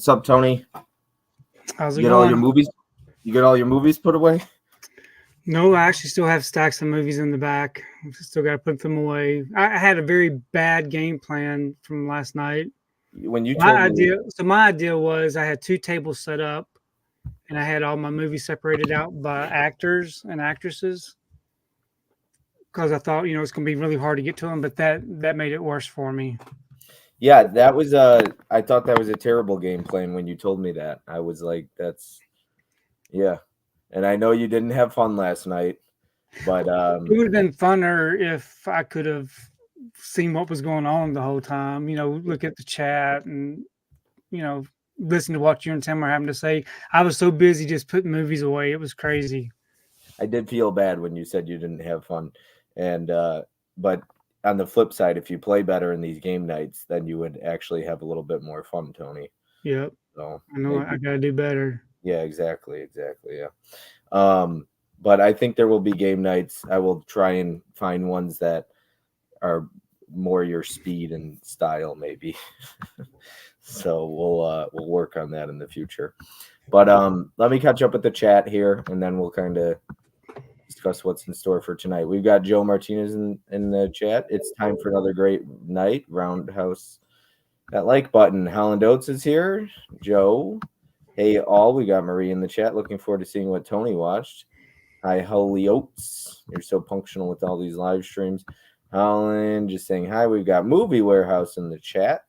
What's up, Tony? How's You it get all your going? movies? You get all your movies put away? No, I actually still have stacks of movies in the back. I still got to put them away. I had a very bad game plan from last night. When you told My me, idea, so my idea was I had two tables set up, and I had all my movies separated out by actors and actresses because I thought it's going to be really hard to get to them, but that made it worse for me. yeah, that was I thought that was a terrible game plan when you told me that. I was like, yeah. And I know you didn't have fun last night, but It would have been funner if I could have seen what was going on the whole time. Look at the chat and you know listen to what you and Tim were having to say. I was so busy just putting movies away. It was crazy. I did feel bad when you said you didn't have fun. And but on the flip side, if you play better in these game nights, then you would actually have a little bit more fun, Tony. Yep. So I know I maybe, gotta do better. yeah, exactly, yeah. But I think there will be game nights. I will try and find ones that are more your speed and style, maybe. So we'll work on that in the future. But let me catch up with the chat here, and then we'll kind of discuss what's in store for tonight. We've got Joe Martinez in the chat. It's time for another great night. Roundhouse that like button. Holland Oates is here. Joe. Hey all, we got Marie in the chat. Looking forward to seeing what Tony watched. Hi, Holly Oates. You're so punctual with all these live streams. Holland just saying hi. We've got Movie Warehouse in the chat.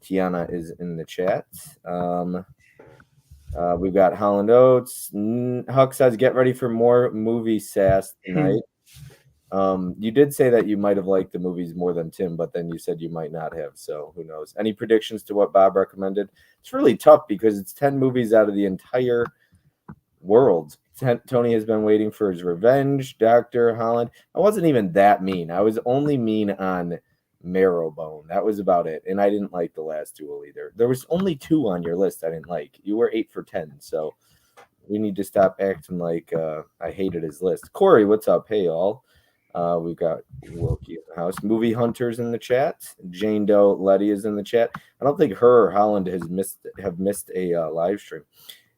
Tiana is in the chat. We've got Holland Oates. Huck says, get ready for more movie sass tonight. You did say that you might have liked the movies more than Tim, but then you said you might not have. So who knows? Any predictions to what Bob recommended? It's really tough because it's 10 movies out of the entire world. Tony has been waiting for his revenge. Dr. Holland. I wasn't even that mean. I was only mean on Marrowbone. That was about it. And I didn't like the last duel either. There was only 2 on your list I didn't like. You were 8 for 10. So we need to stop acting like I hated his list. Corey, what's up? Hey, all. We've got Wilkie in the house. Movie Hunters in the chat. Jane Doe Letty is in the chat. I don't think her or Holland have missed a live stream.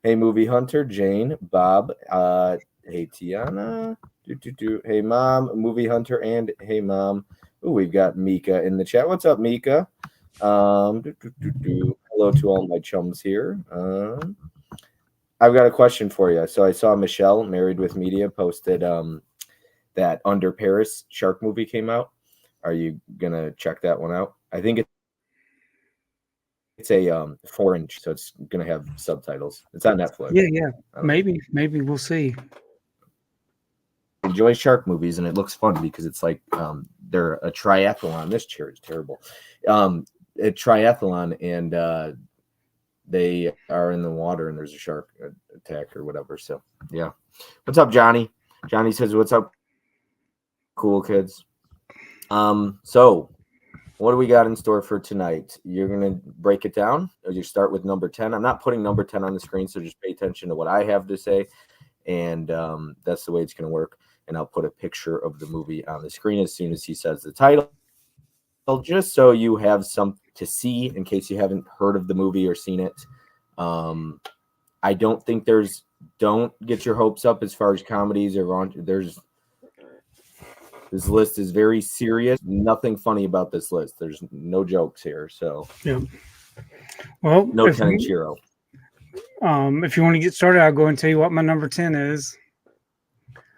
Hey, Movie Hunter, Jane, Bob, hey, Tiana, hey, Mom, Movie Hunter, and hey, Mom. Ooh, we've got Mika in the chat. What's up, Mika? Hello to all my chums here. I've got a question for you. So I saw Michelle, Married with Media, posted that Under Paris shark movie came out. Are you going to check that one out? I think it's a 4-inch, so it's going to have subtitles. It's on Netflix. Yeah. Maybe we'll see. Enjoy shark movies, and it looks fun because it's like they're a triathlon. This chair is terrible. A triathlon, and they are in the water, and there's a shark attack or whatever. So yeah. What's up, Johnny? Johnny says, "What's up, cool kids?" So what do we got in store for tonight? You're going to break it down, or you start with number 10. I'm not putting number 10 on the screen, so just pay attention to what I have to say, and that's the way it's going to work. And I'll put a picture of the movie on the screen as soon as he says the title, just so you have something to see in case you haven't heard of the movie or seen it. I don't think don't get your hopes up as far as comedies or this list is very serious. Nothing funny about this list. There's no jokes here. So yeah. Well, no Tenichiro. If you want to get started, I'll go and tell you what my number 10 is.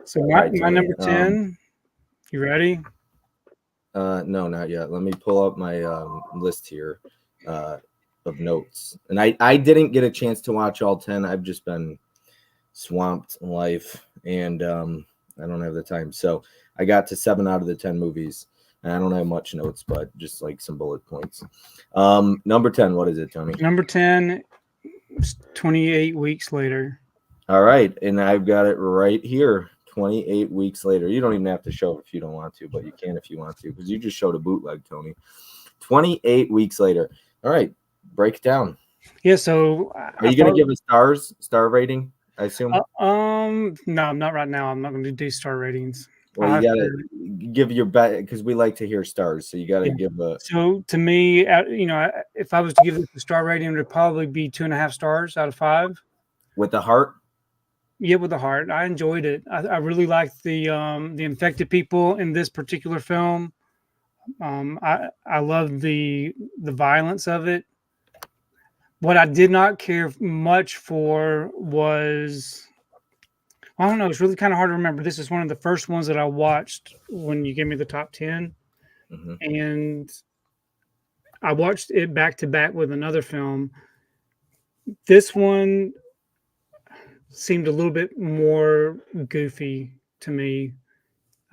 So my number 10, you ready? No, not yet. Let me pull up my list here of notes. And I didn't get a chance to watch all 10. I've just been swamped in life, and I don't have the time. So I got to 7 out of the 10 movies, and I don't have much notes, but just like some bullet points. Number 10, what is it, Tony? Number 10, 28 weeks later. All right, and I've got it right here. 28 weeks later. You don't even have to show it if you don't want to, but you can if you want to, because you just showed a bootleg, Tony. 28 weeks later. All right, break it down. Yeah, so are you going to give a star rating, I assume? No, not right now. I'm not going to do star ratings. Well, you gotta give your bet because we like to hear stars, so you gotta give a. So to me, if I was to give this a star rating, it would probably be 2.5 stars out of 5. With the heart. Yeah, with the heart. I enjoyed it. I really liked the infected people in this particular film. I love the violence of it. What I did not care much for was, I don't know. It's really kind of hard to remember. This is one of the first ones that I watched when you gave me the top 10, and I watched it back to back with another film. This one seemed a little bit more goofy to me.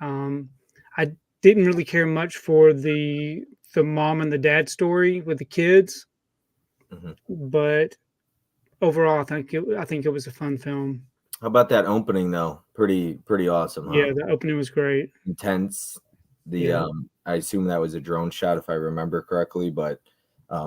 I didn't really care much for the mom and the dad story with the kids, but overall, I think it was a fun film. How about that opening though? Pretty awesome. Huh? Yeah, the opening was great. Intense. I assume that was a drone shot if I remember correctly, but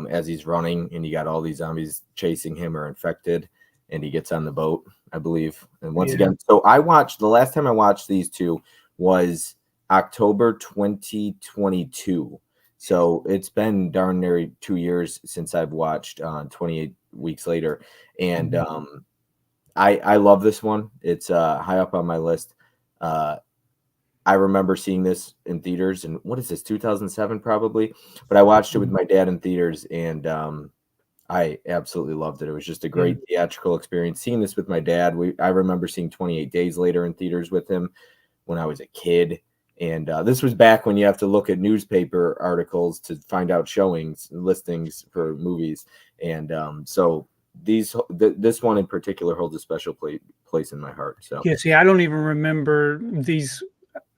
as he's running and you got all these zombies chasing him or infected, and he gets on the boat, I believe. And once again, so the last time I watched these two was October 2022. So it's been darn near 2 years since I've watched 28 Weeks Later. And I love this one. It's high up on my list. I remember seeing this in theaters, and what is this, 2007 probably? But I watched it with my dad in theaters, and I absolutely loved it. It was just a great theatrical experience. Seeing this with my dad, I remember seeing 28 Days Later in theaters with him when I was a kid. And this was back when you have to look at newspaper articles to find out showings and listings for movies. And so this one in particular holds a special place in my heart. So yeah, see, I don't even remember these.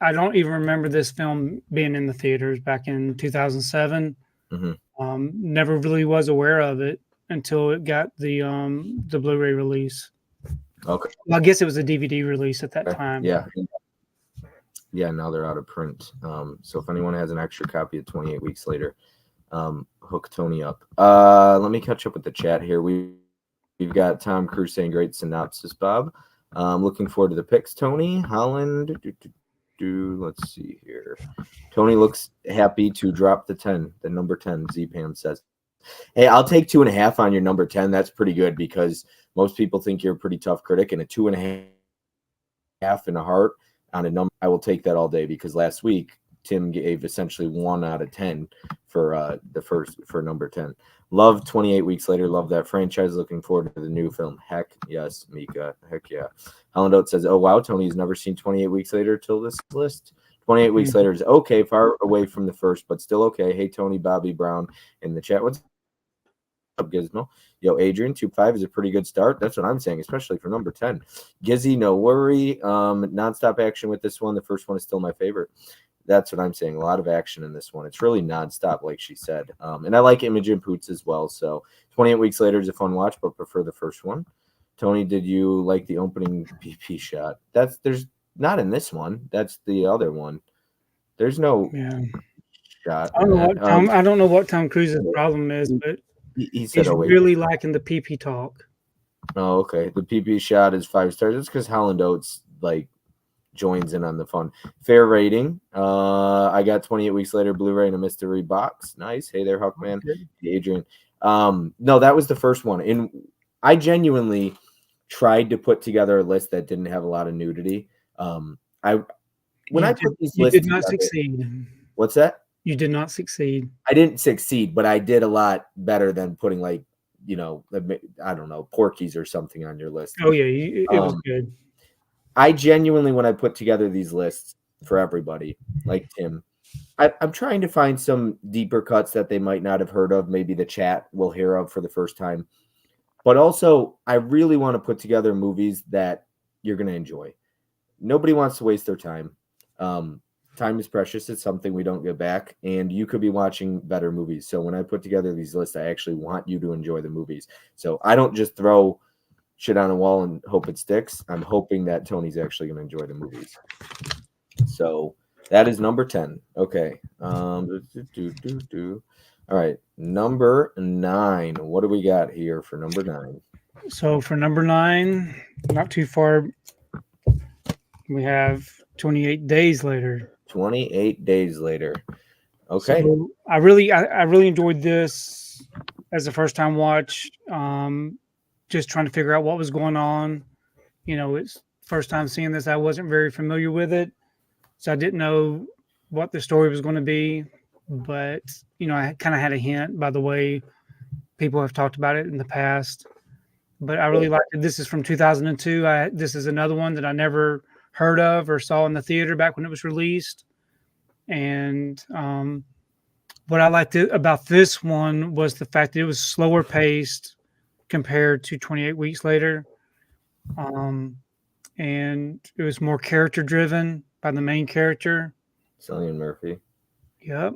I don't even remember this film being in the theaters back in 2007. Never really was aware of it until it got the Blu-ray release. Okay. Well, I guess it was a DVD release at that time. Yeah. Yeah, now they're out of print. So if anyone has an extra copy of 28 Weeks Later, hook Tony up. Let me catch up with the chat here. We've got Tom Cruise saying great synopsis, Bob. Looking forward to the picks, Tony. Holland. Let's see here. Tony looks happy to drop the number 10, Z-Pam says. Hey, I'll take 2.5 on your number 10. That's pretty good because most people think you're a pretty tough critic, and a 2.5 and a heart on a number, I will take that all day because last week Tim gave essentially 1 out of 10 for number 10. Love 28 Weeks Later. Love that franchise. Looking forward to the new film. Heck yes, Mika. Heck yeah. Holland Oates says, oh wow, Tony's never seen 28 Weeks Later till this list. 28 Weeks Later is okay, far away from the first, but still okay. Hey Tony, Bobby Brown in the chat. What's up, Gizmo? Yo, Adrian, 2.5 is a pretty good start. That's what I'm saying, especially for number 10. Gizzy, no worry. Nonstop action with this one. The first one is still my favorite. That's what I'm saying. A lot of action in this one. It's really nonstop, like she said. And I like Imogen Poots as well. So 28 Weeks Later is a fun watch, but prefer the first one. Tony, did you like the opening PP shot? There's not in this one. That's the other one. There's no shot. I don't know what Tom Cruise's problem is, but he said, he's really liking the PP talk. Oh, okay. The PP shot is 5 stars. It's because Holland Oates joins in on the fun. Fair rating. I got 28 Weeks Later Blu-ray in a mystery box. Nice. Hey there, Huckman. Hey, Adrian. No, that was the first one. And I genuinely tried to put together a list that didn't have a lot of nudity. I put these lists you did not together, succeed. What's that? You did not succeed. I didn't succeed, but I did a lot better than putting I don't know, Porky's or something on your list. Oh yeah, it was good. I genuinely, when I put together these lists for everybody, like Tim, I'm trying to find some deeper cuts that they might not have heard of. Maybe the chat will hear of for the first time. But also, I really want to put together movies that you're going to enjoy. Nobody wants to waste their time. Time is precious. It's something we don't get back. And you could be watching better movies. So when I put together these lists, I actually want you to enjoy the movies. So I don't just throw shit on a wall and hope it sticks. I'm hoping that Tony's actually going to enjoy the movies. So that is number 10. Okay. All right. Number 9. What do we got here for number 9? So for number 9, not too far, we have 28 Days Later. 28 Days Later. Okay. So I really enjoyed this as a first time watch. Just trying to figure out what was going on. You know, it's first time seeing this. I wasn't very familiar with it, so I didn't know what the story was going to be. But you know, I kind of had a hint by the way people have talked about it in the past. But I really liked it. This is from 2002. This is another one that I never heard of or saw in the theater back when it was released. And what I liked about this one was the fact that it was slower paced compared to 28 Weeks Later. And it was more character driven by the main character. Cillian Murphy. Yep.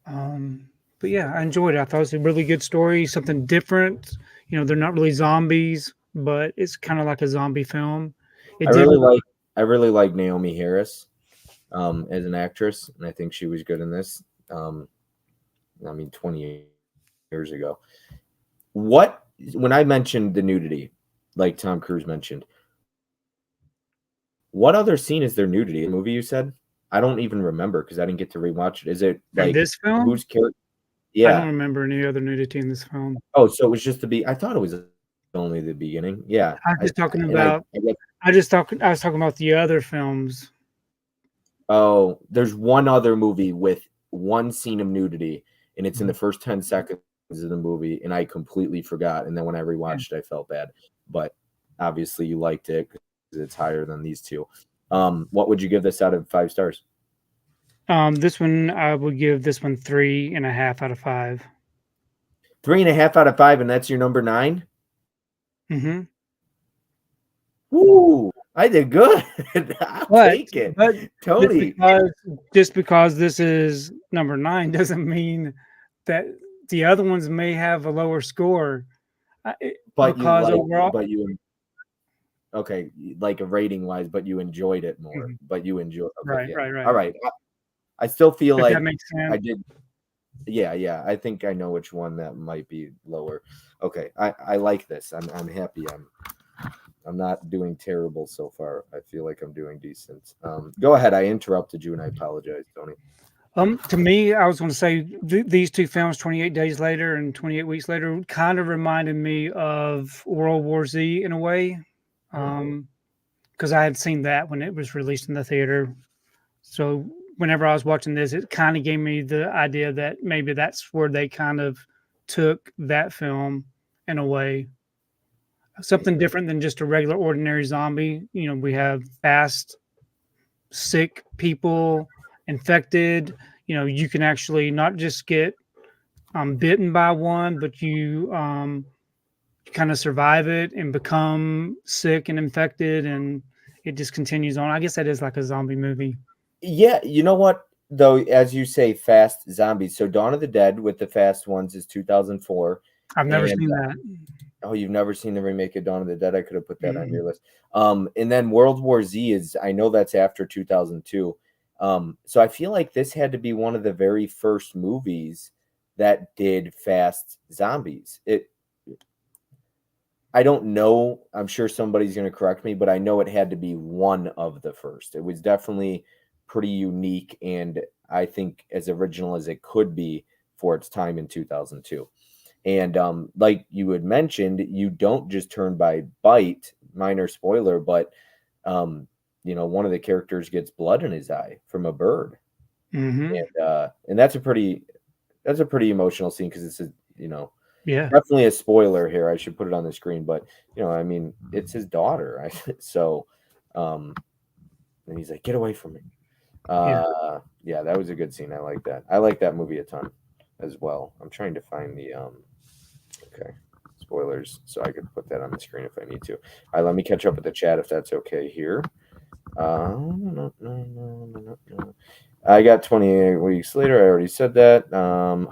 But yeah, I enjoyed it. I thought it was a really good story, something different. You know, they're not really zombies, but it's kind of like a zombie film. I really like Naomi Harris as an actress, and I think she was good in this. I mean, 28 years ago. When I mentioned the nudity, like Tom Cruise mentioned, what other scene is there nudity in the movie you said? I don't even remember because I didn't get to rewatch it. Is it like in this film? Whose character? I Yeah. don't remember any other nudity in this film. Oh, so it was just I thought it was only the beginning. Yeah. I was talking about the other films. Oh, there's one other movie with one scene of nudity, and it's in the first 10 seconds of the movie, and I completely forgot. And then when I rewatched it, I felt bad. But obviously you liked it because it's higher than these two. What would you give this out of 5 stars? This one, I would give this one 3.5 out of 5. 3.5 out of 5, and that's your number 9? Mm-hmm. Woo! I did good. I'll take it. But Tony. Just because this is number 9 doesn't mean that the other ones may have a lower score. Okay, like a rating wise, but you enjoyed it more. Mm-hmm. But you enjoyed. Okay, right. All right. I still feel like that makes sense. I did. Yeah. I think I know which one that might be lower. Okay, I like this. I'm happy. I'm not doing terrible so far. I feel like I'm doing decent. Go ahead. I interrupted you, and I apologize, Tony. To me, I was going to say these two films, 28 Days Later and 28 Weeks Later, kind of reminded me of World War Z in a way, because I had seen that when it was released in the theater. So whenever I was watching this, it kind of gave me the idea that maybe that's where they kind of took that film in a way. Something different than just a regular ordinary zombie. You know, we have fast, sick people, infected. You know, you can actually not just get bitten by one, but you kind of survive it and become sick and infected, and it just continues on. I guess that is like a zombie movie. Yeah, you know what though, as you say, fast zombies. So Dawn of the Dead with the fast ones is 2004. I've never seen that. Oh, you've never seen the remake of Dawn of the Dead? I could have put that on your list. And then World War Z is, I know that's after 2002. So I feel like this had to be one of the very first movies that did fast zombies. I don't know. I'm sure somebody's going to correct me, but I know it had to be one of the first. It was definitely pretty unique, and I think as original as it could be for its time in 2002. And like you had mentioned, you don't just turn by bite, minor spoiler, but you know, one of the characters gets blood in his eye from a bird. Mm-hmm. And that's a pretty emotional scene because it's yeah, definitely a spoiler here. I should put it on the screen, but you know, I mean, it's his daughter, right? So and he's like, get away from me. Yeah, that was a good scene. I like that. I like that movie a ton as well. I'm trying to find the okay, spoilers, so I could put that on the screen if I need to. All right, let me catch up with the chat if that's okay here. No. I got 28 weeks later. I already said that.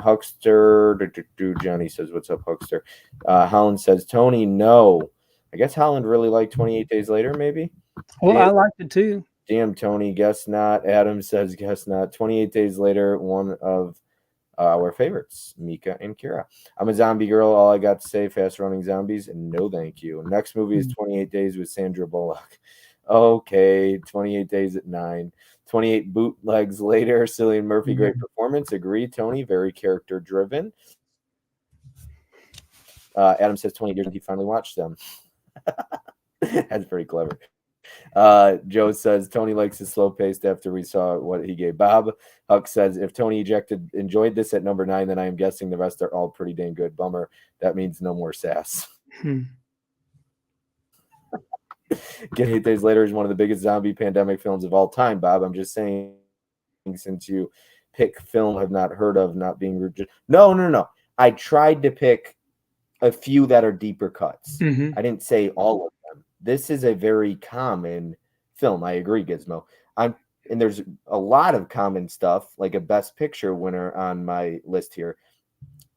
Huckster, Johnny says, "What's up, Huckster?" Holland says, "Tony, no." I guess Holland really liked 28 Days Later, maybe. Well, I liked it too. Damn, Tony, guess not. Adam says, guess not. 28 Days Later, one of our favorites, Mika and Kira. I'm a zombie girl. All I got to say, fast running zombies, and no thank you. Next movie is 28 Days with Sandra Bullock. Okay, 28 Days at 9. 28 Bootlegs Later, Cillian Murphy, great performance. Agree, Tony, very character driven. Adam says 28 years and he finally watched them. That's pretty clever. Joe says Tony likes his slow paced after we saw what he gave Bob. Huck says if Tony enjoyed this at number 9, then I am guessing the rest are all pretty dang good. Bummer. That means no more sass. 8 Days Later is one of the biggest zombie pandemic films of all time, Bob. I'm just saying, since you pick film I've not heard of, not being rude. No. I tried to pick a few that are deeper cuts. I didn't say all of them. This is a very common film. I agree, Gizmo. And there's a lot of common stuff, like a Best Picture winner on my list here.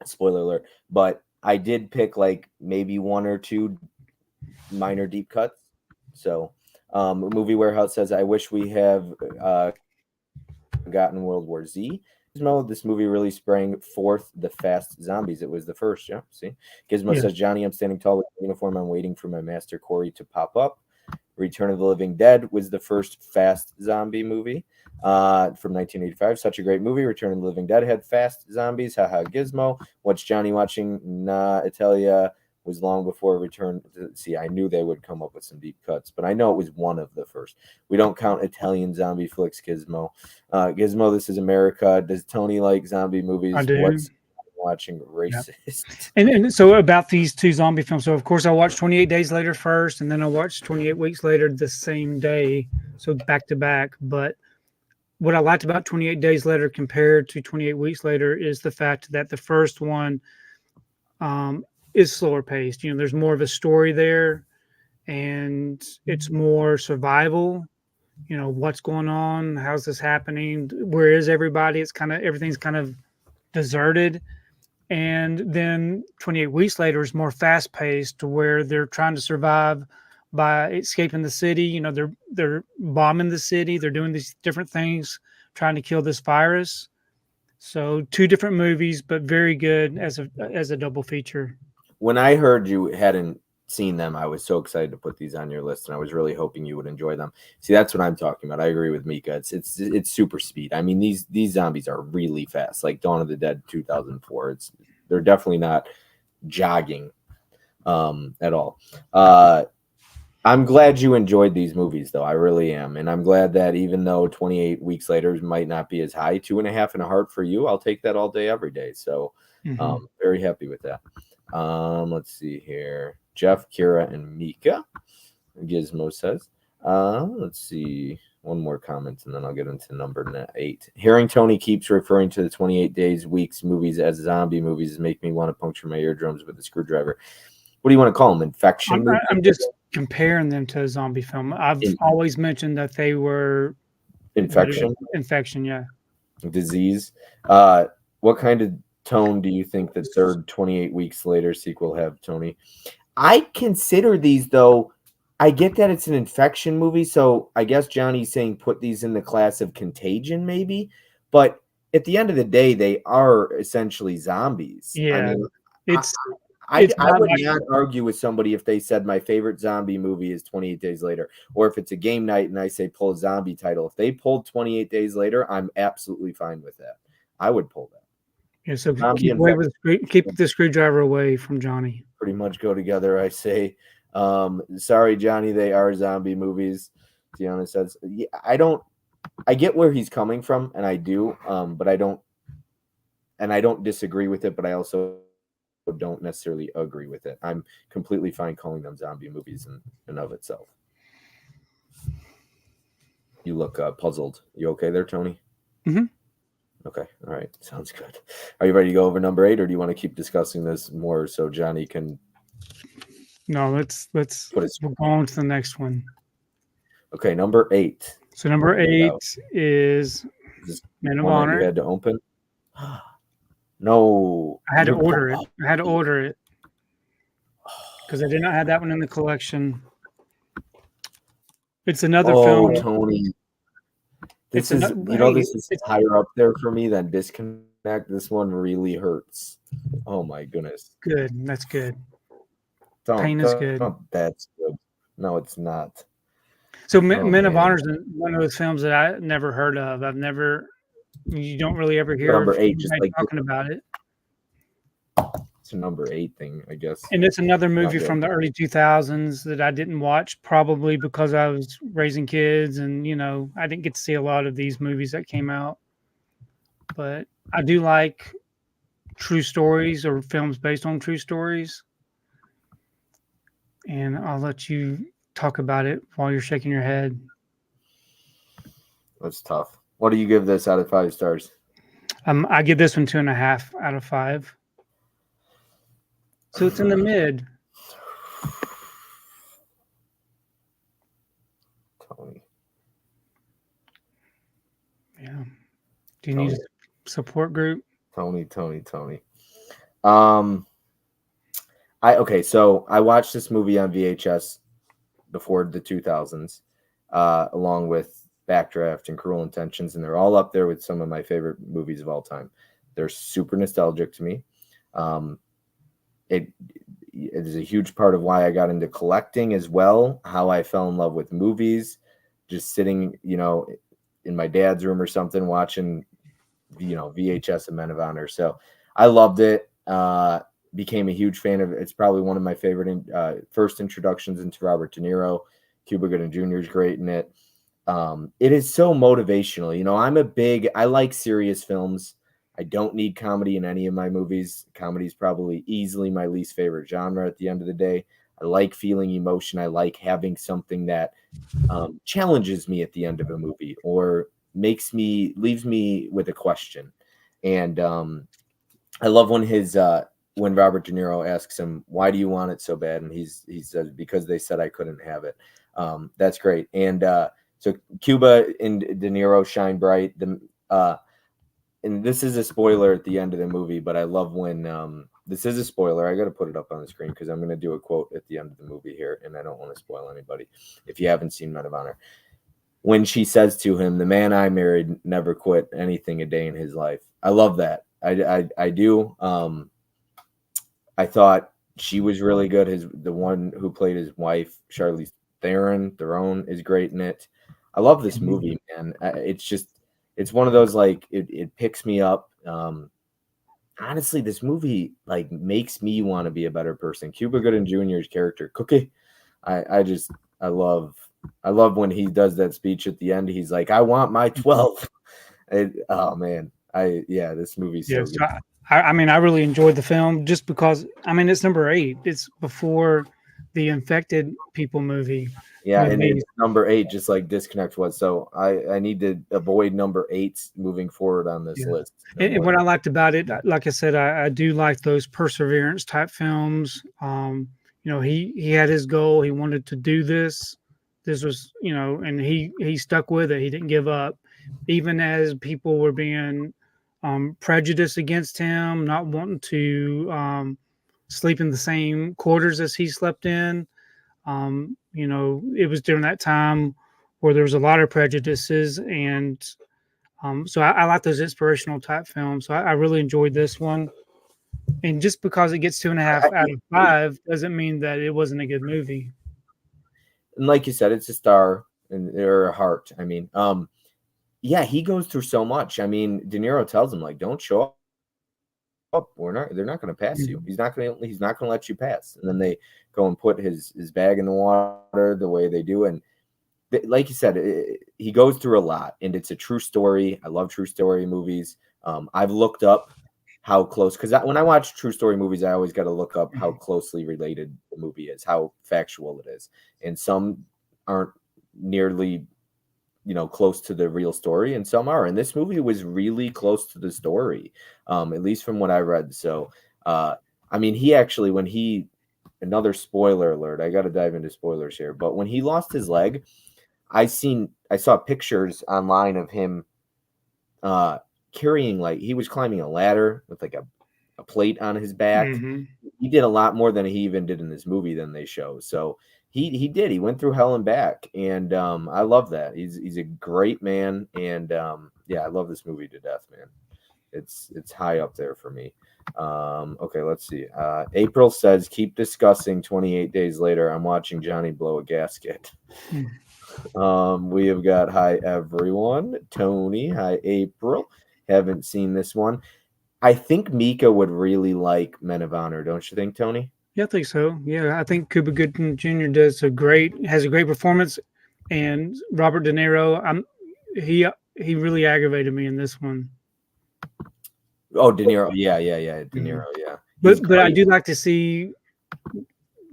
Spoiler alert. But I did pick like maybe one or two minor deep cuts. So, Movie Warehouse says, I wish we have gotten World War Z. Gizmo, this movie really sprang forth the fast zombies. It was the first, yeah. See, Gizmo says, Johnny, I'm standing tall with the uniform. I'm waiting for my master Corey to pop up. Return of the Living Dead was the first fast zombie movie from 1985. Such a great movie. Return of the Living Dead had fast zombies. Haha, Gizmo. What's Johnny watching? Nah, Italia was long before Return. See, I knew they would come up with some deep cuts, but I know it was one of the first. We don't count Italian zombie flicks, Gizmo. Gizmo, This Is America. Does Tony like zombie movies? I do. What's watching racist? And so about these two zombie films. So of course I watched 28 Days Later first, and then I watched 28 Weeks Later the same day, so back to back. But what I liked about 28 Days Later compared to 28 Weeks Later is the fact that the first one is slower paced. You know, there's more of a story there, and it's more survival. You know, what's going on? How's this happening? Where is everybody? It's kind of everything's kind of deserted. And then 28 Weeks Later is more fast paced, to where they're trying to survive by escaping the city. You know, they're bombing the city. They're doing these different things, trying to kill this virus. So two different movies, but very good as a double feature. When I heard you hadn't seen them, I was so excited to put these on your list, and I was really hoping you would enjoy them. See, that's what I'm talking about. I agree with Mika. It's super speed. I mean, these zombies are really fast, like Dawn of the Dead 2004. They're definitely not jogging at all. I'm glad you enjoyed these movies, though. I really am, and I'm glad that even though 28 Weeks Later might not be as high, 2.5 and a Heart for you, I'll take that all day, every day. So, very happy with that. Let's see here. Jeff, Kira, and Mika. Gizmo says. Let's see. One more comment, and then I'll get into number 8. Hearing Tony keeps referring to the 28 Days, Weeks movies as zombie movies make me want to puncture my eardrums with a screwdriver. What do you want to call them? Infection? I'm just comparing them to a zombie film. I've always mentioned that they were infection. Infection, yeah. Disease. What kind of tone do you think the third 28 Weeks Later sequel have, Tony? I consider these, though. I get that it's an infection movie, so I guess Johnny's saying put these in the class of Contagion, maybe. But at the end of the day, they are essentially zombies. Yeah, I mean, I would not argue with somebody if they said my favorite zombie movie is 28 Days Later, or if it's a game night and I say pull a zombie title. If they pulled 28 Days Later, I'm absolutely fine with that. I would pull that. Yeah, so keep the screwdriver away from Johnny. Pretty much go together, I say. Sorry, Johnny, they are zombie movies. Tiana says, yeah, I get where he's coming from, and I do, but I don't disagree with it, but I also don't necessarily agree with it. I'm completely fine calling them zombie movies in and of itself. You look puzzled. You okay there, Tony? Mm-hmm. Okay. All right. Sounds good. Are you ready to go over number 8, or do you want to keep discussing this more so Johnny can? No, let's we'll go on to the next one. Okay, number 8. So number 8 is Man of Honor. You had to open. No, I had to order it because I did not have that one in the collection. It's another film. Tony. This is higher up there for me than Disconnect. This one really hurts. Oh my goodness. Good. That's good. Pain is good. That's good. No, it's not. So Oh Men of man, Honor is one of those films that I never heard of. You don't really ever hear number of 8, just anybody like talking about it. it's a number 8 thing, I guess. And it's another Not movie good. from the early 2000s that I didn't watch, probably because I was raising kids and, I didn't get to see a lot of these movies that came out. But I do like true stories or films based on true stories. And I'll let you talk about it while you're shaking your head. That's tough. What do you give this out of 5 stars? I give this one 2.5 out of 5. So it's in the mid. Tony. Yeah. Do you need a support group? Tony. So I watched this movie on VHS before the 2000s, along with Backdraft and Cruel Intentions, and they're all up there with some of my favorite movies of all time. They're super nostalgic to me. It is a huge part of why I got into collecting as well, how I fell in love with movies, just sitting, in my dad's room or something, watching, VHS of Men of Honor. So I loved it. Became a huge fan of it. It's probably one of my favorite first introductions into Robert De Niro. Cuba Gooding Jr. is great in it. It is so motivational. I like serious films. I don't need comedy in any of my movies. Comedy is probably easily my least favorite genre at the end of the day. I like feeling emotion. I like having something that challenges me at the end of a movie or leaves me with a question. And I love when Robert De Niro asks him, "Why do you want it so bad?" And he says, "Because they said I couldn't have it." That's great. And so Cuba and De Niro shine bright. And this is a spoiler at the end of the movie, but I love when this is a spoiler. I got to put it up on the screen because I'm going to do a quote at the end of the movie here, and I don't want to spoil anybody if you haven't seen Men of Honor. When she says to him, "The man I married never quit anything a day in his life." I love that. I do. I thought she was really good. The one who played his wife, Charlize Theron, is great in it. I love this movie, man. It's one of those, like, it picks me up. Honestly, this movie like makes me want to be a better person. Cuba Gooding Jr.'s character, Cookie, I love when he does that speech at the end. He's like, "I want my 12." Oh man, this movie's so Yes. good. I mean, I really enjoyed the film just because, it's number 8. It's before the Infected People movie. Yeah, with and me. it's number 8, just like Disconnect was. So I need to avoid number 8s moving forward on this Yeah. list. And what I liked about it, like I said, I do like those perseverance type films. He had his goal. He wanted to do this. This was, and he stuck with it. He didn't give up, even as people were being prejudiced against him, not wanting to sleep in the same quarters as he slept in. It was during that time where there was a lot of prejudices, and so I like those inspirational type films. So I really enjoyed this one. And just because it gets 2.5 out of 5 doesn't mean that it wasn't a good movie. And like you said, it's a star or a heart. I mean, yeah, he goes through so much. I mean, De Niro tells him, like, "Don't show up. They're not going to pass you. He's not going to let you pass." And then they go and put his bag in the water the way they do. And like you said, he goes through a lot, and it's a true story. I love true story movies. I've looked up how close, because when I watch true story movies, I always got to look up how closely related the movie is, how factual it is. And some aren't nearly, close to the real story, and some are. And this movie was really close to the story, at least from what I read. So, I mean, another spoiler alert, I got to dive into spoilers here, but when he lost his leg, I saw pictures online of him carrying, like, he was climbing a ladder with like a plate on his back. He did a lot more than he even did in this movie than they show. So he went through hell and back, and I love that. He's a great man, and I love this movie to death, man. It's high up there for me. Okay, let's see. April says, keep discussing. 28 days later, I'm watching Johnny blow a gasket. We have got hi everyone. Tony, hi April. Haven't seen this one. I think Mika would really like Men of Honor, don't you think, Tony? Yeah, I think so. Yeah, I think Cuba Gooding Jr. has a great performance, and Robert De Niro. He really aggravated me in this one. Oh, De Niro. Yeah. De Niro. Yeah. But I do like to see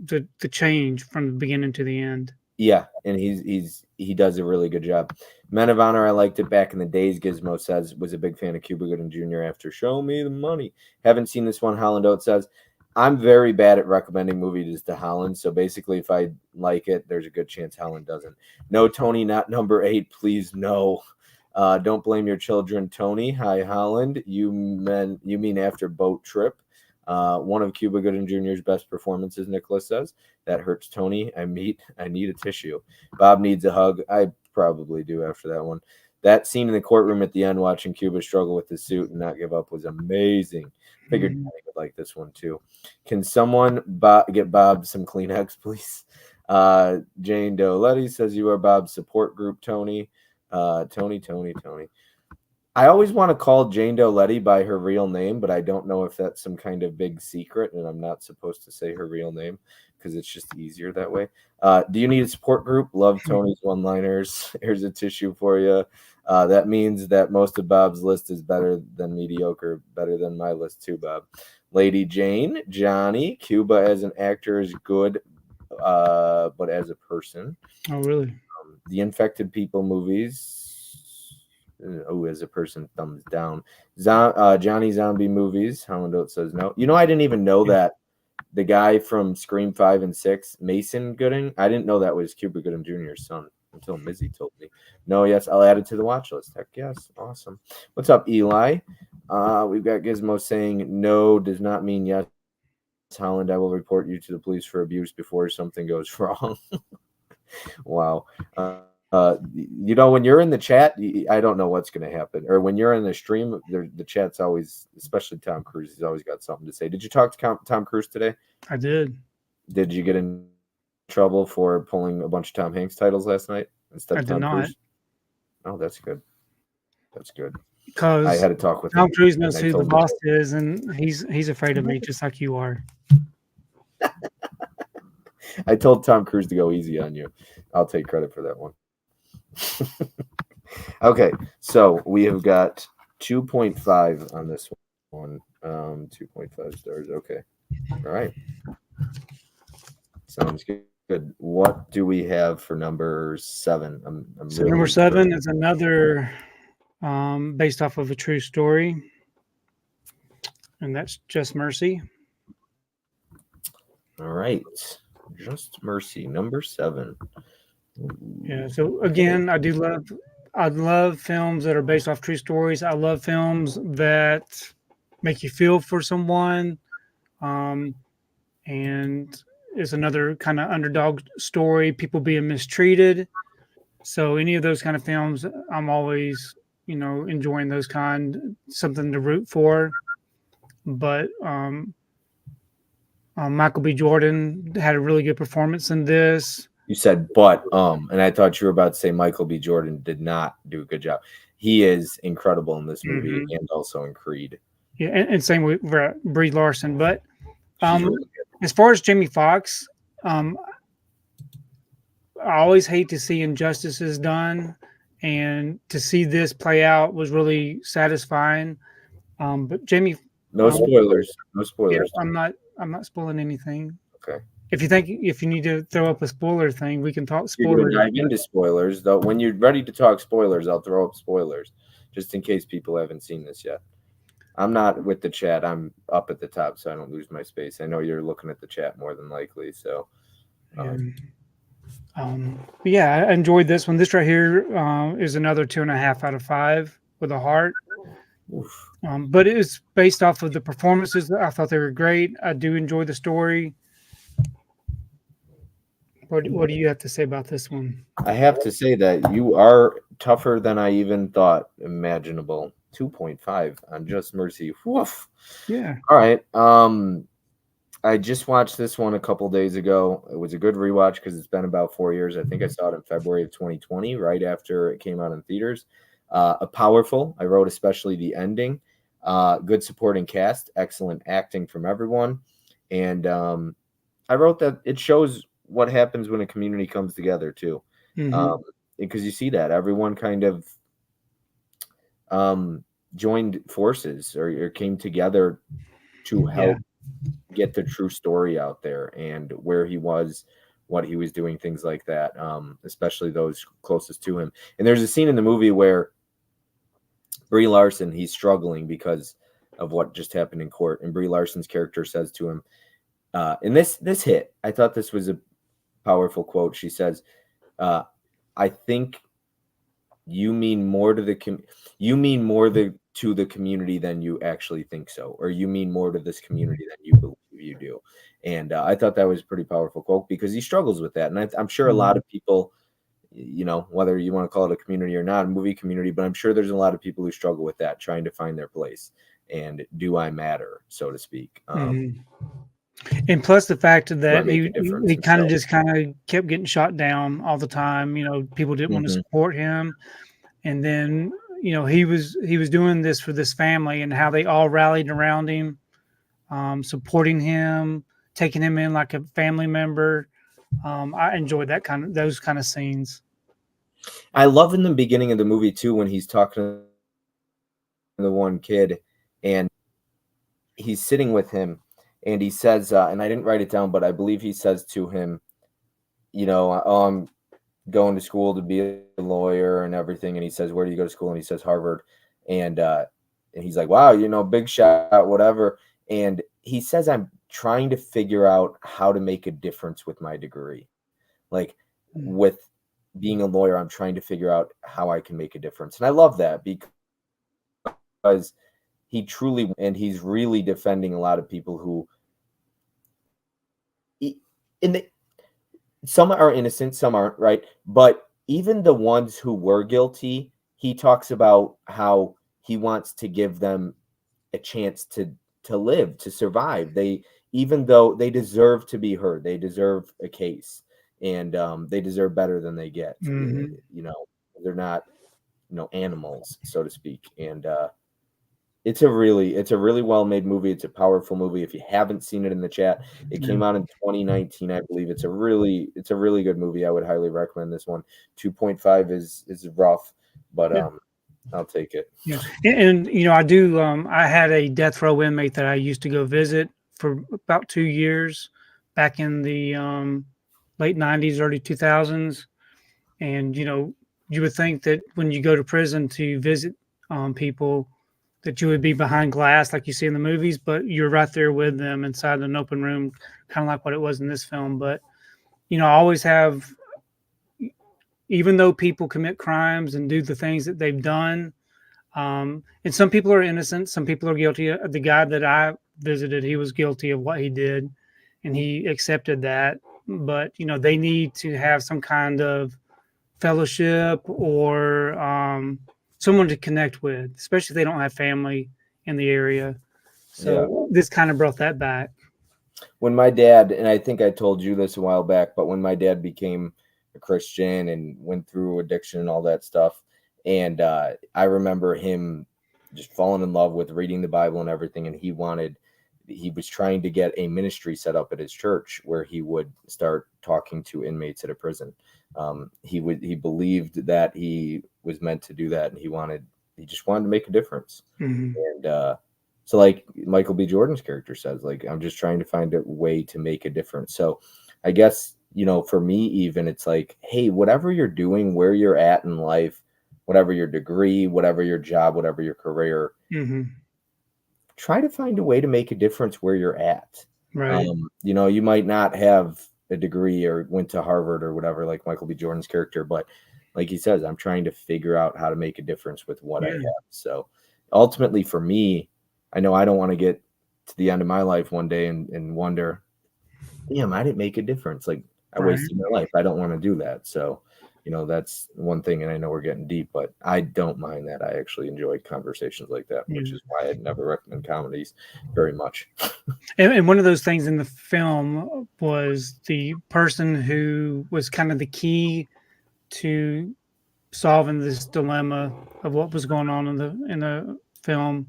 the change from the beginning to the end. Yeah, and he does a really good job. Men of Honor, I liked it back in the days. Gizmo says was a big fan of Cuba Gooding Jr. after Show Me the Money. Haven't seen this one. Holland Oates says, I'm very bad at recommending movies to Holland. So basically, if I like it, there's a good chance Holland doesn't. No, Tony, not number 8. Please, no. Don't blame your children, Tony. Hi, Holland. You mean after Boat Trip? One of Cuba Gooding Jr.'s best performances, Nicholas says. That hurts, Tony. I need a tissue. Bob needs a hug. I probably do after that one. That scene in the courtroom at the end, watching Cuba struggle with the suit and not give up, was amazing. Figured Johnny would like this one too. Can someone get Bob some Kleenex, please? Jane Doe Letty says, you are Bob's support group, Tony. Tony. I always want to call Jane Doe Letty by her real name, but I don't know if that's some kind of big secret, and I'm not supposed to say her real name because it's just easier that way. Do you need a support group? Love Tony's one-liners. Here's a tissue for you. That means that most of Bob's list is better than mediocre, better than my list too, Bob. Lady Jane, Johnny, Cuba as an actor is good, but as a person. Oh, really? The Infected People movies. Oh, as a person, thumbs down. Johnny Zombie movies. Holland Oates says no. You know, I didn't even know that the guy from Scream 5 and 6, Mason Gooding, I didn't know that was Cuba Gooding Jr.'s son until Mizzy told me. No, yes, I'll add it to the watch list. Heck yes. Awesome. What's up, Eli? We've got Gizmo saying no does not mean yes. Holland, I will report you to the police for abuse before something goes wrong. Wow. You know, when you're in the chat, I don't know what's going to happen. Or when you're in the stream, the chat's always, especially Tom Cruise, he's always got something to say. Did you talk to Tom Cruise today? I did. Did you get in trouble for pulling a bunch of Tom Hanks titles last night instead of Tom Cruise? Oh, that's good. That's good. Because I had to talk with Tom Cruise knows who the boss is, and he's afraid of me, just like you are. I told Tom Cruise to go easy on you. I'll take credit for that one. Okay, so we have got 2.5 on this one. 2.5 stars. Okay. All right. Sounds good. What do we have for number 7? So really number 7 is another based off of a true story, and that's Just Mercy. All right. Just Mercy, number 7. Yeah. So again, I love films that are based off true stories. I love films that make you feel for someone, and it's another kind of underdog story, people being mistreated. So any of those kind of films, I'm always, enjoying those something to root for. But Michael B. Jordan had a really good performance in this. You said, and I thought you were about to say Michael B. Jordan did not do a good job. He is incredible in this movie and also in Creed. Yeah, and same with Brie Larson. But as far as Jamie Foxx, I always hate to see injustices done, and to see this play out was really satisfying. But Jamie, no spoilers. No spoilers. Yeah, I'm not spoiling anything. Okay. If you need to throw up a spoiler thing, we can talk spoilers. Dive into spoilers, though. When you're ready to talk spoilers, I'll throw up spoilers, just in case people haven't seen this yet. I'm not with the chat. I'm up at the top, so I don't lose my space. I know you're looking at the chat more than likely. So, yeah, I enjoyed this one. This right here is another 2.5 out of 5 with a heart. But it is based off of the performances. I thought they were great. I do enjoy the story. What do you have to say about this one? I have to say that you are tougher than I even thought imaginable. 2.5 on Just Mercy. Woof. Yeah. All right. I just watched this one a couple days ago. It was a good rewatch because it's been about 4 years. I think I saw it in February of 2020, right after it came out in theaters. A powerful. I wrote especially the ending. Good supporting cast, excellent acting from everyone, and I wrote that it shows what happens when a community comes together too, Hmm. because you see that everyone kind of joined forces or came together to Yeah. help get the true story out there and where he was, what he was doing, things like that. Especially those closest to him. And there's a scene in the movie where Brie Larson, he's struggling because of what just happened in court, and Brie Larson's character says to him, and this hit. I thought this was a powerful quote. She says, "I think you mean more to you mean more to the community than you actually think so, or you mean more to this community than you believe you do." And I thought that was a pretty powerful quote because he struggles with that, and I'm sure a lot Hmm. of people, whether you want to call it a community or not, a movie community, but I'm sure there's a lot of people who struggle with that, trying to find their place and do I matter, so to speak. Hmm. And plus the fact Do I that make he a difference he and kind of so. just kind of kept getting shot down all the time. People didn't want to Hmm. support him, and then he was doing this for this family, and how they all rallied around him, supporting him, taking him in like a family member. I enjoyed those kind of scenes. I love in the beginning of the movie too when he's talking to the one kid and he's sitting with him and he says, and I didn't write it down, but I believe he says to him, "Oh, I'm going to school to be a lawyer and everything." And he says, "Where do you go to school?" And he says, "Harvard." And he's like, "Wow, big shot, whatever." And he says, "I'm trying to figure out how to make a difference with my degree. Like Mm. with being a lawyer, I'm trying to figure out how I can make a difference." And I love that because he truly, and he's really defending a lot of people who, in the some are innocent, some aren't, right? But even the ones who were guilty, he talks about how he wants to give them a chance to live, to survive. Even though they deserve to be heard, they deserve a case, and they deserve better than they get. Mhm. They're not, animals, so to speak. And it's a really well-made movie. It's a powerful movie. If you haven't seen it in the chat, it Yeah. came out in 2019, I believe. It's a really good movie. I would highly recommend this one. 2.5 is rough, but Yeah. I'll take it. Yeah. And I do. I had a death row inmate that I used to go visit for about 2 years back in the late '90s, early 2000s. And you would think that when you go to prison to visit people, that you would be behind glass like you see in the movies, but you're right there with them inside an open room, kind of like what it was in this film. But I always have, even though people commit crimes and do the things that they've done, and some people are innocent, some people are guilty. The guy that I visited, he was guilty of what he did, and he accepted that. But they need to have some kind of fellowship or someone to connect with, especially if they don't have family in the area. Yeah. So this kind of brought that back. When my dad, and I think I told you this a while back, but when my dad became a Christian and went through addiction and all that stuff, and I remember him just falling in love with reading the Bible and everything, and he was trying to get a ministry set up at his church where he would start talking to inmates at a prison. He believed that he was meant to do that, and he just wanted to make a difference. Hmm. And so like Michael B. Jordan's character says, like, I'm just trying to find a way to make a difference. So I guess, for me, even it's like, hey, whatever you're doing, where you're at in life, whatever your degree, whatever your job, whatever your career, Hmm. try to find a way to make a difference where you're at. Right. You might not have a degree or went to Harvard or whatever, like Michael B. Jordan's character, but like he says, I'm trying to figure out how to make a difference with what I Yeah. have. So ultimately for me, I know I don't want to get to the end of my life one day and wonder, damn, I didn't make a difference. Like I Right. wasted my life. I don't want to do that. So, that's one thing. And I know we're getting deep, but I don't mind that. I actually enjoy conversations like that, which is why I'd never recommend comedies very much. And one of those things in the film was the person who was kind of the key to solving this dilemma of what was going on in the film.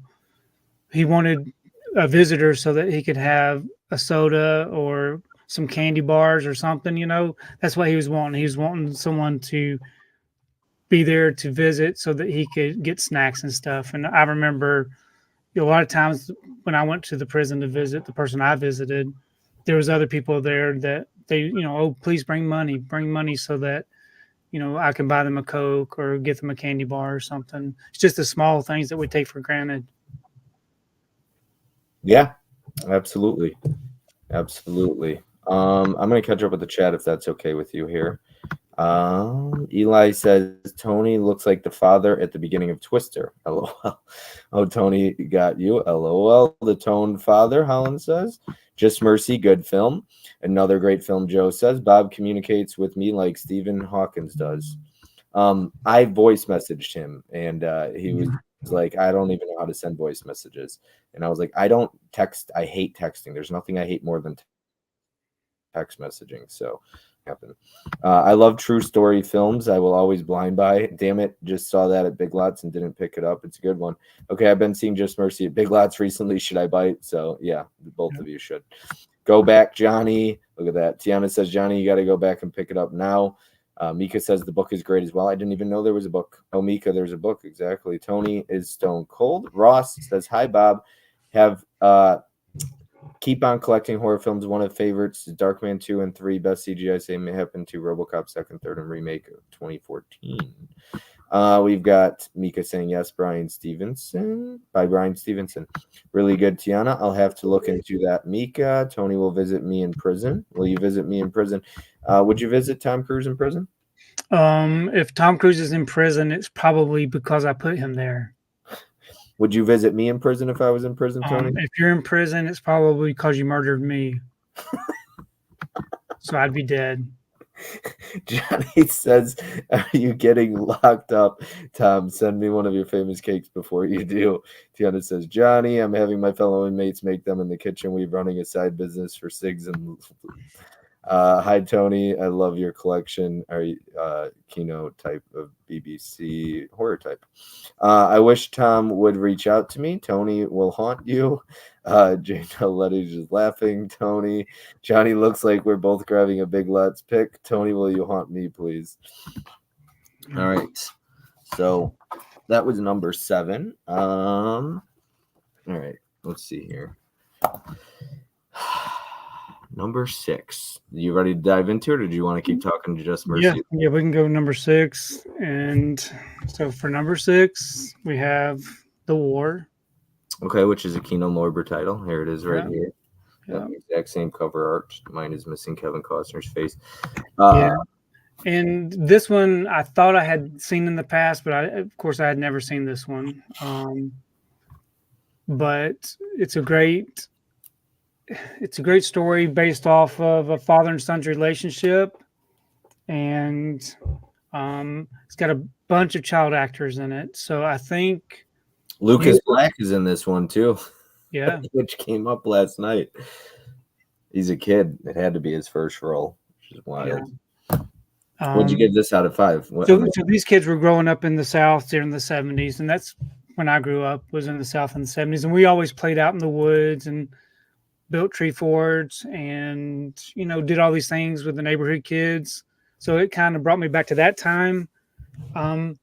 He wanted a visitor so that he could have a soda or some candy bars or something. That's what he was wanting. He was wanting someone to be there to visit so that he could get snacks and stuff. And I remember a lot of times when I went to the prison to visit the person I visited, there was other people there that they, oh, please bring money so that, I can buy them a Coke or get them a candy bar or something. It's just the small things that we take for granted. Yeah, absolutely. Absolutely. I'm going to catch up with the chat if that's okay with you here. Eli says Tony looks like the father at the beginning of Twister. LOL. Oh, Tony got you. LOL. The toned father, Holland says. Just Mercy, good film. Another great film, Joe says. Bob communicates with me like Stephen Hawkins does. I voice messaged him, and he was like, I don't even know how to send voice messages. And I was like, I don't text. I hate texting. There's nothing I hate more than text messaging. So happen. I love true story films. I will always blind buy. Damn it, just saw that at Big Lots and didn't pick it up. It's a good one. Okay, I've been seeing Just Mercy at Big Lots recently. Should I bite? So yeah, both of you should. Go back, Johnny. Look at that. Tiana says, Johnny, you got to go back and pick it up now. Mika says the book is great as well. I didn't even know there was a book. Oh, Mika, there's a book. Exactly. Tony is stone cold. Ross says, hi, Bob. Keep on collecting horror films. One of the favorites is Darkman 2 and 3. Best CGI say may happen to RoboCop 2nd, 3rd, and remake of 2014. We've got Mika saying yes, Brian Stevenson. By Brian Stevenson. Really good, Tiana. I'll have to look into that. Mika, Tony will visit me in prison. Will you visit me in prison? Would you visit Tom Cruise in prison? If Tom Cruise is in prison, it's probably because I put him there. Would you visit me in prison if I was in prison, Tony? If you're in prison, it's probably because you murdered me. So I'd be dead. Johnny says, are you getting locked up? Tom, send me one of your famous cakes before you do. Tiana says, Johnny, I'm having my fellow inmates make them in the kitchen. We're running a side business for cigs and hi, Tony. I love your collection. Kino type of BBC horror type. I wish Tom would reach out to me. Tony will haunt you. Jane Letty's just laughing. Tony, Johnny looks like we're both grabbing a big let's pick. Tony, will you haunt me, please? All right. So that was number 7. All right. Let's see here. Number 6. You ready to dive into it, or do you want to keep talking to Just Mercy? Yeah, we can go number 6. And so for number 6, we have The War. Okay, which is a Kino Lorber title. Here it is right here. Yeah. Exact same cover art. Mine is missing Kevin Costner's face. Yeah. And this one I thought I had seen in the past, but of course I had never seen this one. But it's a great story based off of a father and son's relationship, and it's got a bunch of child actors in it. So I think Lucas Black is in this one too. Yeah, which came up last night. He's a kid. It had to be his first role, which is wild. Yeah. What'd you give this out of 5? So these kids were growing up in the South during the 70s, and that's when I grew up, was in the South in the 70s, and we always played out in the woods and built tree forts and, did all these things with the neighborhood kids. So it kind of brought me back to that time. And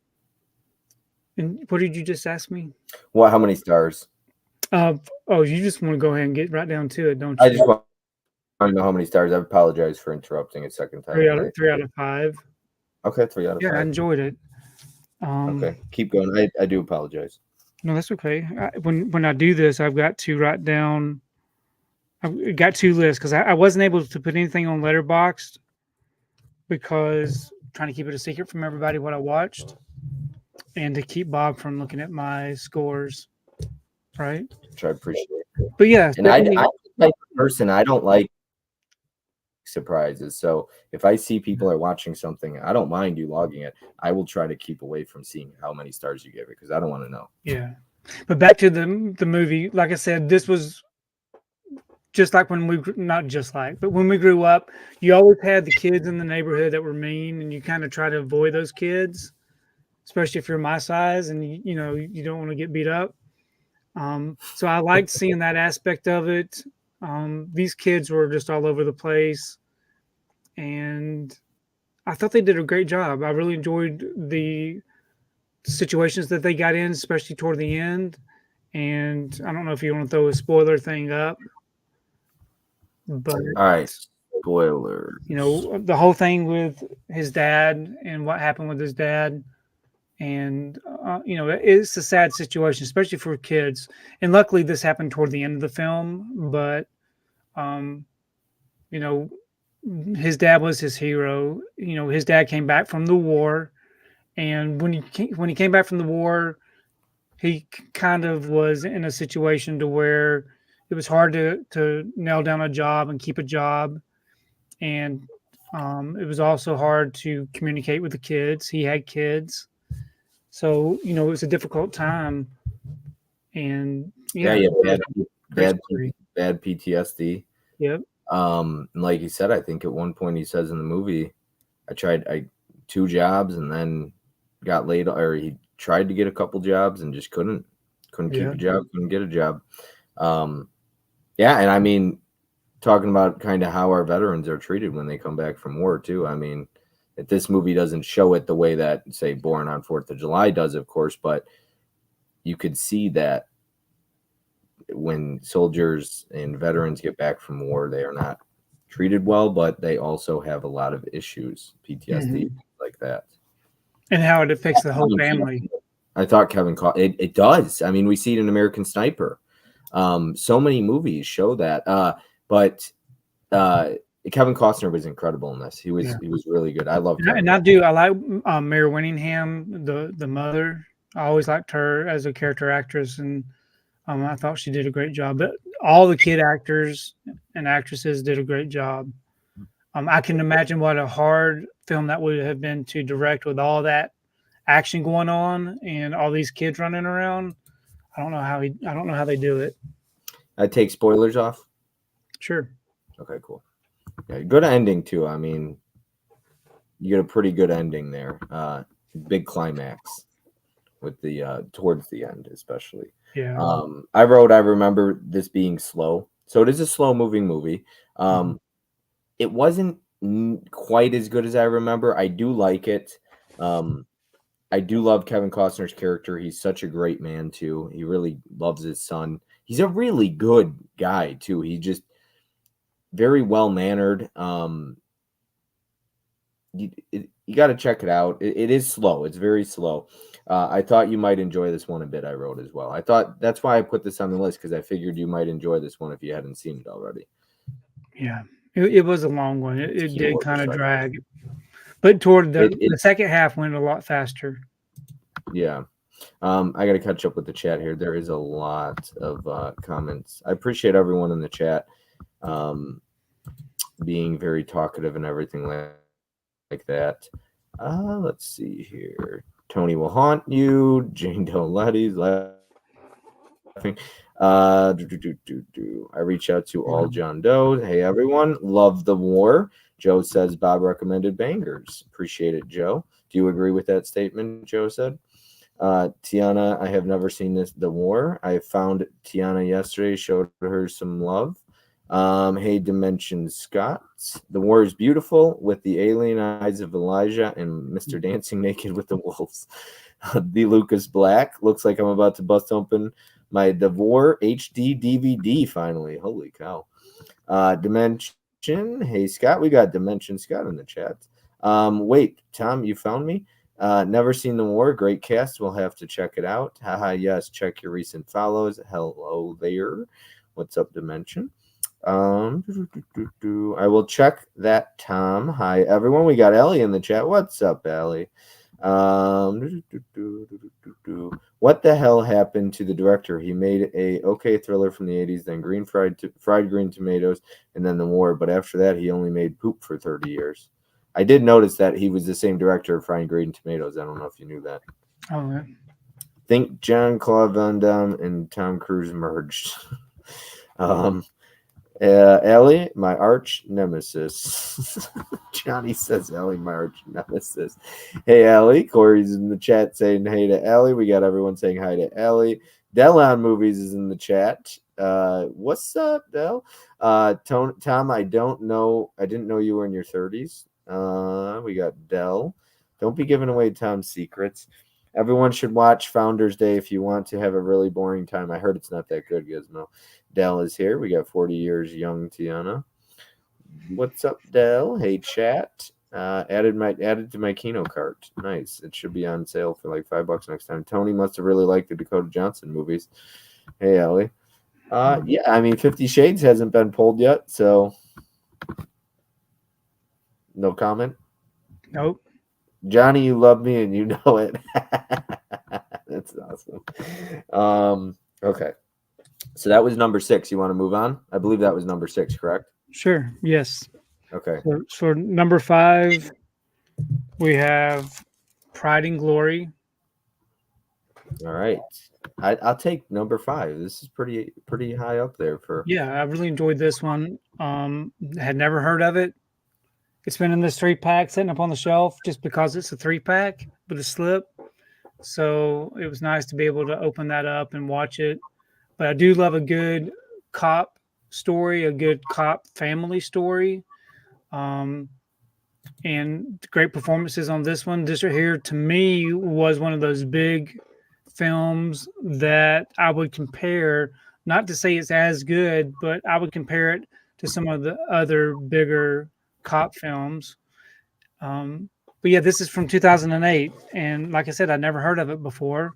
what did you just ask me? Well, how many stars? You just want to go ahead and get right down to it, don't you? I just want to know how many stars. I apologize for interrupting a second time. 3 out of 5. Okay, 3 out of 5. Yeah, I enjoyed it. Okay, keep going. I do apologize. No, that's okay. When I do this, I've got to write down. I've got 2 lists because I wasn't able to put anything on Letterboxd because I'm trying to keep it a secret from everybody what I watched, and to keep Bob from looking at my scores. Right. Which I appreciate. But yeah, and I'm the type of person, I don't like surprises. So if I see people are watching something, I don't mind you logging it. I will try to keep away from seeing how many stars you gave it because I don't want to know. Yeah. But back to the movie, like I said, this was just like when we not just like, but when we grew up, you always had the kids in the neighborhood that were mean, and you kind of try to avoid those kids, especially if you're my size and you know you don't want to get beat up. So I liked seeing that aspect of it. These kids were just all over the place, and I thought they did a great job. I really enjoyed the situations that they got in, especially toward the end. And I don't know if you want to throw a spoiler thing up, but All right, spoilers. you know, the whole thing with his dad and what happened with his dad. And, you know, it's a sad situation, especially for kids. And luckily, this happened toward the end of the film. But, you know, his dad was his hero. You know, his dad came back from the war. And when he came back from the war, he kind of was in a situation to where it was hard to nail down a job and keep a job. And it was also hard to communicate with the kids. He had kids. So, you know, it was a difficult time. And Yeah, great bad PTSD. Yep. Like he said, I think at one point he says in the movie, I tried 2 jobs and then got laid, or he tried to get a couple jobs and just couldn't keep a job, couldn't get a job. Yeah, and I mean, talking about kind of how our veterans are treated when they come back from war too. I mean, if this movie doesn't show it the way that, say, Born on 4th of July does, of course, but you could see that when soldiers and veterans get back from war, they are not treated well, but they also have a lot of issues, PTSD, like that. And how it affects the whole family. I thought it does. I mean, we see it in American Sniper. So many movies show that. But Kevin Costner was incredible in this. He was really good. I love Kevin. And I like Mary Winningham, the mother. I always liked her as a character actress, and I thought she did a great job. But all the kid actors and actresses did a great job. I can imagine what a hard film that would have been to direct with all that action going on and all these kids running around. I don't know how they do it. I take spoilers off. Sure. Okay, cool. Yeah, good ending too. I mean, you get a pretty good ending there. Big climax with the towards the end, especially. Yeah. I remember this being slow. So it is a slow moving movie. It wasn't quite as good as I remember. I do like it. I do love Kevin Costner's character. He's such a great man too. He really loves his son. He's a really good guy too. He just very well mannered. You got to check it out. It is slow. It's very slow. I thought you might enjoy this one a bit. I wrote as well. I thought that's why I put this on the list, because I figured you might enjoy this one if you hadn't seen it already. Yeah, it was a long one. It did kind of drag, but toward the second half went a lot faster. Yeah. I got to catch up with the chat here. There is a lot of comments. I appreciate everyone in the chat being very talkative and everything like that. Let's see here. Tony will haunt you. Jane Doletti's laughing. I reach out to all John Doe. Hey, everyone. Love the war. Joe says Bob recommended bangers. Appreciate it, Joe. Do you agree with that statement, Joe said? Tiana, I have never seen the war. I found Tiana yesterday, showed her some love. Hey, Dimension Scott. The war is beautiful with the alien eyes of Elijah and Mr. Dancing Naked with the Wolves. The Lucas Black. Looks like I'm about to bust open my The War HD DVD finally. Holy cow. Dimension. Hey, Scott. We got Dimension Scott in the chat. Wait, Tom, you found me? Never seen The War. Great cast. We'll have to check it out. Haha, yes. Check your recent follows. Hello there. What's up, Dimension? I will check that, Tom. Hi, everyone. We got Ellie in the chat. What's up, Ellie? What the hell happened to the director? He made a okay thriller from the 80s, then fried green tomatoes, and then the war. But after that, he only made poop for 30 years. I did notice that he was the same director of Fried Green Tomatoes. I don't know if you knew that. Oh, yeah. Think Jean-Claude Van Damme and Tom Cruise merged. Ellie, my arch nemesis. Johnny says, Ellie, my arch nemesis. Hey, Ellie. Corey's in the chat saying hey to Ellie. We got everyone saying hi to Ellie. Delon Movies is in the chat. What's up, Del? Tom, I didn't know you were in your 30s. We got Del. Don't be giving away Tom's secrets. Everyone should watch Founders Day if you want to have a really boring time. I heard it's not that good, Gizmo. Dell is here. We got 40 years young Tiana. What's up, Dell? Hey, chat. Added to my Kino cart. Nice. It should be on sale for like $5 next time. Tony must have really liked the Dakota Johnson movies. Hey, Ellie. Yeah, I mean, 50 Shades hasn't been pulled yet, so no comment. Nope. Johnny, you love me and you know it. That's awesome. Okay. So that was number 6. You want to move on? I believe that was number 6, correct? Sure. Yes. Okay. So for number 5, we have Pride and Glory. All right. I'll take number 5. This is pretty high up there for. Yeah, I really enjoyed this one. Had never heard of it. It's been in this 3-pack sitting up on the shelf just because it's a 3-pack with a slip. So it was nice to be able to open that up and watch it. But I do love a good cop story, a good cop family story. And great performances on this one. This right here, to me, was one of those big films that I would compare, not to say it's as good, but I would compare it to some of the other bigger cop films. But yeah, this is from 2008, and like I said, I never heard of it before.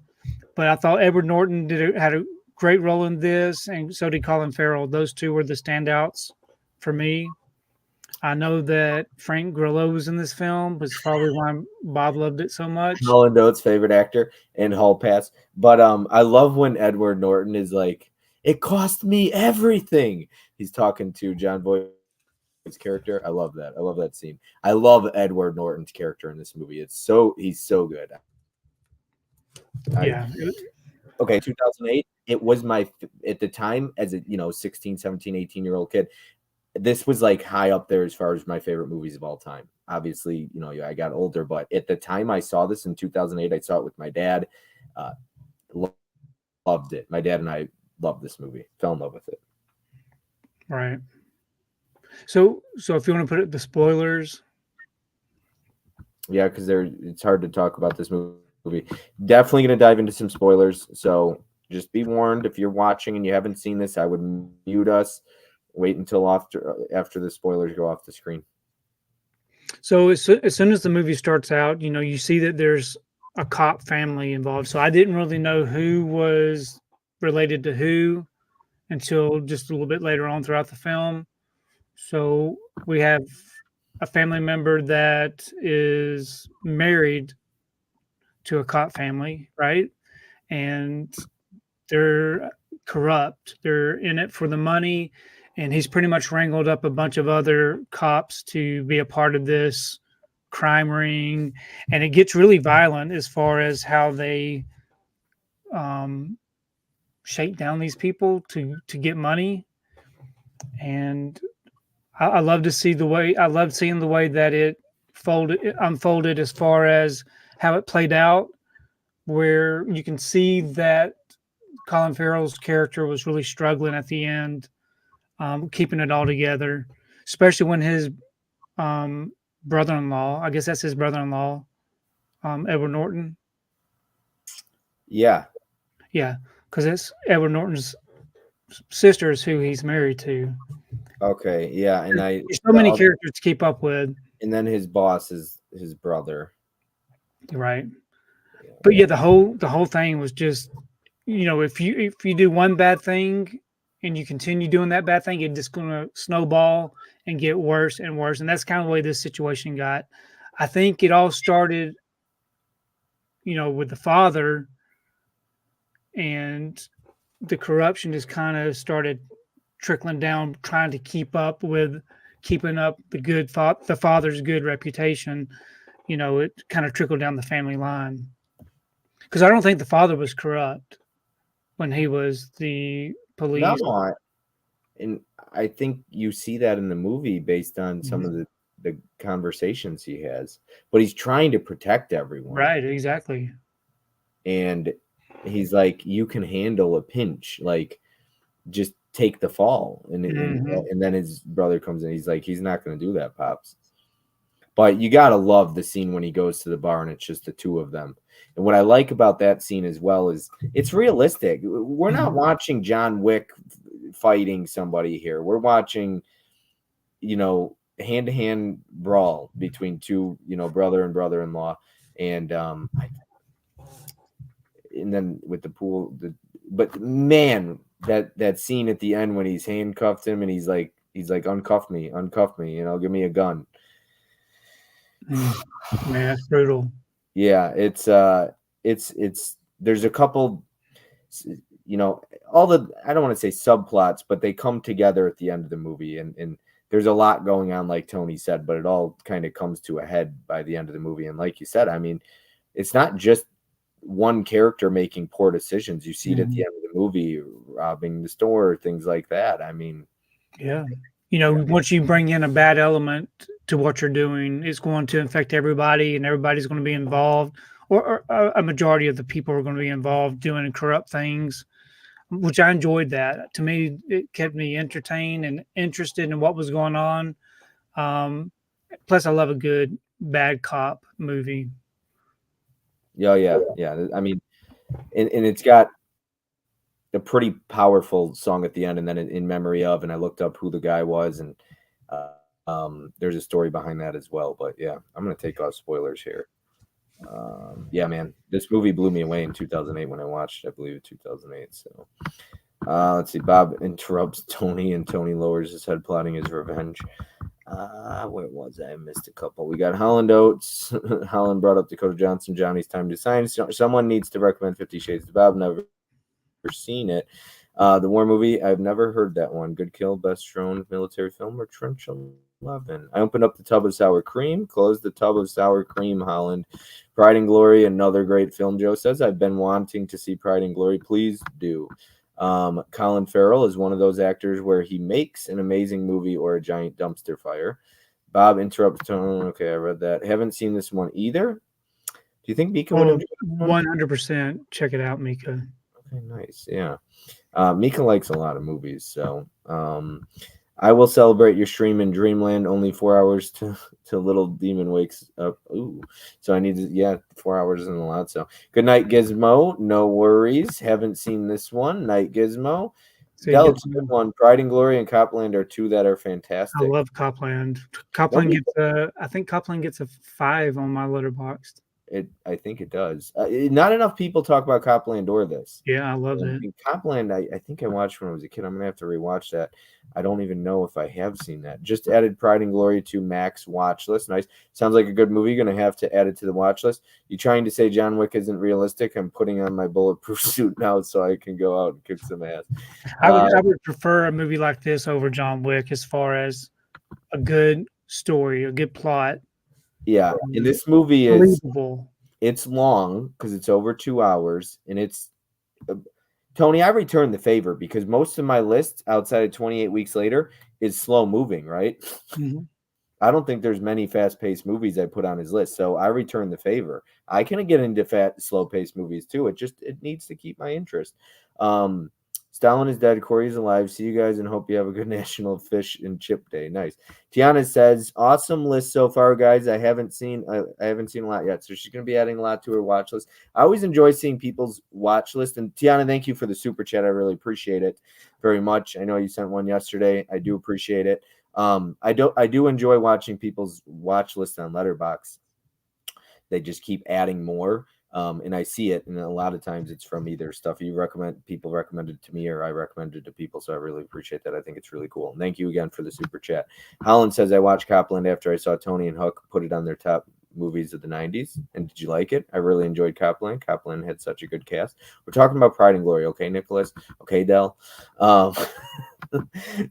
But I thought Edward Norton had a great role in this, and so did Colin Farrell. Those two were the standouts for me. I know that Frank Grillo was in this film, which is probably why Bob loved it so much. Colin Oates' favorite actor in Hall Pass. But I love when Edward Norton is like, it cost me everything. He's talking to John Voight's character. I love that. I love that scene. I love Edward Norton's character in this movie. He's so good. Yeah. Okay, 2008. It was at the time as a 16, 17, 18-year-old kid. This was like high up there as far as my favorite movies of all time. Obviously, I got older, but at the time I saw this in 2008, I saw it with my dad. Loved it. My dad and I loved this movie. Fell in love with it. Right. So if you want to put it the spoilers. Yeah, because it's hard to talk about this movie. Definitely going to dive into some spoilers. So just be warned, if you're watching and you haven't seen this, I would mute us. Wait until after the spoilers go off the screen. So as soon as the movie starts out, you see that there's a cop family involved. So I didn't really know who was related to who until just a little bit later on throughout the film. So we have a family member that is married to a cop family, right? And they're corrupt. They're in it for the money. And he's pretty much wrangled up a bunch of other cops to be a part of this crime ring. And it gets really violent as far as how they shake down these people to get money. And I love to see I loved seeing the way that it unfolded as far as how it played out, where you can see that Colin Farrell's character was really struggling at the end, keeping it all together, especially when his brother-in-law, I guess that's his brother-in-law, Edward Norton. Yeah. Yeah, because it's Edward Norton's sister is who he's married to. Okay, yeah, and there's so many characters to keep up with. And then his boss is his brother. Right. Yeah. But yeah, the whole thing was just, if you do one bad thing and you continue doing that bad thing, it's just gonna snowball and get worse and worse. And that's kind of the way this situation got. I think it all started with the father, and the corruption just kind of started trickling down, trying to keeping up the father's good reputation. It kind of trickled down the family line. Because I don't think the father was corrupt when he was the No, police. and I think you see that in the movie based on some Mhm. of the conversations he has. But he's trying to protect everyone. Right, exactly. And he's like, you can handle a pinch, like just take the fall. Mhm. And then his brother comes in, he's like, he's not gonna do that, Pops. But you gotta love the scene when he goes to the bar and it's just the two of them. And what I like about that scene as well is it's realistic. We're not Mhm. watching John Wick fighting somebody here. We're watching, hand-to-hand brawl between two, brother and brother-in-law. And then with the pool, but man, that scene at the end when he's handcuffed him and he's like uncuff me, give me a gun. Mm. Man, that's brutal. Yeah, it's there's a couple, all the, I don't want to say subplots, but they come together at the end of the movie, and there's a lot going on, like Tony said, but it all kind of comes to a head by the end of the movie. And like you said, I mean, it's not just one character making poor decisions. You see it at the Mhm. end of the movie, robbing the store, things like that. I mean, Yeah. yeah, Once you bring in a bad element to what you're doing, it's going to affect everybody, and everybody's going to be involved, or a majority of the people are going to be involved doing corrupt things, which I enjoyed that. To me, it kept me entertained and interested in what was going on. Um, Plus, I love a good bad cop movie. yeah. I mean, and it's got a pretty powerful song at the end, and then in memory of, and I looked up who the guy was, and there's a story behind that as well. But yeah, I'm gonna take off spoilers here. Yeah, man, this movie blew me away in 2008 when I watched it, I believe 2008. So let's see. Bob interrupts Tony, and Tony lowers his head, plotting his revenge. Where was I? I missed a couple. We got Holland Oates. Holland brought up Dakota Johnson. Johnny's Time to Sign. Someone needs to recommend 50 Shades of Bob. Never seen it. The war movie, I've never heard that one. Good Kill, Best Shown Military Film, or Trench 11. I opened up the tub of sour cream, closed the tub of sour cream, Holland. Pride and Glory, another great film, Joe says. I've been wanting to see Pride and Glory. Please do. Colin Farrell is one of those actors where he makes an amazing movie or a giant dumpster fire. Bob interrupts Tone. Okay, I read that. Haven't seen this one either. Do you think Mika would Oh, enjoy this one? 100%. Check it out, Mika. Okay, nice. Yeah. Mika likes a lot of movies, so I will celebrate your stream in Dreamland. Only 4 hours to Little Demon wakes up. Ooh, so I need to, yeah, 4 hours isn't a lot. So good night, Gizmo. No worries. Haven't seen this one. Night, Gizmo. See, Del's good one. Pride and Glory and Copland are two that are I fantastic. love Copland. I think Copland gets a 5 on my letterboxd. I think it does. Not enough people talk about Copland or this. Yeah, I love it. And Copland, I think I watched when I was a kid. I'm gonna have to rewatch that. I don't even know if I have seen that. Just added Pride and Glory to Mac's watch list. Nice. Sounds like a good movie. Gonna have to add it to the watch list. You trying to say John Wick isn't realistic? I'm putting on my bulletproof suit now so I can go out and kick some ass. I would prefer a movie like this over John Wick as far as a good story, a good plot. Yeah, and this movie is Believable. it's long because it's over 2 hours, and it's Tony, I returned the favor because most of my list outside of 28 Weeks Later is slow moving, right? Mhm. I don't think there's many fast-paced movies I put on his list, so I returned the favor. I can get into slow-paced movies too. It needs to keep my interest. Stalin is dead. Corey is alive. See you guys and hope you have a good National Fish and Chip Day. Nice. Tiana says, awesome list so far, guys. I haven't seen a lot yet, so she's going to be adding a lot to her watch list. I always enjoy seeing people's watch list. And Tiana, thank you for the super chat. I really appreciate it very much. I know you sent one yesterday. I do appreciate it. I do enjoy watching people's watch list on Letterboxd. They just keep adding more. And I see it, and a lot of times it's from either stuff people recommended to me, or I recommended to people. So I really appreciate that. I think it's really cool. And thank you again for the super chat. Holland says, I watched Copland after I saw Tony and Hook put it on their top movies of the 90s. And did you like it? I really enjoyed Copland. Copland had such a good cast. We're talking about Pride and Glory, okay, Nicholas? Okay, Del.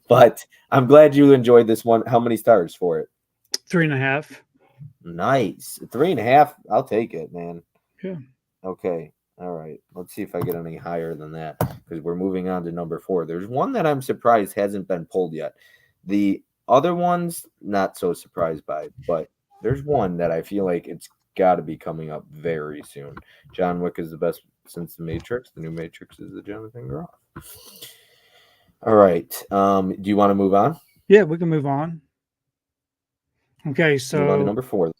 But I'm glad you enjoyed this one. How many stars for it? 3.5. Nice. 3.5. I'll take it, man. Yeah. Okay. All right. Let's see if I get any higher than that because we're moving on to number 4. There's one that I'm surprised hasn't been pulled yet. The other ones, not so surprised by, but there's one that I feel like it's got to be coming up very soon. John Wick is the best since the Matrix. The new Matrix is the Jonathan Groff. All right. Do you want to move on? Yeah, we can move on. Okay, Move on to so number 4.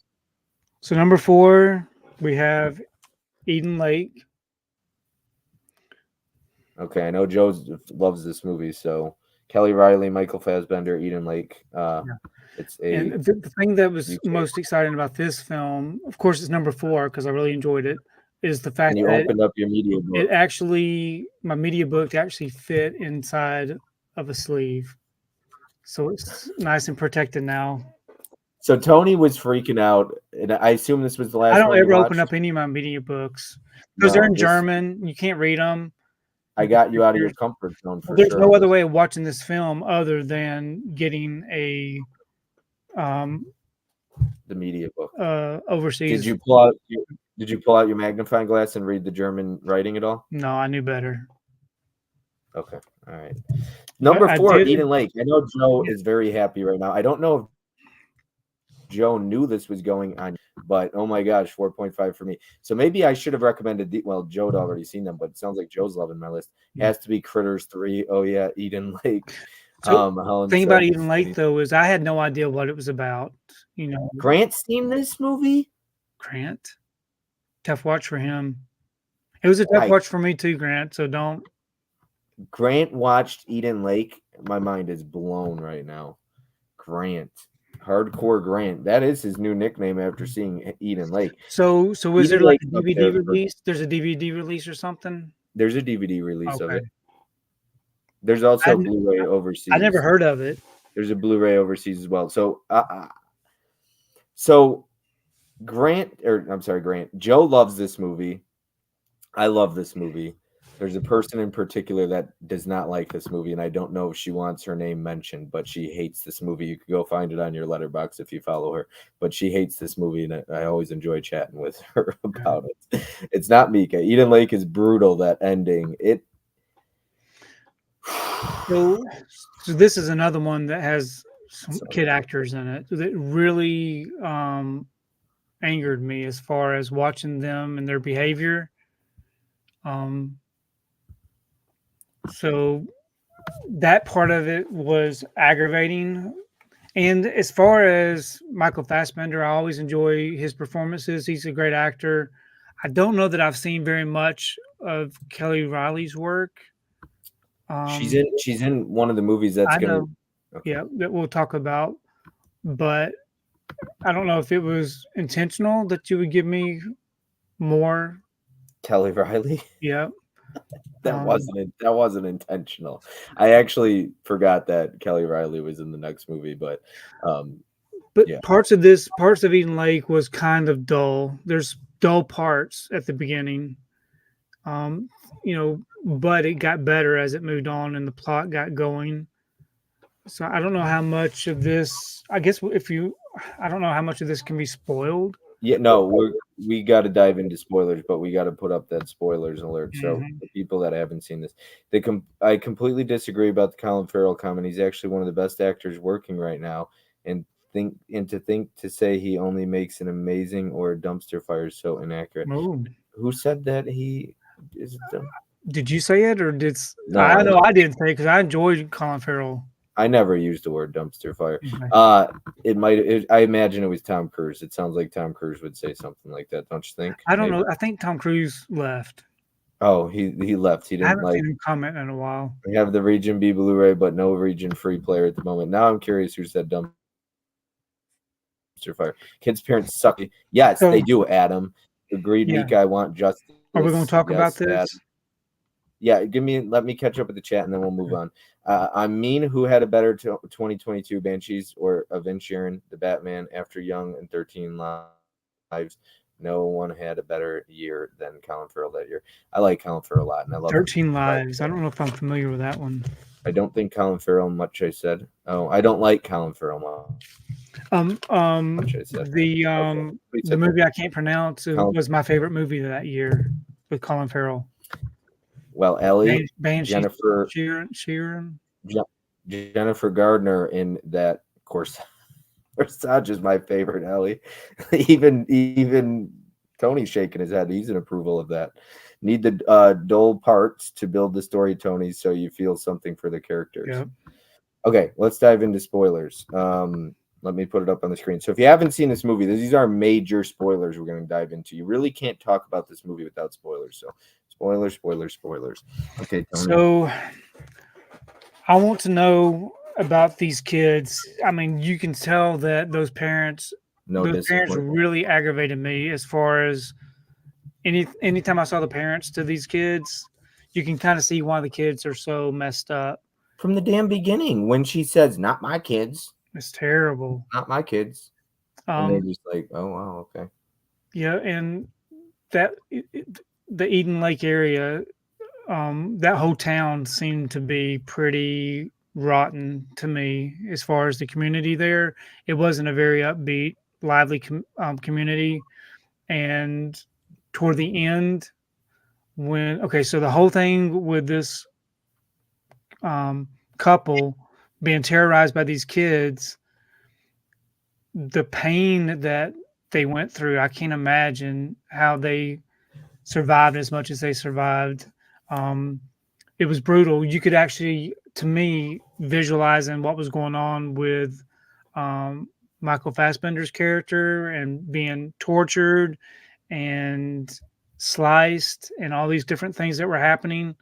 number 4, we have Eden Lake. Okay, I know Joe loves this movie, so Kelly Riley, Michael Fassbender, Eden Lake. It's And the thing that was most exciting about this film, of course, it's number 4 because I really enjoyed it, is the fact and you that opened up your media book. it actually, my media book actually fit inside of a sleeve. So it's nice and protected now. So Tony was freaking out, and I assume this was the last. I don't one ever you open watched? up any of my media books because they're in German. You can't read them. I got you out of your comfort zone for There's sure. no other way of watching this film other than getting a the media book. Overseas. Did you pull out your magnifying glass and read the German writing at all? No, I knew better. Okay, all right. Number 4, did- Eden Lake. I know Joe is very happy right now. I don't know if Joe knew this was going on, but oh my gosh, 4.5 for me. So maybe I should have recommended well, Joe had already seen them, but it sounds like Joe's loving my list. It has to be Critters 3. Oh yeah, Eden Lake. So the thing about Eden Lake though is I had no idea what it was about. You know, Grant's seen this movie. Grant, tough watch for him. It was a tough watch for me too, Grant. So don't. Grant watched Eden Lake. My mind is blown right now. Grant. Hardcore Grant. That is his new nickname after seeing Eden Lake. So is there like a DVD release? There's a DVD release or something? There's a DVD release of it. There's also Blu-ray overseas. I never heard of it. There's a Blu-ray overseas as well. So Grant. Joe loves this movie. I love this movie. There's a person in particular that does not like this movie, and I don't know if she wants her name mentioned, but she hates this movie. You can go find it on your letterbox if you follow her, but she hates this movie, and I always enjoy chatting with her about it. It's not Mika. Eden Lake is brutal, that ending. So this is another one that has some kid actors in it that really angered me as far as watching them and their behavior. So that part of it was aggravating. And as far as Michael Fassbender, I always enjoy his performances. He's a great actor. I don't know that I've seen very much of Kelly Riley's work. She's in one of the movies that we'll talk about. But I don't know if it was intentional that you would give me more Kelly Riley. Yeah. That wasn't intentional. I actually forgot that Kelly Riley was in the next movie, but parts of Eden Lake was kind of dull. There's dull parts at the beginning, but it got better as it moved on and the plot got going. So I don't know how much of this. I guess I don't know how much of this can be spoiled. Yeah, no, we got to dive into spoilers, but we got to put up that spoilers alert. So the people that haven't seen this, I completely disagree about the Colin Farrell comment. He's actually one of the best actors working right now, and to say he only makes an amazing or a dumpster fire is so inaccurate. Oh. Who said that he is dumb? Did you say it or did? No, I know I didn't say because I enjoyed Colin Farrell. I never used the word dumpster fire. Okay. I imagine it was Tom Cruise. It sounds like Tom Cruise would say something like that, don't you think? I don't know. I think Tom Cruise left. Oh, he left. He didn't. I haven't seen him comment in a while. We have the Region B Blu-ray, but no Region Free player at the moment. Now I'm curious who said dumpster fire. Kids' parents suck. Yes, they do. Adam agreed. Yeah. Mika, I want justice. Are we going to talk about this? Adam. Yeah, let me catch up with the chat and then we'll move on. I mean, who had a better 2022 Banshees or Inisherin, the Batman after Young and 13 Lives? Lives. No one had a better year than Colin Farrell that year. I like Colin Farrell a lot, and I love 13 Lives. I don't know if I'm familiar with that one. I don't think Colin Farrell much. I said. Oh, I don't like Colin Farrell much. I said. The We the said movie I can't pronounce Colin- was my favorite movie that year with Colin Farrell. well, Ellie, Banshee Jennifer, Sheeran. Jennifer Gardner in that course. Corsage is my favorite, Ellie. even Tony's shaking his head. He's in approval of that. Need the dull parts to build the story, Tony, so you feel something for the characters. Yep. Okay, let's dive into spoilers. Let me put it up on the screen. So if you haven't seen this movie, these are major spoilers we're going to dive into. You really can't talk about this movie without spoilers. So spoilers. Okay, Tony. So I want to know about these kids. I mean, you can tell that those parents really aggravated me as far as anytime I saw the parents to these kids, you can kind of see why the kids are so messed up. From the damn beginning, when she says, "Not my kids," it's terrible. Not my kids. And they're just like, "Oh wow, okay." Yeah, and the Eden Lake area, that whole town seemed to be pretty rotten to me as far as the community there. It wasn't a very upbeat, lively community. And toward the end, so the whole thing with this couple being terrorized by these kids, the pain that they went through, I can't imagine how they survived as much as they survived. It was brutal. You could actually, to me, visualizing what was going on with Michael Fassbender's character and being tortured and sliced and all these different things that were happening.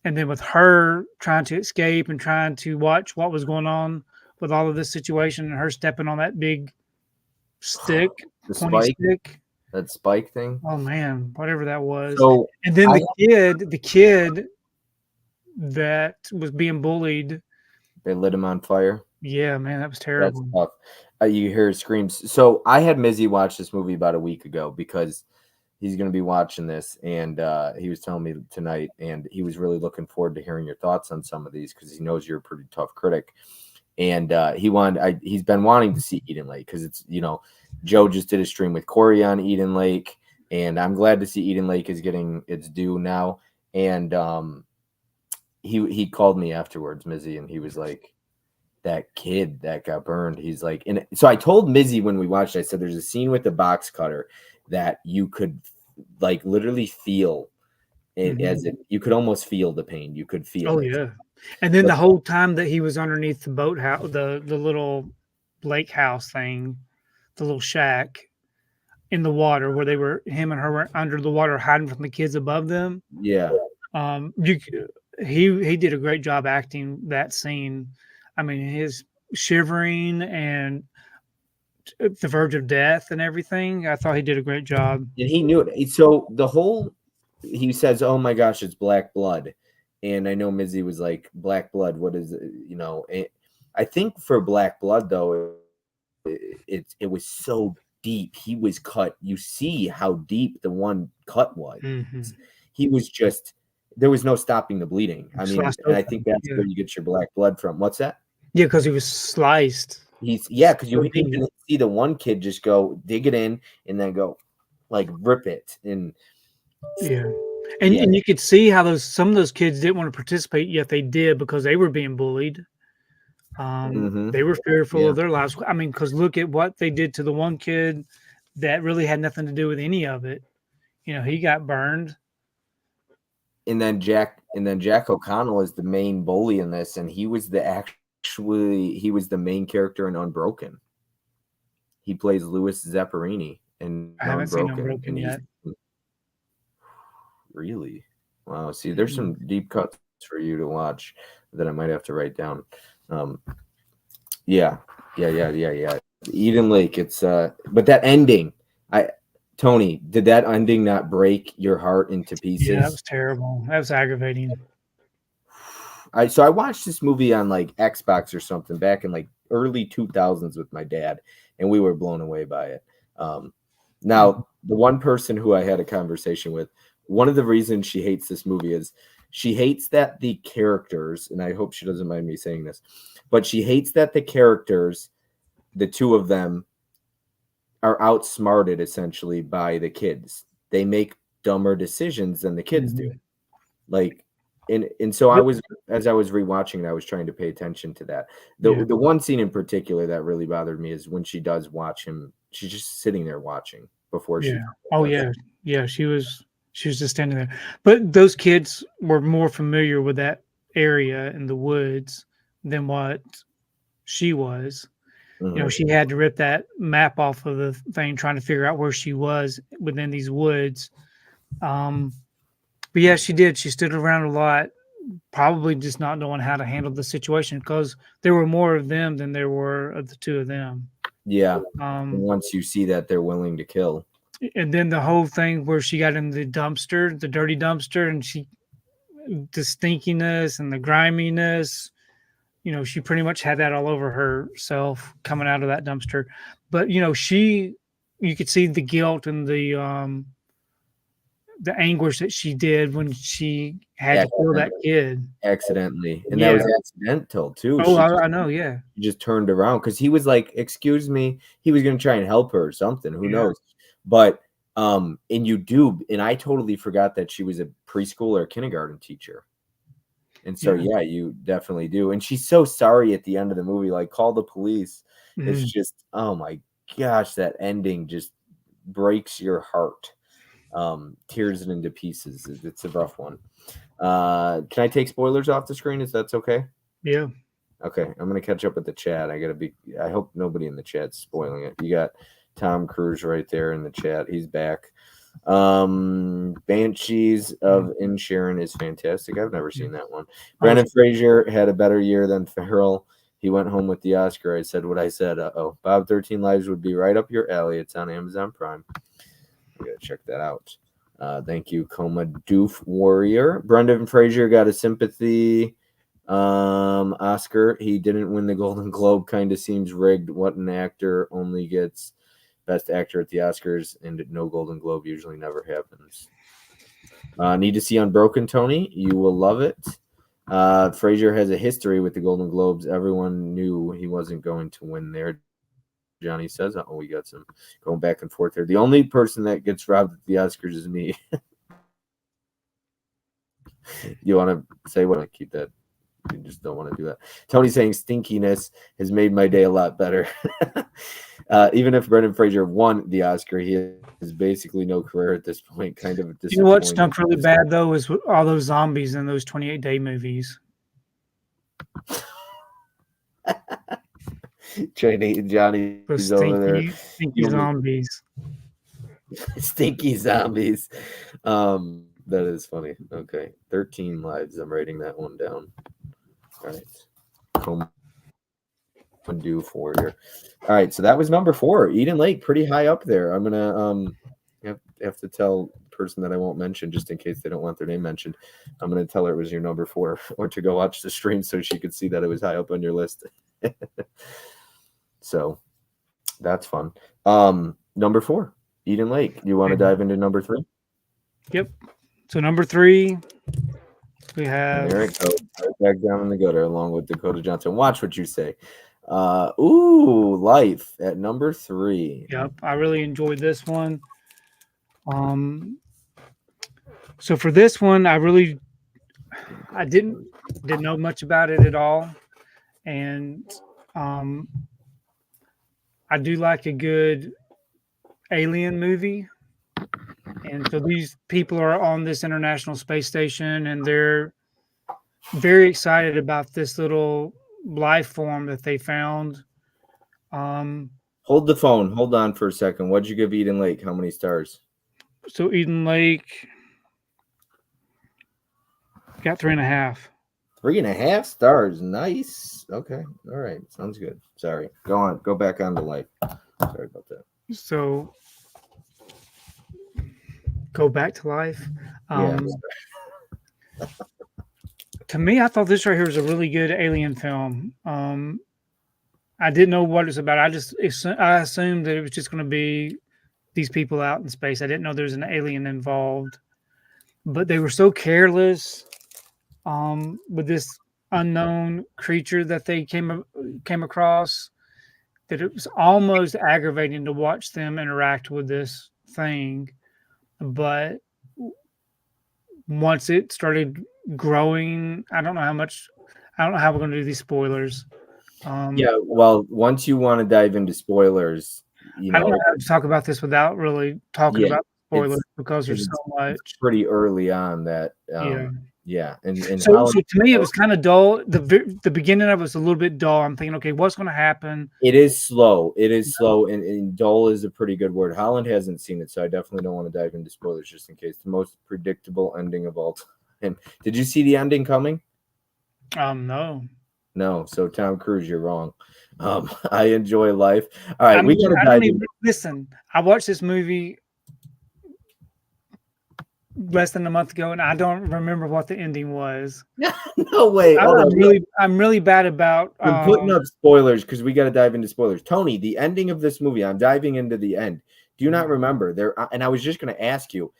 And then with her trying to escape and trying to watch what was going on with all of this situation and her stepping on that big stick, that spike thing. Oh man, whatever that was. So, and then the kid that was being bullied, they lit him on fire. Yeah, man, that was terrible. That's tough. You hear screams. So I had Mizzy watch this movie about a week ago because he's going to be watching this, and he was telling me tonight, and he was really looking forward to hearing your thoughts on some of these because he knows you're a pretty tough critic. And he's been wanting to see Eden Lake because it's, Joe just did a stream with Corey on Eden Lake, and I'm glad to see Eden Lake is getting its due now. And he called me afterwards, Mizzy, and he was like, that kid that got burned. He's like, and so I told Mizzy when we watched it, I said, there's a scene with the box cutter that you could like literally feel it as if you could almost feel the pain. You could feel it. Yeah. And then the whole time that he was underneath the boathouse, the little lake house thing, the little shack in the water where him and her were under the water hiding from the kids above them. Yeah. He did a great job acting that scene. I mean, his shivering and the verge of death and everything. I thought he did a great job. And he knew it. So he says, "Oh my gosh, it's black blood." And I know Mizzy was like, "Black blood, what is it?" I think for black blood though, it was so deep. He was cut. You see how deep the one cut was. He was just, there was no stopping the bleeding. I mean, and I think that's where you get your black blood from. What's that? Yeah, because he was sliced. Because you can see the one kid just go dig it in and then go like rip it. And and you could see how some of those kids didn't want to participate, yet they did because they were being bullied. They were fearful of their lives. I mean, because look at what they did to the one kid that really had nothing to do with any of it. He got burned. And then Jack O'Connell is the main bully in this, and he was he was the main character in Unbroken. He plays Louis Zapparini in I haven't seen Unbroken yet. Really? Wow. See, there's some deep cuts for you to watch that I might have to write down. Yeah. Eden Lake. It's but that ending, Tony, did that ending not break your heart into pieces? Yeah, that was terrible. That was aggravating. So I watched this movie on like Xbox or something back in like early 2000s with my dad, and we were blown away by it. Now, the one person who I had a conversation with, one of the reasons she hates this movie is she hates that the characters, and I hope she doesn't mind me saying this, but she hates that the characters, the two of them, are outsmarted essentially by the kids. They make dumber decisions than the kids do. Like, and so I was, as I was rewatching it, I was trying to pay attention to that. The one scene in particular that really bothered me is when she does watch him. She's just sitting there watching before she. Oh yeah. She was just standing there. But those kids were more familiar with that area in the woods than what she was. You know, she had to rip that map off of the thing, trying to figure out where she was within these woods. But yeah, she did. She stood around a lot, probably just not knowing how to handle the situation because there were more of them than there were of the two of them. Yeah. Once you see that they're willing to kill. And then the whole thing where she got in the dumpster, the dirty dumpster, and the stinkiness and the griminess, you know, she pretty much had that all over herself coming out of that dumpster. But, you know, you could see the guilt and the anguish that she did when she had to kill that kid accidentally, and that was accidental too. Oh, I know, yeah. She just turned around because he was like, "Excuse me," he was going to try and help her or something. Who knows? But and you do, and I totally forgot that she was a preschool or kindergarten teacher, and so yeah, you definitely do. And she's so sorry at the end of the movie, like, call the police. It's just, oh my gosh, that ending just breaks your heart. Tears it into pieces. It's a rough one. Can I take spoilers off the screen? If that's okay? Yeah. Okay, I'm gonna catch up with the chat. I hope nobody in the chat's spoiling it. You got Tom Cruise right there in the chat. He's back. Banshees of Inisherin is fantastic. I've never seen that one. Brendan Fraser had a better year than Farrell. He went home with the Oscar. I said what I said. Bob 13 Lives would be right up your alley. It's on Amazon Prime. You gotta check that out. Thank you, Coma Doof Warrior. Brendan Fraser got a sympathy Oscar. He didn't win the Golden Globe. Kind of seems rigged. What an actor only gets Best Actor at the Oscars, and no Golden Globe usually never happens. Need to see Unbroken, Tony. You will love it. Fraser has a history with the Golden Globes. Everyone knew he wasn't going to win there. Johnny says, "Oh, we got some going back and forth here." The only person that gets robbed at the Oscars is me. You want to say what? I keep that. You just don't want to do that. Tony saying stinkiness has made my day a lot better. Even if Brendan Fraser won the Oscar, he has basically no career at this point. Kind of. You know what stunk really bad though is all those zombies in those 28 Day movies. Johnny's over there. Stinky zombies. Stinky zombies. That is funny. Okay. 13 Lives. I'm writing that one down. All right. Come do for you. All right. So that was number 4. Eden Lake, pretty high up there. I'm gonna have to tell the person that I won't mention just in case they don't want their name mentioned. I'm gonna tell her it was your number 4 or to go watch the stream so she could see that it was high up on your list. So that's fun. Number 4, Eden Lake. You want to dive into number 3? Yep. So number 3, we have. There it goes. Right back down in the gutter along with Dakota Johnson. Watch what you say. Life at number 3. Yep. I really enjoyed this one. So for this one, I didn't know much about it at all. And I do like a good alien movie. And so these people are on this International Space Station and they're very excited about this little life form that they found. Hold the phone. Hold on for a second. What'd you give Eden Lake? How many stars? So Eden Lake got 3.5. 3.5 stars. Nice. Okay. All right. Sounds good. Sorry. Go on. Go back on to Life. Sorry about that. So go back to Life. To me, I thought this right here was a really good alien film. I didn't know what it's about. I assumed that it was just going to be these people out in space. I didn't know there's an alien involved, but they were so careless with this unknown creature that they came across that it was almost aggravating to watch them interact with this thing. But once it started growing, I don't know how much. I don't know how we're going to do these spoilers. Yeah, well, once you want to dive into spoilers, you I don't know, know how to talk about this without really talking yeah, about spoilers it's because there's so much. it's pretty early on that, Yeah. yeah, and So, how so to me, it was kind of dull. The beginning of it was a little bit dull. I'm thinking, okay, what's going to happen? it is slow. It is slow, and dull is a pretty good word. Holland hasn't seen it, so I definitely don't want to dive into spoilers just in case. The most predictable ending of all time. Did you see the ending coming? No. No. So Tom Cruise, you're wrong. I enjoy life. All right, I we mean, gotta I dive don't in. even listen. I watched this movie less than a month ago, and I don't remember what the ending was. No way. Hold on. I'm really bad about. I'm putting up spoilers because we got to dive into spoilers. Tony, the ending of this movie, I'm diving into the end. Do you not remember there? And I was just going to ask you.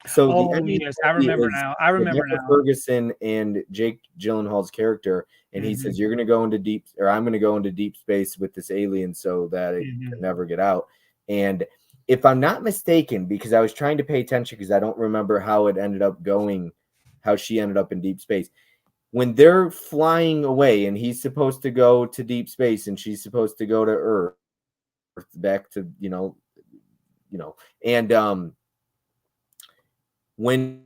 So the ending, yes, I remember now. I remember Rebecca now. Ferguson and Jake Gyllenhaal's character, and he says, "You're going to go into deep, or I'm going to go into deep space with this alien, so that it can never get out." And if I'm not mistaken, because I was trying to pay attention because I don't remember how it ended up going, how she ended up in deep space. When they're flying away and he's supposed to go to deep space and she's supposed to go to Earth, back to, and when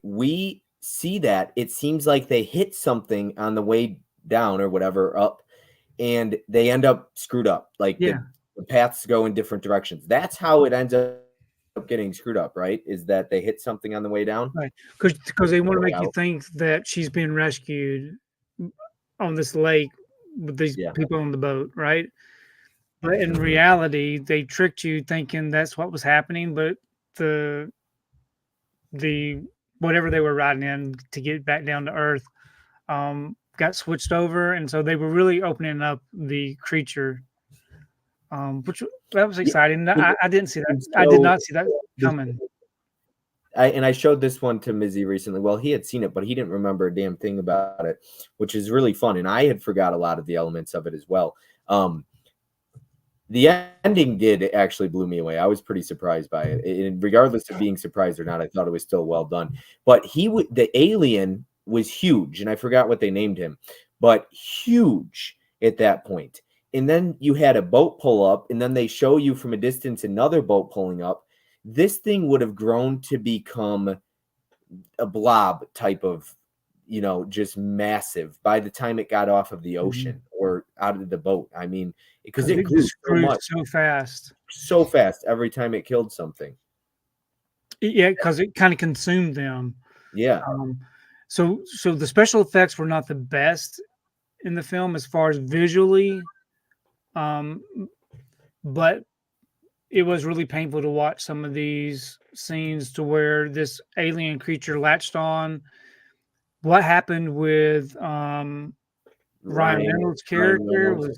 we see that, it seems like they hit something on the way down or whatever up, and they end up screwed up. Like the paths go in different directions. That's how it ends up getting screwed up, right? Is that they hit something on the way down? Right, because they want to make you think that she's being rescued on this lake with these people on the boat, right? But in reality, they tricked you thinking that's what was happening, but the whatever they were riding in to get back down to Earth got switched over, and so they were really opening up the creature, which that was exciting. I didn't see that. I did not see that coming. I showed this one to Mizzy recently. Well, he had seen it, but he didn't remember a damn thing about it, which is really fun. And I had forgot a lot of the elements of it as well. The ending did actually blew me away. I was pretty surprised by it. And regardless of being surprised or not, I thought it was still well done. But the alien was huge, and I forgot what they named him, but huge at that point. And then you had a boat pull up, and then they show you from a distance another boat pulling up. This thing would have grown to become a blob type of, just massive by the time it got off of the ocean or out of the boat. I mean, because it grew so fast. So fast every time it killed something. Yeah, because it kind of consumed them. Yeah. So the special effects were not the best in the film as far as visually, but it was really painful to watch some of these scenes to where this alien creature latched on. What happened with Ryan Reynolds' character was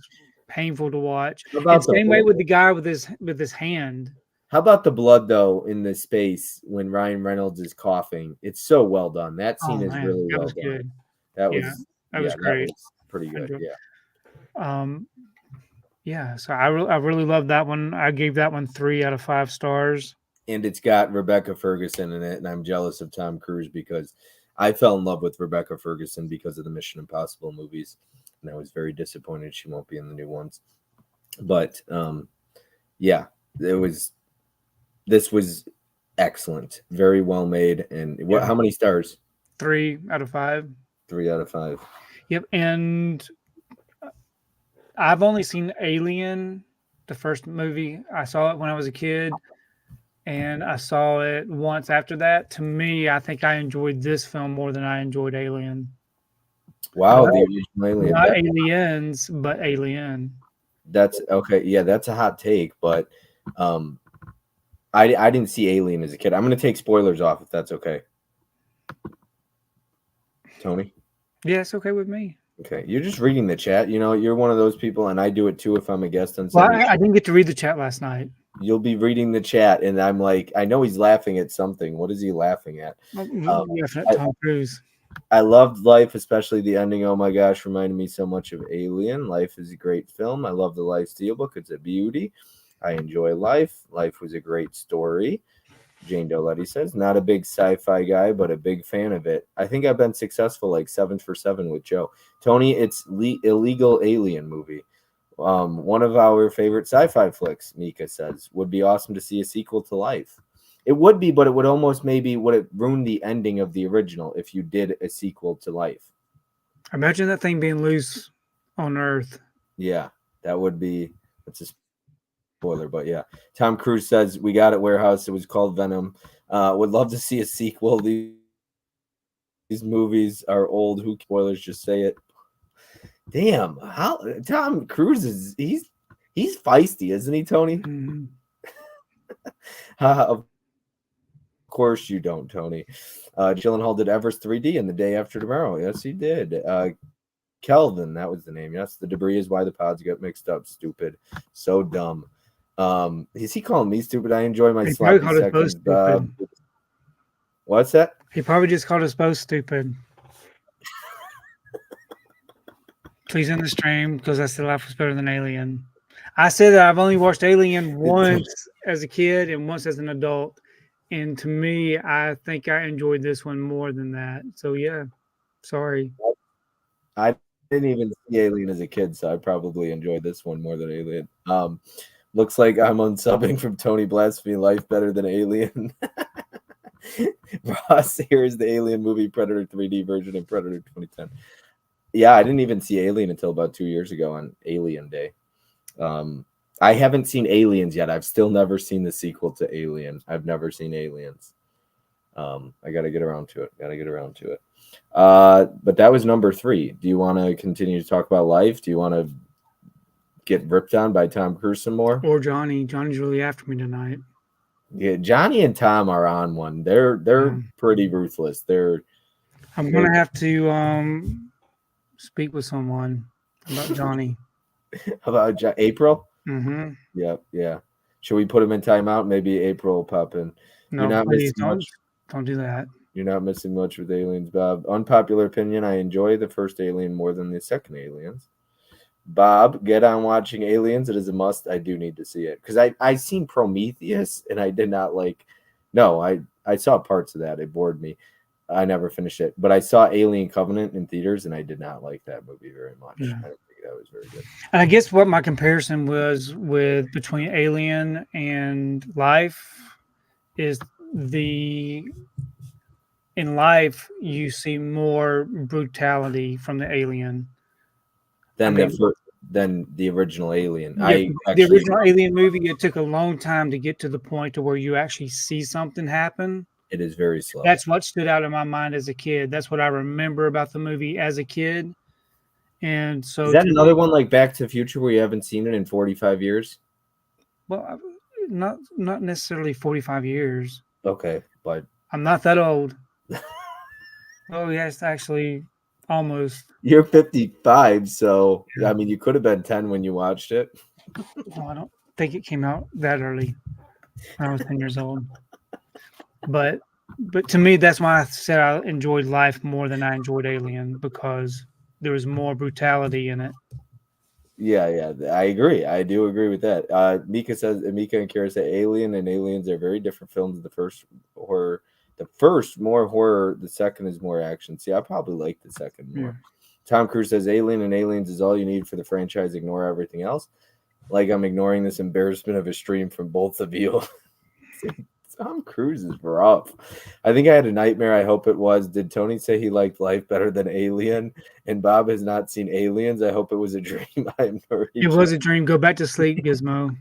painful to watch. And same way with the guy with his hand. How about the blood though in the space when Ryan Reynolds is coughing? It's so well done. That scene is really well done. Good. That was great. That was pretty good. Yeah. So I really loved that one. I gave that one 3 out of 5 stars. And it's got Rebecca Ferguson in it, and I'm jealous of Tom Cruise because I fell in love with Rebecca Ferguson because of the Mission Impossible movies, and I was very disappointed she won't be in the new ones. But this was excellent, very well made. And how many stars? 3 out of 5. 3 out of 5. Yep. And I've only seen Alien, the first movie. I saw it when I was a kid, and I saw it once after that. To me, I think I enjoyed this film more than I enjoyed Alien. Wow, the original Alien. Not Aliens, but Alien. That's okay. Yeah, that's a hot take, but I didn't see Alien as a kid. I'm going to take spoilers off if that's okay. Tony? Yeah, it's okay with me. Okay, you're just reading the chat. You're one of those people, and I do it too if I'm a guest on. Well, I didn't get to read the chat last night. you'll be reading the chat, and I'm like, I know he's laughing at something. What is he laughing at? Tom Cruise. I loved Life, especially the ending. Oh my gosh, reminded me so much of Alien. Life is a great film. I love the Life Steelbook. It's a beauty. I enjoy Life. Life was a great story. Jane Doletti says, not a big sci-fi guy, but a big fan of it. I think I've been successful, like 7 for 7 with Joe. Tony, it's illegal alien movie. One of our favorite sci-fi flicks, Mika says, would be awesome to see a sequel to Life. It would be, but it would almost would it ruin the ending of the original if you did a sequel to Life? Imagine that thing being loose on Earth. Yeah, that would be. That's a spoiler, but yeah. Tom Cruise says we got it. Warehouse. It was called Venom. Would love to see a sequel. These movies are old. Who spoilers? Just say it. Damn, how Tom Cruise is he's feisty, isn't he, Tony? Mm-hmm. Of course you don't, Tony. Gyllenhaal did Everest 3D and The Day After Tomorrow. Yes, he did. Kelvin, that was the name. Yes, the debris is why the pods get mixed up. Stupid, so dumb. Is he calling me stupid? I enjoy my sloppy seconds. What's that? He probably just called us both stupid. Please end the stream because I said Life was better than Alien. I said that I've only watched Alien once as a kid and once as an adult. And to me, I think I enjoyed this one more than that. So, yeah, sorry. I didn't even see Alien as a kid, so I probably enjoyed this one more than Alien. Looks like I'm unsubbing from Tony Blasphemy. Life better than Alien. Ross, here's the Alien movie, Predator 3D version of Predator 2010. Yeah, I didn't even see Alien until about 2 years ago on Alien Day. I haven't seen Aliens yet. I've still never seen the sequel to Alien. I've never seen Aliens. I got to get around to it. But that was number 3. Do you want to continue to talk about Life? Do you want to get ripped on by Tom Cruise some more? Or Johnny. Johnny's really after me tonight. Yeah, Johnny and Tom are on one. They're pretty ruthless. I'm gonna have to speak with someone about Johnny. About April? Mm-hmm. Yep, yeah. Should we put him in timeout? Maybe April will pop in. No, please don't do that. You're not missing much with Aliens, Bob. Unpopular opinion, I enjoy the first Alien more than the second Aliens. Bob, get on watching Aliens. It is a must. I do need to see it. Because I seen Prometheus and I did not like. No, I saw parts of that. It bored me. I never finished it. But I saw Alien Covenant in theaters and I did not like that movie very much. Yeah. I don't think that was very good. And I guess what my comparison was with between Alien and Life is in Life you see more brutality from the alien than the original Alien. Yeah, the original Alien movie, it took a long time to get to the point to where you actually see something happen. It is very slow. That's what stood out in my mind as a kid. That's what I remember about the movie as a kid. And so is that another one like Back to the Future where you haven't seen it in 45 years? Well, not necessarily 45 years. Okay, but I'm not that old. Oh, yes, actually, almost. You're 55, so I mean, you could have been 10 when you watched it. No, I don't think it came out that early. When I was 10 years old. But to me, that's why I said I enjoyed Life more than I enjoyed Alien, because there was more brutality in it. Yeah, I agree. I do agree with that. Mika and Kara say Alien and Aliens are very different films. The first more horror, the second is more action. See, I probably like the second more. Yeah. Tom Cruise says Alien and Aliens is all you need for the franchise. Ignore everything else. Like I'm ignoring this embarrassment of a stream from both of you. Tom Cruise is rough. I think I had a nightmare. I hope it was. Did Tony say he liked Life better than Alien? And Bob has not seen Aliens. I hope it was a dream. It was a dream. Go back to sleep, Gizmo.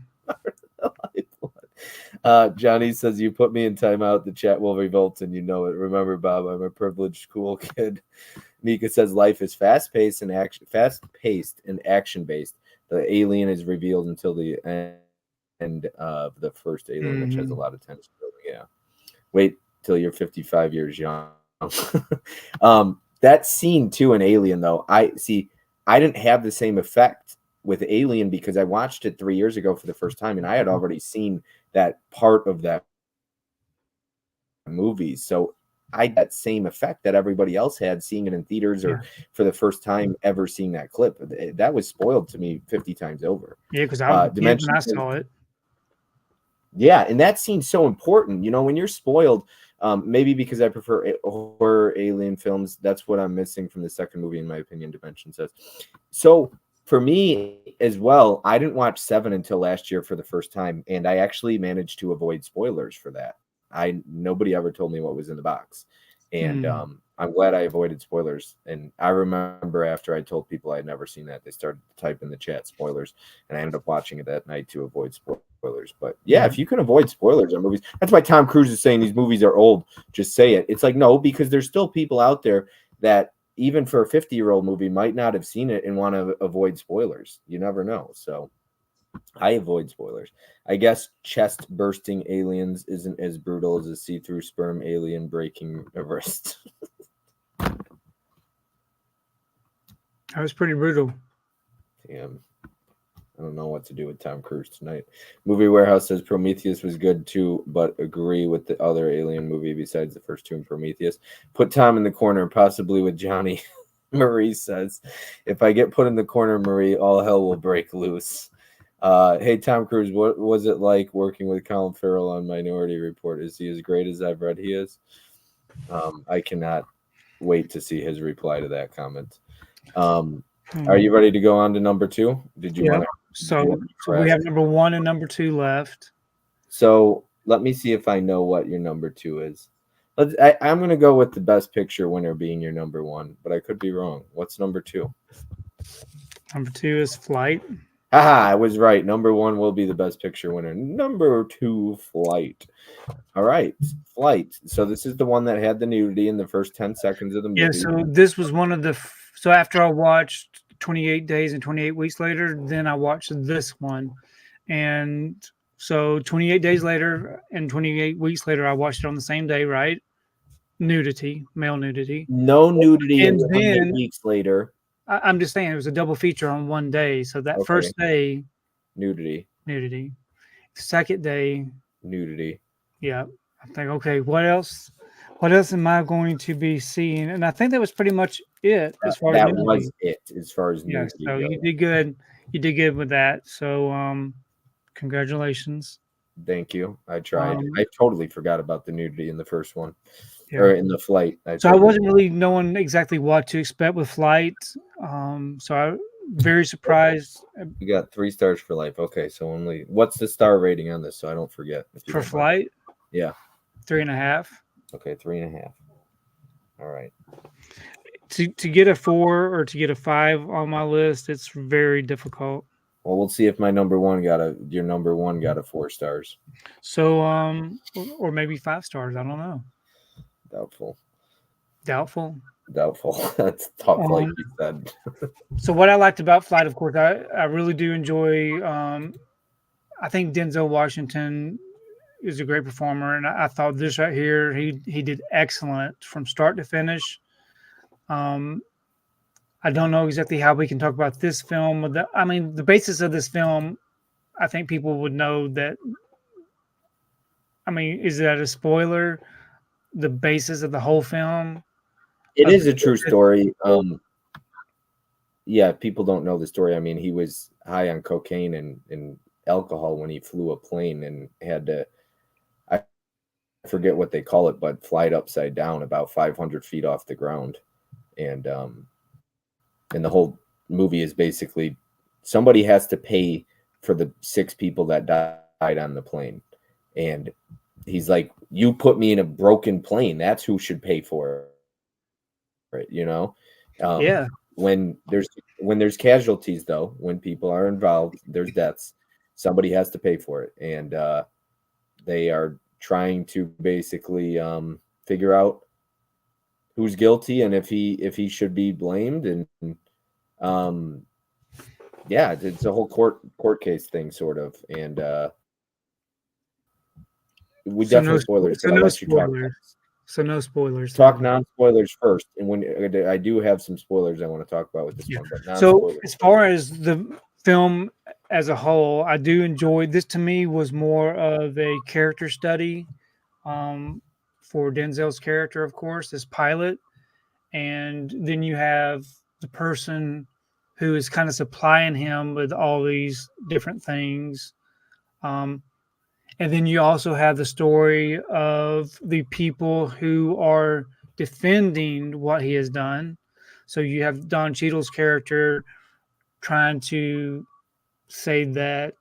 Johnny says you put me in timeout. The chat will revolt, and you know it. Remember, Bob, I'm a privileged, cool kid. Mika says Life is fast-paced and action-based. The alien is revealed until the end of the first Alien, which has a lot of tension. Yeah, wait till you're 55 years young. That scene too in Alien, though, I didn't have the same effect with Alien because I watched it 3 years ago for the first time, and I had already seen that part of that movie. So I had that same effect that everybody else had seeing it in theaters or for the first time ever seeing that clip. That was spoiled to me 50 times over. Yeah, because I was when I saw it. Yeah, and that scene's so important. You know, when you're spoiled, maybe because I prefer horror alien films, that's what I'm missing from the second movie, in my opinion, Dimension says. So for me as well, I didn't watch 7 until last year for the first time, and I actually managed to avoid spoilers for that. Nobody ever told me what was in the box. And I'm glad I avoided spoilers. And I remember after I told people I had never seen that, they started to type in the chat spoilers, and I ended up watching it that night to avoid spoilers. But yeah, if you can avoid spoilers on movies, that's why Tom Cruise is saying these movies are old. Just say it. It's like, no, because there's still people out there that even for a 50-year-old movie might not have seen it and want to avoid spoilers. You never know. So I avoid spoilers. I guess chest bursting aliens isn't as brutal as a see-through sperm alien breaking a wrist. That was pretty brutal. Damn. I don't know what to do with Tom Cruise tonight. Movie Warehouse says Prometheus was good too, but agree with the other alien movie besides the first two in Prometheus. Put Tom in the corner, possibly with Johnny. Marie says, if I get put in the corner, Marie, all hell will break loose. Hey, Tom Cruise, what was it like working with Colin Farrell on Minority Report? Is he as great as I've read he is? I cannot wait to see his reply to that comment. Are you ready to go on to number 2? Did you want to? So we have number 1 and number 2 left. So let me see if I know what your number 2 is. I'm going to go with the best picture winner being your number 1, but I could be wrong. What's number 2? Number 2 is Flight. Haha, I was right. Number 1 will be the best picture winner. Number 2, Flight. All right, Flight. So this is the one that had the nudity in the first 10 seconds of the movie. Yeah, so this was one of the... So after I watched 28 Days and 28 Weeks Later, then I watched this one. And so 28 days later and 28 weeks later, I watched it on the same day, right? Nudity, male nudity. No nudity and in then 28 weeks later. I'm just saying it was a double feature on one day. So that first day, nudity. Second day, nudity. Yeah. I think, okay, what else? What else am I going to be seeing? And I think that was pretty much it as far as nudity. Was it as far as nudity. So you did good. You did good with that. So congratulations. Thank you. I tried. I totally forgot about the nudity in the first one. Yeah. Or in the Flight. I wasn't really knowing exactly what to expect with Flight. So I'm very surprised. You got 3 stars for life. Okay, so what's the star rating on this so I don't forget? For Flight? Yeah. 3.5. Okay, 3.5. All right. To get a 4 or to get a 5 on my list, it's very difficult. Well, we'll see if my number 1 your number 1 got a 4 stars. So or maybe 5 stars. I don't know. Doubtful. That's tough, like you said. So what I liked about Flight, of course, I really do enjoy. I think Denzel Washington is a great performer, and I thought this right here, he did excellent from start to finish. I don't know exactly how we can talk about this film. The basis of this film, I think people would know that. Is that a spoiler? The basis of the whole film? It is a true story. Yeah, people don't know the story. He was high on cocaine and alcohol when he flew a plane and had to, I forget what they call it, but fly it upside down about 500 feet off the ground. And the whole movie is basically somebody has to pay for the 6 people that died on the plane. And he's like, you put me in a broken plane. That's who should pay for it. You know? Yeah. When there's casualties, though, when people are involved, there's deaths. Somebody has to pay for it, and they are trying to basically figure out who's guilty and if he should be blamed. And yeah, it's a whole court case thing, sort of. And we definitely spoilers. So no spoilers. So no spoilers. Talk non-spoilers first, and when I do have some spoilers I want to talk about with this one, but so as far as film as a whole, I do enjoy this. To me, was more of a character study um, for Denzel's character, of course, this pilot, and then you have the person who is kind of supplying him with all these different things. Um, and then you also have the story of the people who are defending what he has done. So you have Don Cheadle's character trying to say that,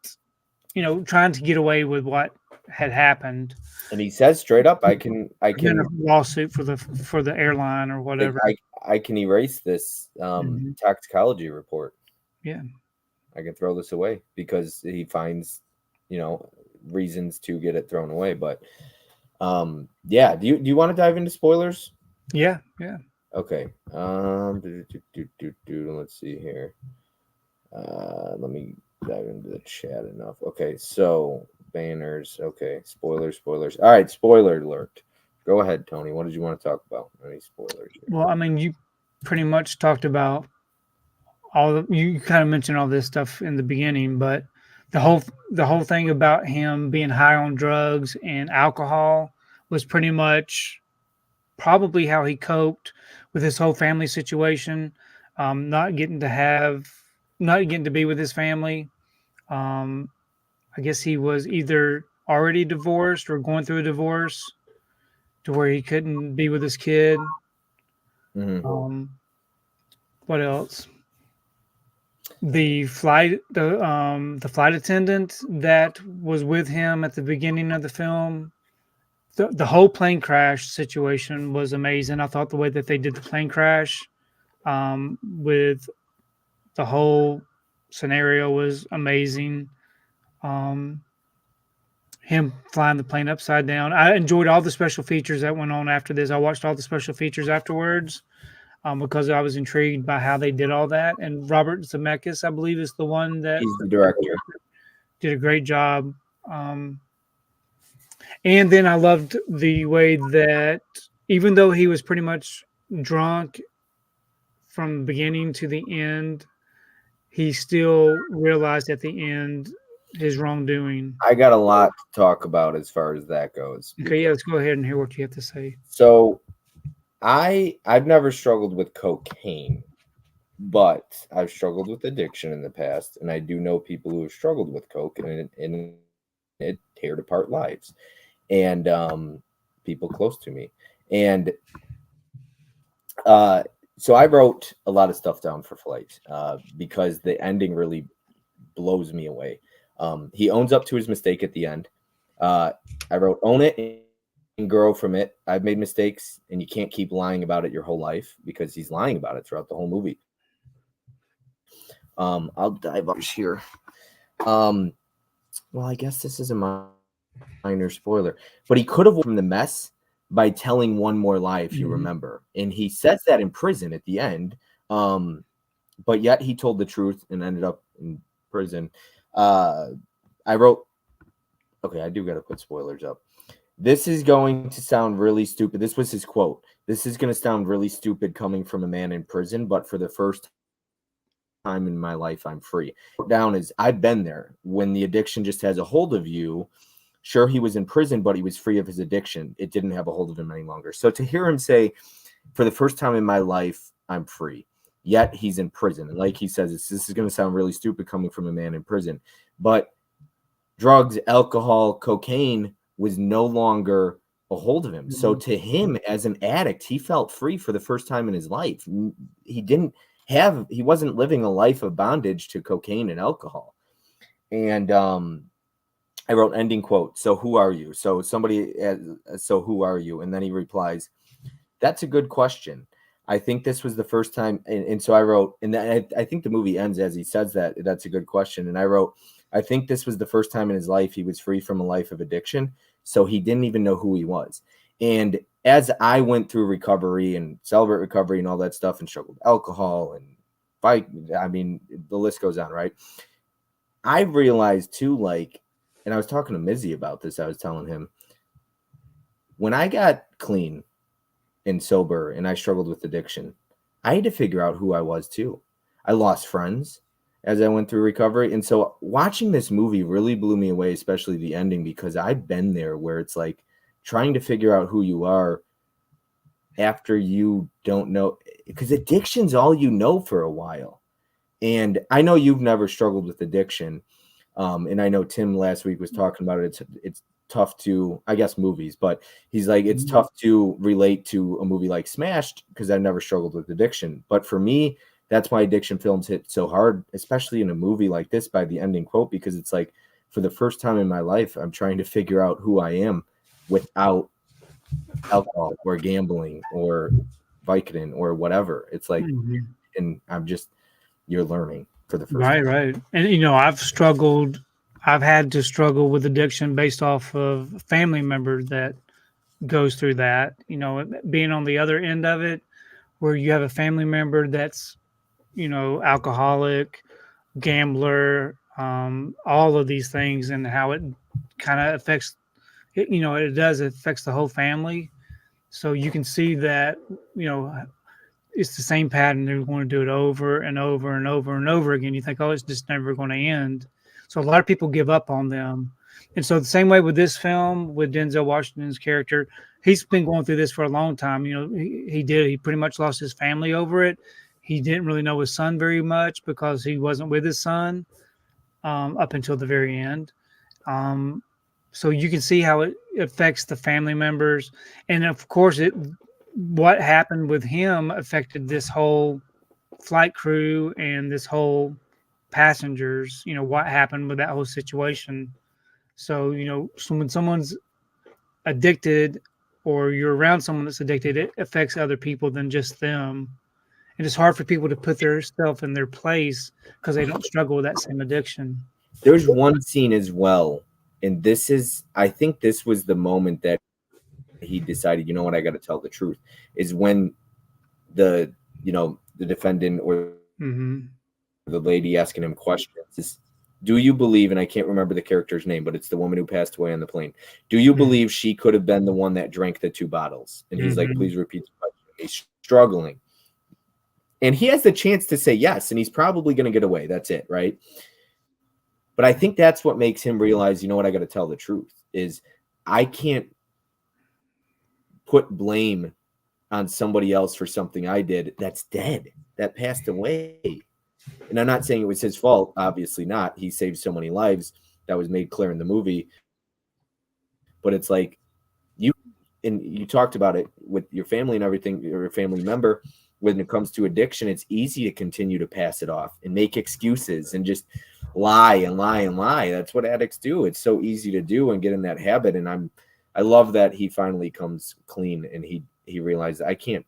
trying to get away with what had happened. And he says straight up, I In a can lawsuit for the airline or like whatever. I can erase this Mhm. toxicology report. Yeah. I can throw this away because he finds, reasons to get it thrown away. But yeah, do you want to dive into spoilers? Yeah. Yeah. Okay. Let's see here. Let me dive into the chat enough. Okay, so banners. Okay, spoilers. All right, spoiler alert. Go ahead, Tony. What did you want to talk about? Any spoilers here? Well, I mean, you pretty much talked about you kind of mentioned all this stuff in the beginning, but the whole thing about him being high on drugs and alcohol was pretty much probably how he coped with his whole family situation, not getting to be with his family. Um, I guess he was either already divorced or going through a divorce to where he couldn't be with his kid. Mm-hmm. What else? The flight attendant that was with him at the beginning of the film. The whole plane crash situation was amazing. I thought the way that they did the plane crash with the whole scenario was amazing. Um, him flying the plane upside down. I enjoyed all the special features that went on after this. I watched all the special features afterwards because I was intrigued by how they did all that. And Robert Zemeckis, I believe, is the one that He's the director. did a great job. Um, and then I loved the way that even though he was pretty much drunk from beginning to the end, he still realized at the end his wrongdoing. I got a lot to talk about as far as that goes. Okay, yeah, let's go ahead and hear what you have to say. So I've never struggled with cocaine, but I've struggled with addiction in the past, and I do know people who have struggled with coke, and it teared apart lives, and people close to me, and so I wrote a lot of stuff down for Flight because the ending really blows me away. He owns up to his mistake at the end. I wrote, own it and grow from it. I've made mistakes, and you can't keep lying about it your whole life, because he's lying about it throughout the whole movie. I'll dive up here. Well, I guess this is a minor spoiler, but he could have from the mess by telling one more lie, if you remember. And he says that in prison at the end. But yet he told the truth and ended up in prison. I wrote, okay, I do got to put spoilers up. This is going to sound really stupid. This was his quote. This is going to sound really stupid coming from a man in prison, but for the first time in my life, I'm free. Down is, I've been there when the addiction just has a hold of you. Sure, he was in prison, but he was free of his addiction. It didn't have a hold of him any longer. So to hear him say, for the first time in my life, I'm free, yet he's in prison. And like he says, this is going to sound really stupid coming from a man in prison, but drugs, alcohol, cocaine was no longer a hold of him. So to him as an addict, he felt free for the first time in his life. He wasn't living a life of bondage to cocaine and alcohol. And I wrote ending quote. So who are you? So who are you? And then he replies, that's a good question. I think this was the first time. And so I wrote, and I think the movie ends as he says that. That's a good question. And I wrote, I think this was the first time in his life he was free from a life of addiction. So he didn't even know who he was. And as I went through recovery and Celebrate Recovery and all that stuff and struggled with alcohol and fight, I mean, the list goes on, right? I realized too, like, and I was talking to Mizzy about this. I was telling him, when I got clean and sober and I struggled with addiction, I had to figure out who I was too. I lost friends. as I went through recovery. And so watching this movie really blew me away, especially the ending, because I've been there where it's like trying to figure out who you are after you don't know, because addiction's all you know for a while. And I know you've never struggled with addiction. And I know Tim last week was talking about it. It's tough to, I guess, movies, but he's like, it's tough to relate to a movie like Smashed because I've never struggled with addiction. But for me, that's why addiction films hit so hard, especially in a movie like this by the ending quote, because it's like, for the first time in my life, I'm trying to figure out who I am without alcohol or gambling or Vicodin or whatever. It's like, and you're learning for the first time. Right. And, I've had to struggle with addiction based off of a family member that goes through that, being on the other end of it, where you have a family member that's, alcoholic, gambler, all of these things, and how it kind of affects it, it affects the whole family. So you can see that, it's the same pattern. They're going to do it over and over and over and over again. You think, oh, it's just never going to end. So a lot of people give up on them. And so the same way with this film, with Denzel Washington's character, he's been going through this for a long time. He pretty much lost his family over it. He didn't really know his son very much because he wasn't with his son up until the very end. So you can see how it affects the family members. And of course, what happened with him affected this whole flight crew and this whole passengers, what happened with that whole situation. So, so when someone's addicted or you're around someone that's addicted, it affects other people than just them. And it's hard for people to put their self in their place because they don't struggle with that same addiction. There's one scene as well. And I think this was the moment that he decided, you know what, I got to tell the truth, is when the defendant or the lady asking him questions is, do you believe, and I can't remember the character's name, but it's the woman who passed away on the plane. Do you believe she could have been the one that drank the 2 bottles? And he's like, please repeat the question. He's struggling. And he has the chance to say yes, and he's probably going to get away. That's it, right? But I think that's what makes him realize, you know what, I got to tell the truth, is I can't put blame on somebody else for something I did that's dead, that passed away. And I'm not saying it was his fault. Obviously not. He saved so many lives. That was made clear in the movie. But it's like, you talked about it with your family and everything, your family member. When it comes to addiction, it's easy to continue to pass it off and make excuses and just lie and lie and lie. That's what addicts do. It's so easy to do and get in that habit. And I love that he finally comes clean and he realized, I can't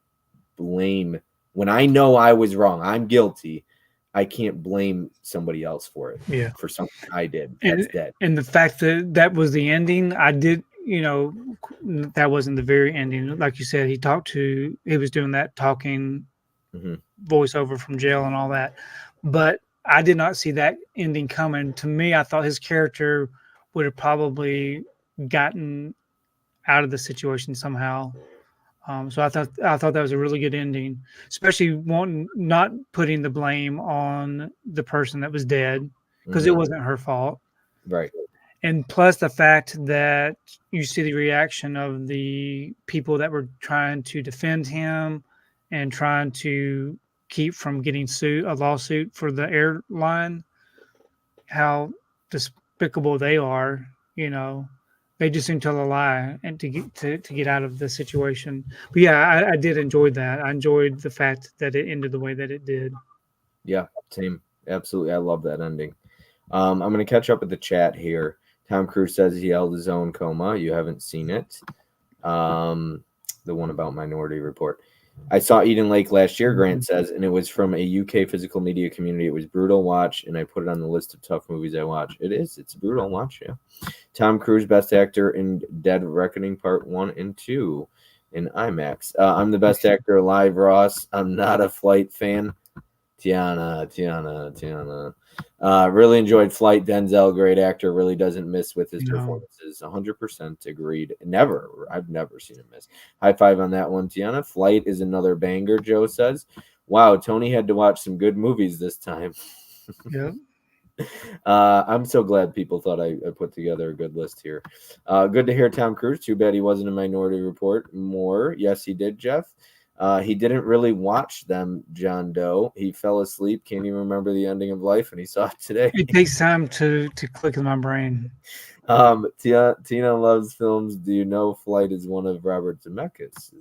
blame, when I know I was wrong, I'm guilty, I can't blame somebody else for it. Yeah. For something I did. That's dead. And the fact that was the ending, I did, that wasn't the very ending. Like you said, he was doing that talking voiceover from jail and all that. But I did not see that ending coming. To me, I thought his character would have probably gotten out of the situation somehow. So I thought that was a really good ending, especially not putting the blame on the person that was dead, because it wasn't her fault. Right. And plus the fact that you see the reaction of the people that were trying to defend him and trying to keep from getting a lawsuit for the airline, how despicable they are, They just seem to tell a lie and to get out of the situation. But yeah, I did enjoy that. I enjoyed the fact that it ended the way that it did. Yeah, same. Absolutely. I love that ending. I'm going to catch up with the chat here. Tom Cruise says he held his own coma. You haven't seen it. The one about Minority Report. I saw Eden Lake last year, Grant says, and it was from a UK physical media community. It was brutal watch, and I put it on the list of tough movies I watch. It is. It's a brutal watch, yeah. Tom Cruise, best actor in Dead Reckoning Part 1 and 2 in IMAX. I'm the best actor alive, Ross. I'm not a Flight fan. Tiana. Really enjoyed Flight. Denzel, great actor, really doesn't miss with his performances. 100% agreed. I've never seen him miss. High five on that one, Tiana. Flight is another banger, Joe says. Wow, Tony had to watch some good movies this time. Yep. I'm so glad people thought I put together a good list here. Good to hear Tom Cruise. Too bad he wasn't in Minority Report more. Yes, he did, Jeff. He didn't really watch them, John Doe. He fell asleep, can't even remember the ending of life, and he saw it today. It takes time to click in my brain. Tina loves films. Do you know Flight is one of Robert Zemeckis'?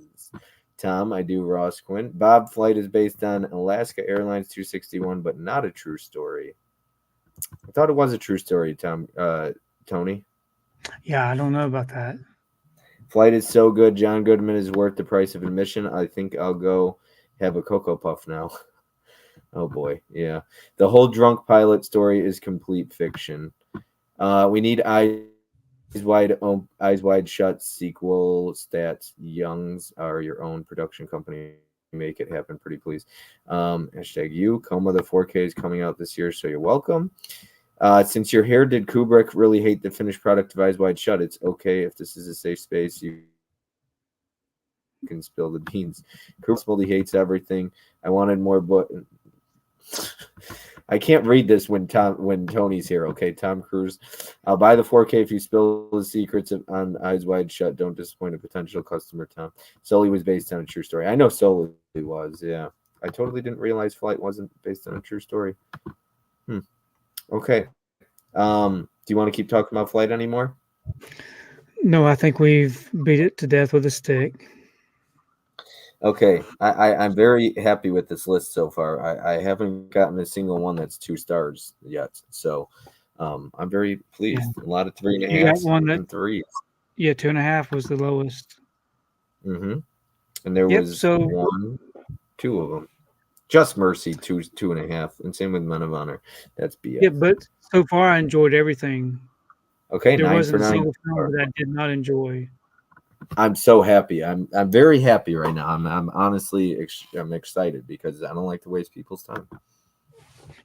Tom, I do. Ross Quinn. Bob, Flight is based on Alaska Airlines 261, but not a true story. I thought it was a true story, Tom. Tony. Yeah, I don't know about that. Flight is so good. John Goodman is worth the price of admission. I think I'll go have a Cocoa Puff now. Oh boy, yeah. The whole drunk pilot story is complete fiction. We need Eyes Wide Shut sequel. Stats Youngs are your own production company. Make it happen, pretty please. Hashtag you. Coma the 4K is coming out this year, so you're welcome. Since you're here, did Kubrick really hate the finished product of Eyes Wide Shut? It's okay if this is a safe space. You can spill the beans. Kubrick hates everything. I wanted more, but I can't read this when Tony's here. Okay, Tom Cruise. I'll buy the 4K if you spill the secrets on Eyes Wide Shut. Don't disappoint a potential customer, Tom. Sully was based on a true story. I know Sully was, yeah. I totally didn't realize Flight wasn't based on a true story. Okay. Do you want to keep talking about Flight anymore? No, I think we've beat it to death with a stick. Okay. I'm very happy with this list so far. I haven't gotten a single one that's 2 stars yet. So I'm very pleased. Yeah. A lot of 3.5 You got one that, and 3s. yeah, 2.5 was the lowest. Mm-hmm. And there Yep, was so 1, 2 of them. Just Mercy, 2.5, and same with Men of Honor. That's BS. yeah, but so far I enjoyed everything. Okay, There 9 wasn't for a 9. single film that I did not enjoy. I'm so happy. I'm very happy right now. I'm honestly I'm excited because I don't like to waste people's time.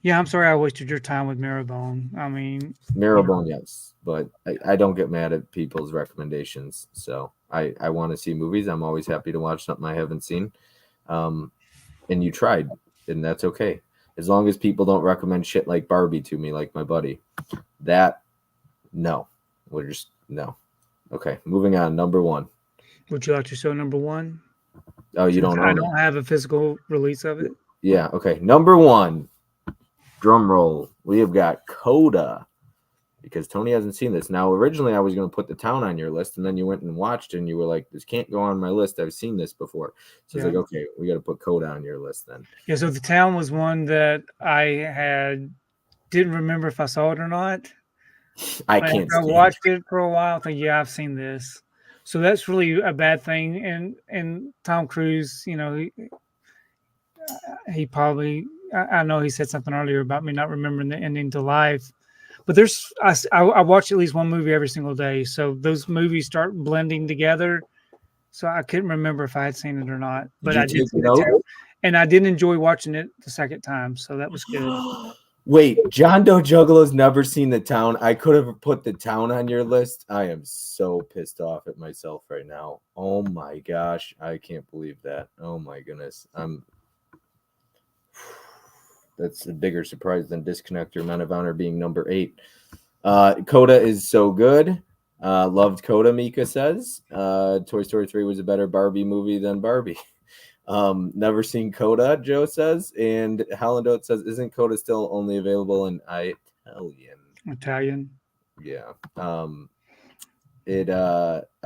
Yeah, I'm sorry I wasted your time with Marrowbone. I mean, Marrowbone, yes, but I don't get mad at people's recommendations. So I want to see movies. I'm always happy to watch something I haven't seen. And you tried, and that's okay. As long as people don't recommend shit like Barbie to me, like my buddy. That, no. We're just, no. Okay, moving on. Number 1. would you like to show number 1? Oh, you don't I own don't it. have a physical release of it. Yeah, okay. Number 1. Drum roll. We have got Coda. Because Tony hasn't seen this. Now, originally I was going to put The Town on your list, and then you went and watched it, and you were like, this can't go on my list. I've seen this before. So it's like, okay, we got to put Coda on your list then. Yeah, so The Town was one that I didn't remember if I saw it or not. I can't. I watched it for a while. I think, yeah, I've seen this. So that's really a bad thing. And Tom Cruise, you know, he probably, I know he said something earlier about me not remembering the ending to Life. But I watch at least one movie every single day. So those movies start blending together. So I couldn't remember if I had seen it or not. But I did see The Town. And I did enjoy watching it the second time. So that was good. Wait, John Doe Juggalo's never seen The Town. I could have put The Town on your list. I am so pissed off at myself right now. Oh my gosh. I can't believe that. Oh my goodness. That's a bigger surprise than Disconnector Men of Honor being number 8. Coda is so good. Loved Coda, Mika says. Toy Story 3 was a better Barbie movie than Barbie. Never seen Coda, Joe says. And Hallandot says, isn't Coda still only available in Italian? Yeah. I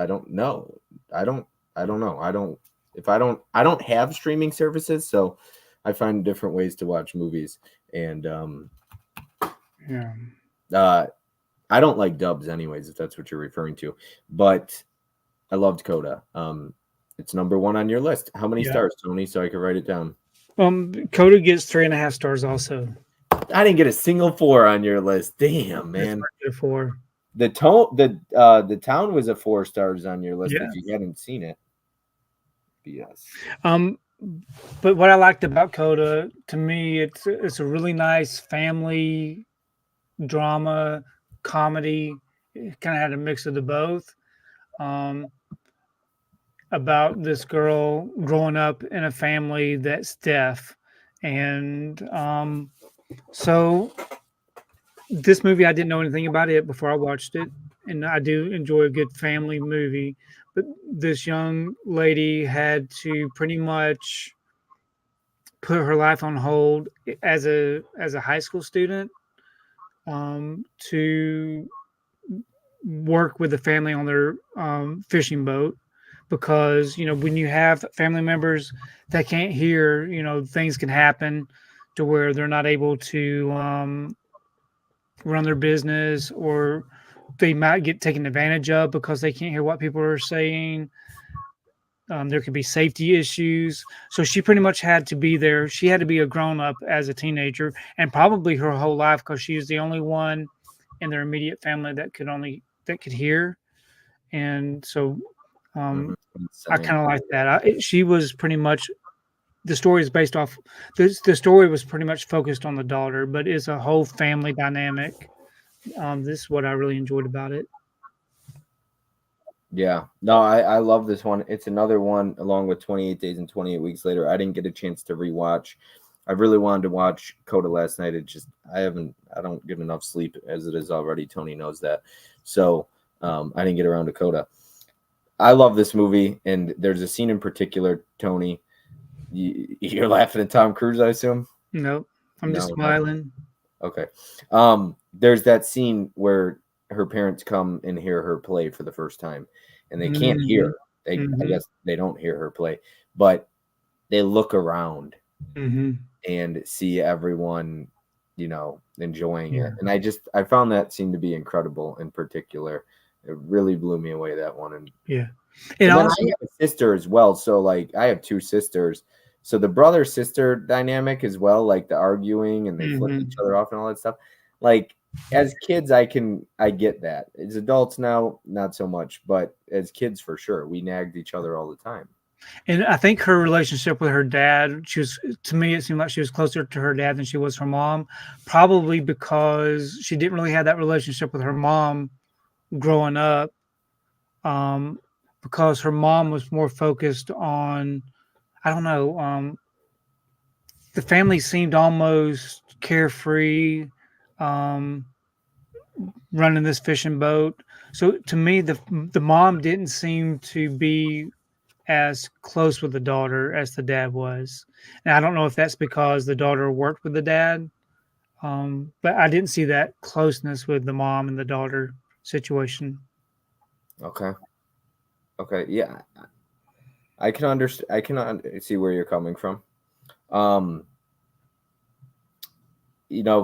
don't know. I don't know. I don't have streaming services, so I find different ways to watch movies. And I don't like dubs anyways, if that's what you're referring to. But I loved Coda. It's number 1 on your list. How many stars, Tony, so I can write it down? Coda gets 3.5 stars also. I didn't get a single 4 on your list. Damn, man. 4. The Town was a 4 stars on your list if you hadn't seen it. BS. But what I liked about Coda, to me, it's a really nice family drama comedy. It kind of had a mix of the both. About this girl growing up in a family that's deaf, and So this movie, I didn't know anything about it before I watched it, and I do enjoy a good family movie. But this young lady had to pretty much put her life on hold as a high school student, to work with the family on their fishing boat, because when you have family members that can't hear, things can happen to where they're not able to run their business, or they might get taken advantage of because they can't hear what people are saying. There could be safety issues. So she pretty much had to be there. She had to be a grown up as a teenager, and probably her whole life, because she was the only one in their immediate family that could hear. And so I kind of like that. She was pretty much, the story is based off, the story was pretty much focused on the daughter, but it's a whole family dynamic. This is what I really enjoyed about it. Yeah, no, I love this one. It's another one along with 28 Days and 28 Weeks Later. I didn't get a chance to rewatch. I really wanted to watch Coda last night. It just, I don't get enough sleep as it is already. Tony knows that. So I didn't get around to Coda. I love this movie, and there's a scene in particular, Tony. You're laughing at Tom Cruise, I assume? Nope. I'm just smiling. No. Okay. There's that scene where her parents come and hear her play for the first time, and they can't hear. I guess they don't hear her play, but they look around and see everyone, enjoying it. And I found that scene to be incredible. In particular, it really blew me away, that one. And and also, I have a sister as well. So like, I have two sisters. So the brother-sister dynamic as well, like the arguing and they flip each other off and all that stuff. Like, as kids, I get that. As adults now, not so much, but as kids, for sure, we nagged each other all the time. And I think her relationship with her dad, to me, it seemed like she was closer to her dad than she was her mom, probably because she didn't really have that relationship with her mom growing up, because her mom was more focused on, I don't know, the family seemed almost carefree, running this fishing boat. So to me, the mom didn't seem to be as close with the daughter as the dad was. And I don't know if that's because the daughter worked with the dad, but I didn't see that closeness with the mom and the daughter situation. Okay. Yeah. I can understand. I can see where you're coming from.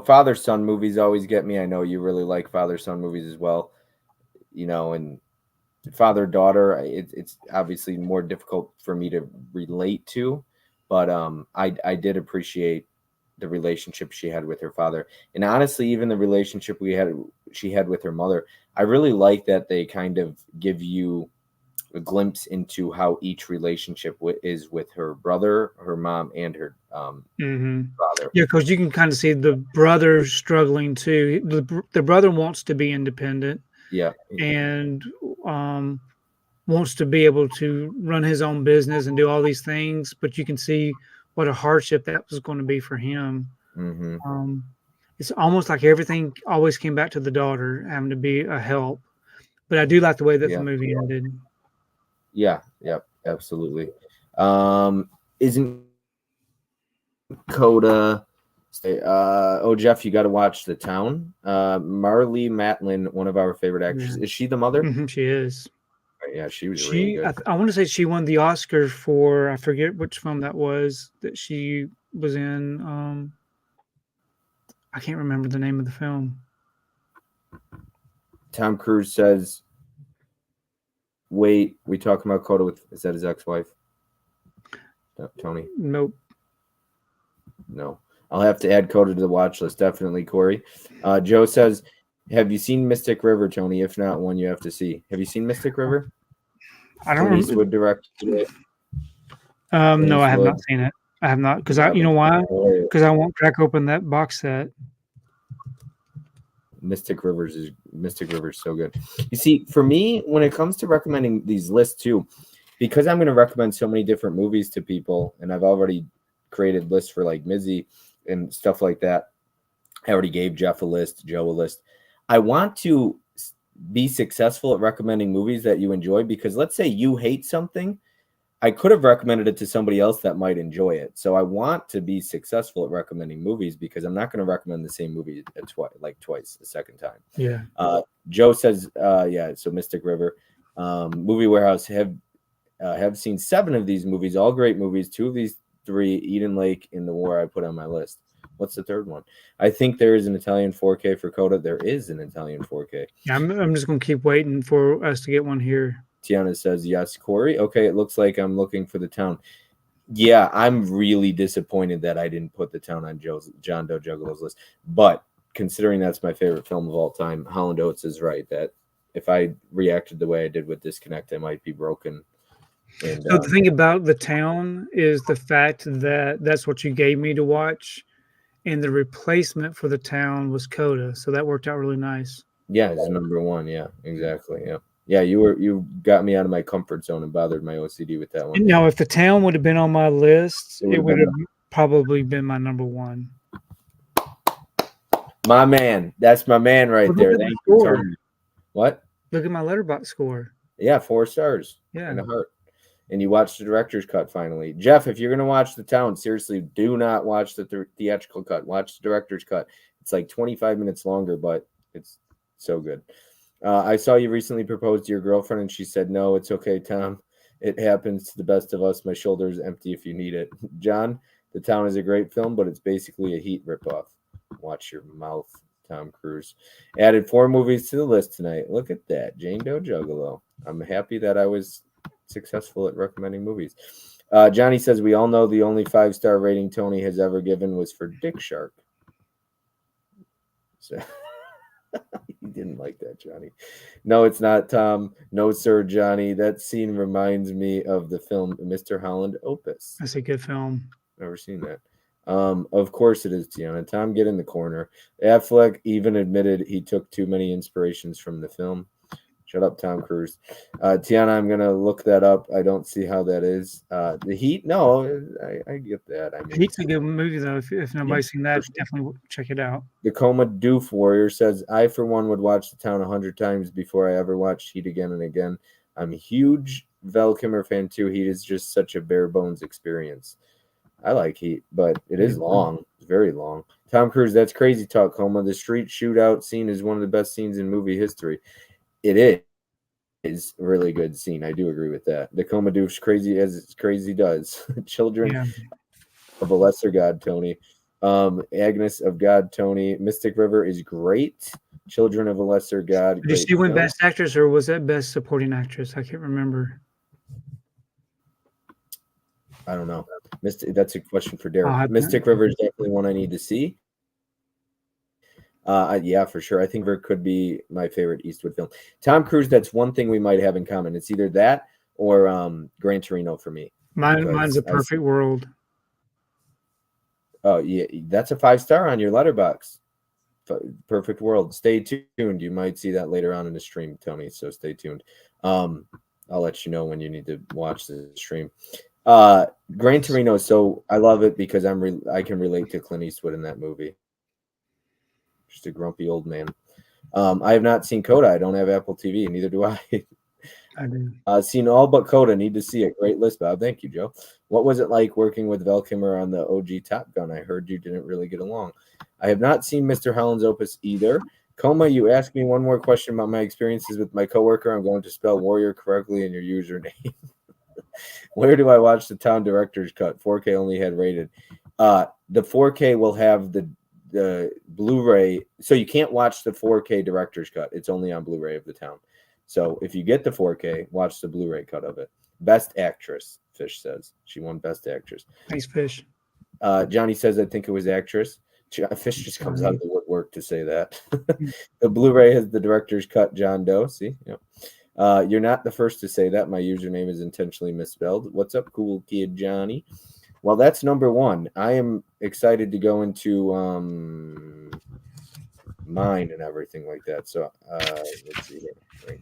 Father-son movies always get me. I know you really like father-son movies as well. And father-daughter, it's obviously more difficult for me to relate to, but I did appreciate the relationship she had with her father, and honestly, even the relationship she had with her mother. I really like that they kind of give you a glimpse into how each relationship is with her brother, her mom, and her father. Yeah, because you can kind of see the brother struggling too. The brother wants to be independent. Yeah. And wants to be able to run his own business and do all these things, but you can see what a hardship that was going to be for him. It's almost like everything always came back to the daughter having to be a help. But I do like the way that the movie ended. Yeah, yep, absolutely. Isn't Coda? Jeff, you got to watch The Town. Marlee Matlin, one of our favorite actresses. Is she the mother? She is. Yeah, she was really good. I want to say she won the Oscar for, I forget which film that was that she was in. I can't remember the name of the film. Tom Cruise says, "Wait, we talking about Coda is that his ex-wife?" No, Tony? Nope. No. I'll have to add Coda to the watch list. Definitely, Corey. Joe says, "Have you seen Mystic River, Tony? If not, one you have to see. Have you seen Mystic River?" I don't know. Eastwood directed it. No, I have not seen it. I have not, because you know why? Because I won't crack open that box set. Mystic River is so good. You see, for me, when it comes to recommending these lists too, because I'm going to recommend so many different movies to people, and I've already created lists for like Mizzy and stuff like that. I already gave Jeff a list, Joe a list. I want to be successful at recommending movies that you enjoy, because let's say you hate something, I could have recommended it to somebody else that might enjoy it. So I want to be successful at recommending movies, because I'm not going to recommend the same movie twice a second time. Yeah. Joe says, yeah, so Mystic River. Movie Warehouse have seen 7 of these movies, all great movies. 2 of these 3, Eden Lake and The War, I put on my list. What's the third one? I think there is an Italian 4K for Coda. There is an Italian 4K. Yeah, I'm just going to keep waiting for us to get one here. Tiana says, yes, Corey. Okay, it looks like I'm looking for The Town. Yeah, I'm really disappointed that I didn't put The Town on John Doe Juggalo's list. But considering that's my favorite film of all time, Holland Oates is right that if I reacted the way I did with Disconnect, I might be broken. And, so the thing about The Town is the fact that that's what you gave me to watch, and the replacement for The Town was Coda, so that worked out really nice. Yeah, it's number 1. Yeah, exactly. Yeah. Yeah, you got me out of my comfort zone and bothered my OCD with that one. Now, if The Town would have been on my list, it would have probably been my number 1. My man, that's my man right there. Thank you, Tony. What? Look at my Letterboxd score. Yeah, 4 stars. Yeah, and a heart. And you watched the director's cut finally. Jeff, if you're gonna watch The Town, seriously, do not watch the theatrical cut. Watch the director's cut. It's like 25 minutes longer, but it's so good. I saw you recently proposed to your girlfriend, and she said, no, it's okay, Tom. It happens to the best of us. My shoulder is empty if you need it. John, The Town is a great film, but it's basically a Heat ripoff. Watch your mouth, Tom Cruise. Added 4 movies to the list tonight. Look at that. Jane Doe Juggalo. I'm happy that I was successful at recommending movies. Johnny says, we all know the only 5-star rating Tony has ever given was for Dick Shark. So... He didn't like that, Johnny. No, it's not, Tom. No, sir, Johnny. That scene reminds me of the film Mr. Holland Opus. That's a good film. Never seen that. Of course it is, Tiana. Tom, get in the corner. Affleck even admitted he took too many inspirations from the film. Shut up, Tom Cruise. Tiana, I'm going to look that up. I don't see how that is. The Heat? No, I get that. I mean, Heat's a good movie, though. If nobody's seen that, definitely check it out. The Coma Doof Warrior says, I, for one, would watch The Town 100 times before I ever watched Heat again and again. I'm a huge Val Kilmer fan, too. Heat is just such a bare-bones experience. I like Heat, but it is long. It's very long. Tom Cruise, that's crazy talk, Coma. The street shootout scene is one of the best scenes in movie history. It is a really good scene. I do agree with that. The Coma Doof's crazy as it's crazy does. Children of a Lesser God, Tony. Agnes of God, Tony. Mystic River is great. Children of a Lesser God. Did she win Best Actress, or was that Best Supporting Actress? I can't remember. I don't know. That's a question for Derek. Mystic River is definitely one I need to see. Yeah, for sure. I think there could be my favorite Eastwood film. Tom Cruise, that's one thing we might have in common. It's either that or Gran Torino for me. Mine's A Perfect World. Oh, yeah. That's a 5-star on your Letterboxd. Perfect World. Stay tuned. You might see that later on in the stream, Tony, so stay tuned. I'll let you know when you need to watch the stream. Gran Torino, so I love it because I can relate to Clint Eastwood in that movie. Just a grumpy old man. I have not seen Coda. I don't have Apple TV, neither do I. I do. Seen all but Coda. Need to see it. Great list, Bob. Thank you, Joe. What was it like working with Val Kilmer on the OG Top Gun? I heard you didn't really get along. I have not seen Mr. Holland's Opus either. Coma, you asked me one more question about my experiences with my coworker. I'm going to spell Warrior correctly in your username. Where do I watch the Town Director's Cut? 4K only had rated. The 4K will have the Blu-ray, so you can't watch the 4K Director's Cut. It's only on Blu-ray of The Town. So if you get the 4K, watch the Blu-ray cut of it. Best Actress, Fish says. She won Best Actress. Thanks, Fish. Johnny says, I think it was Actress. Fish just comes out of the woodwork to say that. The Blu-ray has the Director's Cut, John Doe. See? Yep. You're not the first to say that. My username is intentionally misspelled. What's up, cool kid Johnny? Well, that's number 1. I am excited to go into mine and everything like that. So let's see here.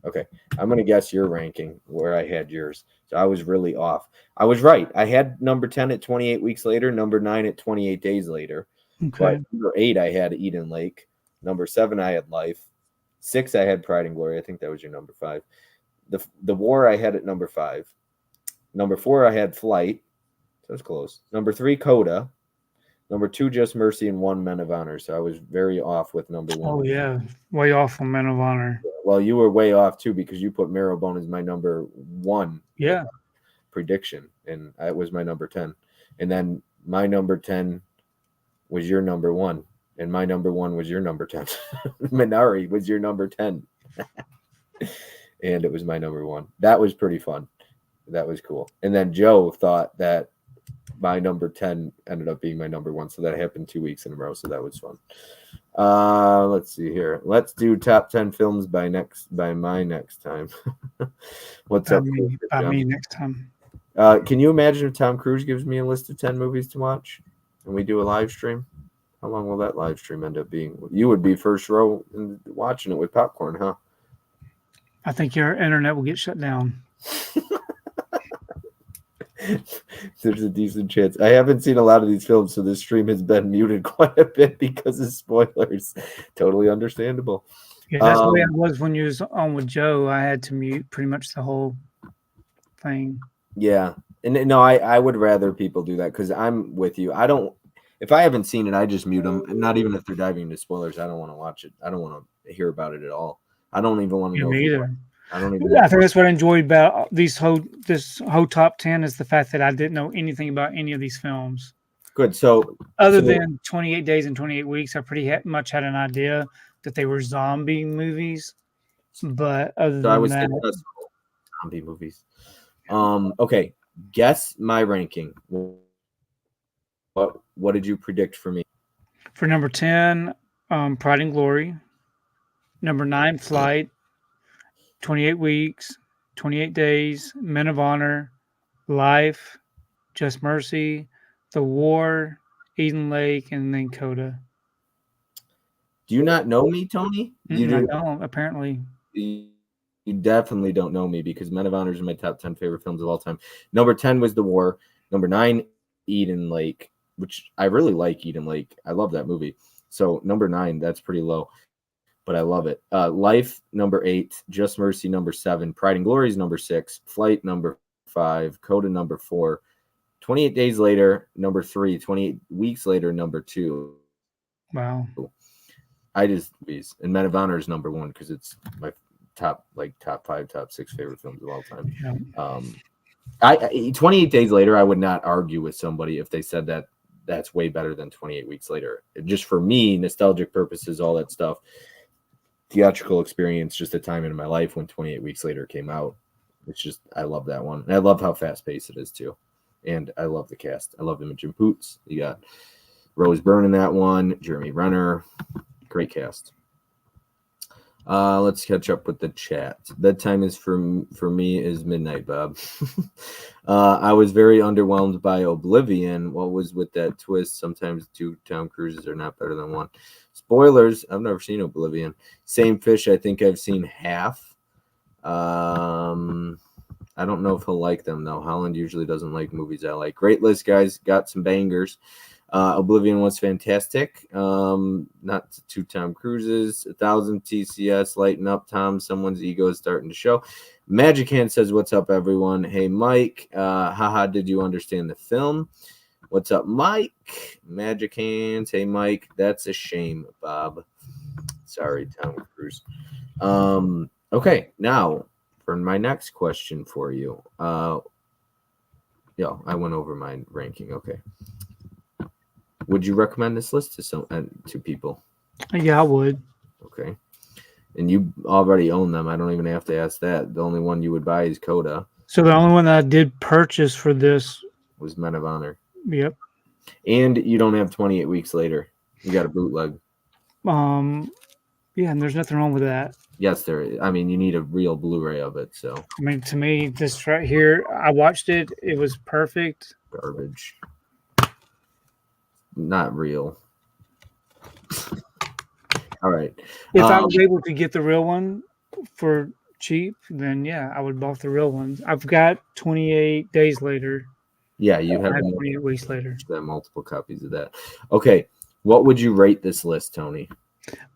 Okay, I'm going to guess your ranking where I had yours. So I was really off. I was right. I had number 10 at 28 weeks later, number 9 at 28 days later. Okay. But number 8, I had Eden Lake. Number 7, I had Life. 6, I had Pride and Glory. I think that was your number 5. The War, I had at number 5. Number 4, I had Flight. So it's close. Number 3, Coda. Number 2, Just Mercy, and 1, Men of Honor. So I was very off with number 1. Oh yeah, way off on Men of Honor. Well, you were way off too because you put Marrowbone as my number 1 Yeah. prediction, and that was my number 10. And then my number 10 was your number 1, and my number 1 was your number 10. Minari was your number 10. And it was my number 1. That was pretty fun. That was cool. And then Joe thought that my number 10 ended up being my number 1. So that happened 2 weeks in a row. So that was fun. Let's see here. Let's do top 10 films by my next time. What's up? By me next time. Can you imagine if Tom Cruise gives me a list of 10 movies to watch and we do a live stream? How long will that live stream end up being? You would be first row and watching it with popcorn, huh? I think your internet will get shut down. There's a decent chance. I haven't seen a lot of these films, so this stream has been muted quite a bit because of spoilers. Totally understandable. Yeah, that's the way I was when you was on with Joe. I had to mute pretty much the whole thing. Yeah. And no, I would rather people do that because I'm with you. If I haven't seen it, I just mute them. And not even if they're diving into spoilers, I don't want to watch it. I don't want to hear about it at all. I don't even want to know. Me either. I don't even. I think that's what I enjoyed about this whole top 10 is the fact that I didn't know anything about any of these films. Good. So other than 28 Days and 28 Weeks, I pretty much had an idea that they were zombie movies. But other than that, zombie movies. Okay. Guess my ranking. What did you predict for me? For number 10, Pride and Glory. Number 9, Flight. 28 Weeks, 28 Days, Men of Honor, Life, Just Mercy, The War, Eden Lake, and then Coda. Do you not know me, Tony? I don't, apparently. You definitely don't know me because Men of Honor is my top 10 favorite films of all time. Number 10 was The War. Number 9, Eden Lake, which I really like Eden Lake. I love that movie. So number 9, that's pretty low, but I love it. Life, number 8. Just Mercy, number 7. Pride and Glory is number 6. Flight, number 5. Coda, number 4. 28 Days Later, number 3. 28 Weeks Later, number 2. Wow. And Men of Honor is number 1 because it's my top 5, top 6 favorite films of all time. Yeah. 28 Days Later, I would not argue with somebody if they said that that's way better than 28 Weeks Later. Just for me, nostalgic purposes, all that stuff. Theatrical experience, just a time in my life when 28 Weeks Later came out. It's just, I love that one. And I love how fast paced it is too. And I love the cast. I love Imogen Poots. You got Rose Byrne in that one, Jeremy Renner. Great cast. Let's catch up with the chat. Bedtime is for me is midnight, Bob. I was very underwhelmed by Oblivion. What was with that twist? Sometimes 2 Tom Cruises are not better than 1. Spoilers, I've never seen Oblivion. Same Fish, I think I've seen half. I don't know if he'll like them, though. Holland usually doesn't like movies I like. Great list, guys. Got some bangers. Oblivion was fantastic. Not 2 Tom Cruises. 1,000 TCS. Lighten up, Tom. Someone's ego is starting to show. Magic Hand says, what's up, everyone? Hey, Mike. Haha, did you understand the film? What's up, Mike? Magic Hands. Hey, Mike. That's a shame, Bob. Sorry, Tom Cruise. Okay, now for my next question for you. Yeah, I went over my ranking. Okay. Would you recommend this list to people? Yeah, I would. Okay. And you already own them. I don't even have to ask that. The only one you would buy is Coda. So the only one that I did purchase for this was Men of Honor. Yep. And you don't have 28 Weeks Later. You got a bootleg. Yeah, and there's nothing wrong with that. Yes, there is. I mean, you need a real Blu-ray of it. So I mean, to me, this right here, I watched it. It was perfect. Garbage. Not real. All right. If I was able to get the real one for cheap, then yeah, I would bought the real ones. I've got 28 Days Later. Yeah, you have 28 Weeks Later. Multiple copies of that. Okay. What would you rate this list, Tony?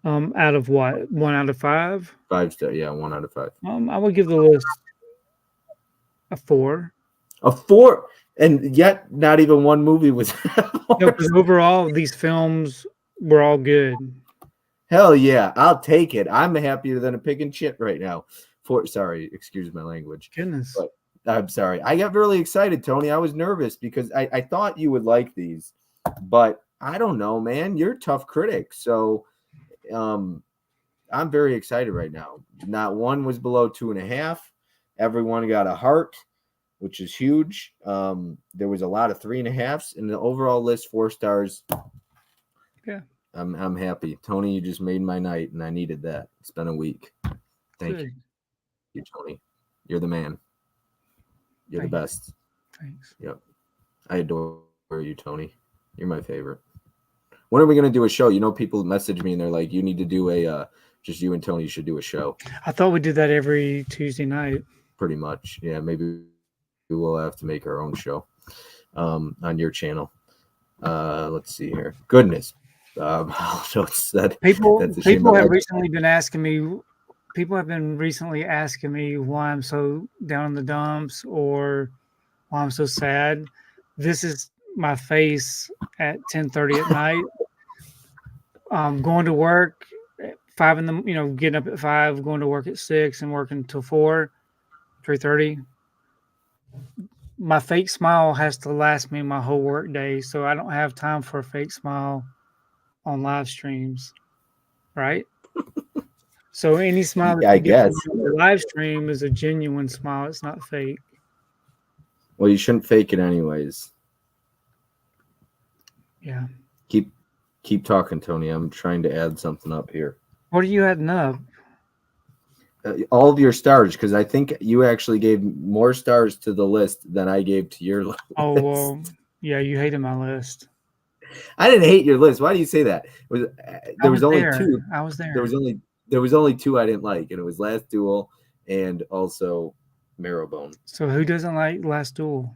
Out of what? 1 out of 5? 5-star, yeah, 1 out of 5. I would give the list a 4. A 4, and yet not even one movie was. No, because overall these films were all good. Hell yeah, I'll take it. I'm happier than a pig in shit right now. Sorry, excuse my language. Goodness. But I'm sorry. I got really excited, Tony. I was nervous because I thought you would like these, but I don't know, man. You're a tough critic, so I'm very excited right now. Not one was below 2.5. Everyone got a heart, which is huge. There was a lot of 3.5s in the overall list. 4 stars. Yeah, I'm happy, Tony. You just made my night, and I needed that. It's been a week. Thank you, Tony. You're the man. You're the best. Thanks. Yep. I adore you, Tony. You're my favorite. When are we going to do a show? You know, people message me and they're like, you need to do a, just you and Tony should do a show. I thought we did that every Tuesday night. Pretty much. Yeah, maybe we will have to make our own show on your channel. Let's see here. Goodness. People have recently been asking me, why I'm so down in the dumps or why I'm so sad. This is my face at 10:30 at night. Going to work at 5 in the, getting up at 5, going to work at 6 and working until 3:30. My fake smile has to last me my whole work day, so I don't have time for a fake smile on live streams, right? So any smile that I guess on the live stream is a genuine smile. It's not fake. Well, you shouldn't fake it anyways. Yeah. Keep talking, Tony. I'm trying to add something up here. What are you adding up? All of your stars, because I think you actually gave more stars to the list than I gave to your list. Oh, well, yeah, you hated my list. I didn't hate your list. Why do you say that? There was only 2. I was there. There was only 2 I didn't like, and it was Last Duel and also Marrowbone. So who doesn't like Last Duel?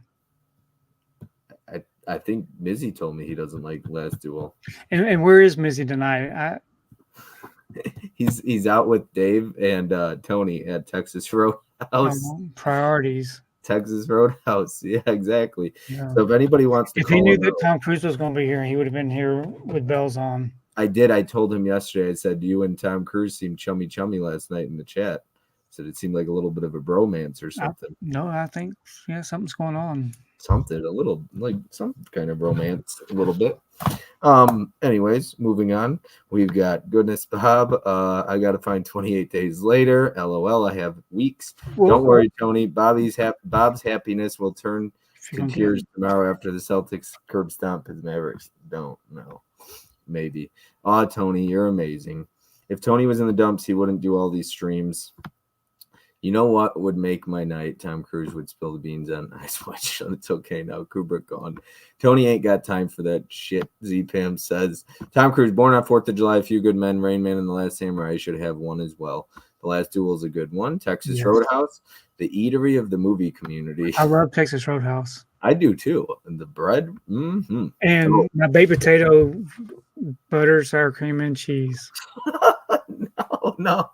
I think Mizzy told me he doesn't like Last Duel. And where is Mizzy tonight? He's out with Dave and Tony at Texas Roadhouse. Priorities. Texas Roadhouse. Yeah, exactly. Yeah. So if anybody wants to, if he knew that Tom Cruise was going to be here, he would have been here with bells on. I did. I told him yesterday. I said, you and Tom Cruise seemed chummy last night in the chat. I said it seemed like a little bit of a bromance or something. I think something's going on. Something, a little, like some kind of romance, a little bit. Anyways, moving on. We've got Goodness Bob. I got to find 28 Days Later. LOL. I have weeks. Don't worry, Tony. Bob's happiness will turn to tears tomorrow after the Celtics curb stomp his Mavericks. Don't know. Maybe. Tony, you're amazing. If Tony was in the dumps, he wouldn't do all these streams. You know what would make my night? Tom Cruise would spill the beans on Ice White Shut. It's okay now. Kubrick gone. Tony ain't got time for that shit, Z-Pam says. Tom Cruise, born on 4th of July, A Few Good Men, Rain Man, and The Last Samurai should have one as well. The Last Duel is a good one. Texas Roadhouse, the eatery of the movie community. I love Texas Roadhouse. I do too. And the bread. Mm-hmm. And my baked potato, butter, sour cream, and cheese. No.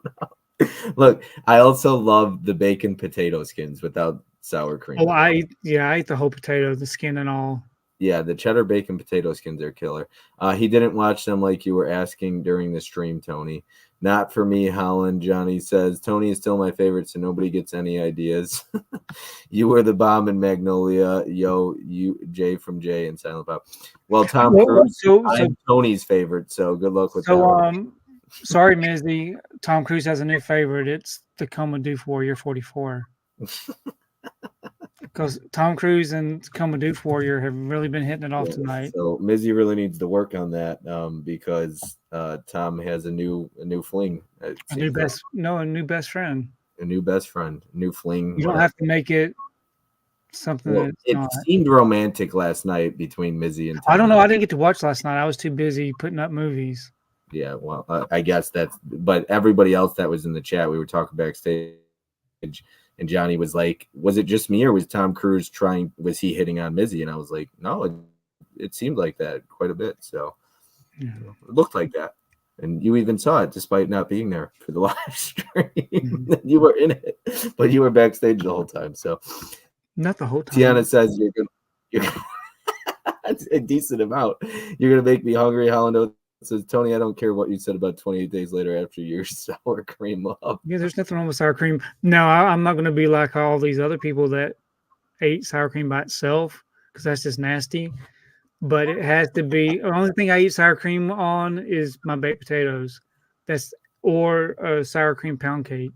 Look, I also love the bacon potato skins without sour cream. Oh, I ate the whole potato, the skin and all. Yeah, the cheddar bacon potato skins are killer. He didn't watch them like you were asking during the stream, Tony. Not for me, Holland. Johnny says, Tony is still my favorite, so nobody gets any ideas. You were the bomb in Magnolia. Yo, you, Jay from Jay and Silent Bob. Well, Tom Cruise, I'm Tony's favorite, so good luck with that. Sorry, Mizzy. Tom Cruise has a new favorite. It's the Coma Doof Warrior 44. Because Tom Cruise and Coma Doof Warrior have really been hitting it off tonight. So Mizzy really needs to work on that because Tom has a new fling. A new best friend. A new best friend. New fling. You don't have to make it something. Well, it seemed romantic last night between Mizzy and Tom. I don't know. I didn't get to watch last night. I was too busy putting up movies. Yeah, well, I guess but everybody else that was in the chat, we were talking backstage, and Johnny was like, was it just me or was Tom Cruise was he hitting on Mizzy? And I was like, no, it seemed like that quite a bit. So Yeah. It looked like that. And you even saw it despite not being there for the live stream. Mm-hmm. You were in it, but you were backstage the whole time. So Not the whole time. Tiana says you're that's a decent amount. You're gonna make me hungry. Holland says, Tony, I don't care what you said about 28 days later after your sour cream love. Yeah, there's nothing wrong with sour cream. No, I'm not going to be like all these other people that ate sour cream by itself because that's just nasty. But it has to be. The only thing I eat sour cream on is my baked potatoes. That's or a sour cream pound cake.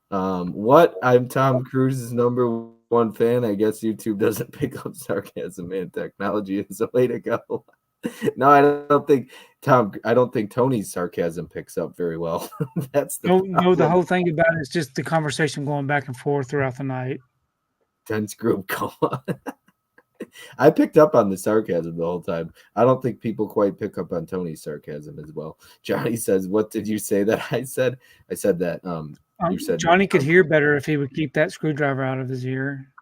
What? I'm Tom Cruise's #1 fan. I guess YouTube doesn't pick up sarcasm, man. Technology is the way to go. No, I don't think I don't think Tony's sarcasm picks up very well. That's the No, the problem. whole thing about it is just the conversation going back and forth throughout the night. Tense group, come on. I picked up on the sarcasm the whole time. I don't think people quite pick up on Tony's sarcasm as well. Johnny says, "What did you say that I said?" I said that you said Johnny could hear better if he would keep that screwdriver out of his ear.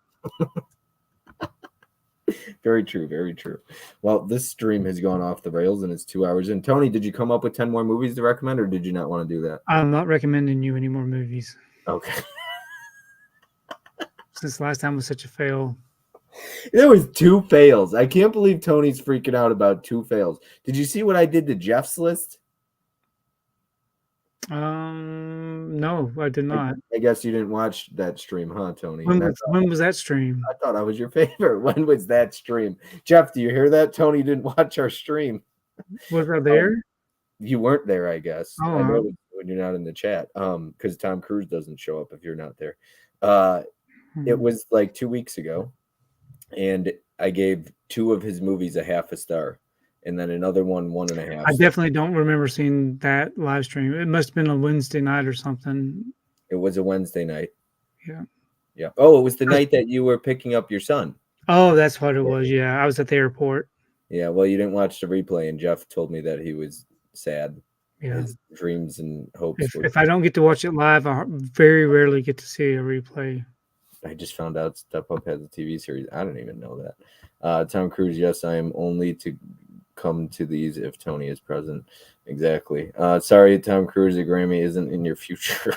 Very true, very true. Well, this stream has gone off the rails and it's 2 hours in. Tony, did you come up with 10 more movies to recommend, or did you not want to do that? I'm not recommending you any more movies. Okay. Since last time was such a fail. There was 2 fails. I can't believe Tony's freaking out about 2 fails. Did you see what I did to Jeff's list? No, I did not. I guess you didn't watch that stream, huh, Tony? When was that stream? I thought I was your favorite. When was that stream? Jeff, do you hear that? Tony didn't watch our stream. Was I there? You weren't there, I guess. Oh, I know when you're not in the chat. Because Tom Cruise doesn't show up if you're not there. It was like 2 weeks ago, and I gave 2 of his movies a half a star, and then another 1.5. I definitely don't remember seeing that live stream. It must have been a Wednesday night or something. It was a Wednesday night. Yeah. Yeah. Oh, it was the night that you were picking up your son. Oh, that's what it was. Yeah, I was at the airport. Yeah. Well, you didn't watch the replay, and Jeff told me that he was sad. Yeah. His dreams and hopes. If I don't get to watch it live, I very rarely get to see a replay. I just found out Step Up has a TV series. I don't even know that. Tom Cruise, yes, I am only to come to these if Tony is present. Exactly. Sorry, Tom Cruise, the Grammy isn't in your future.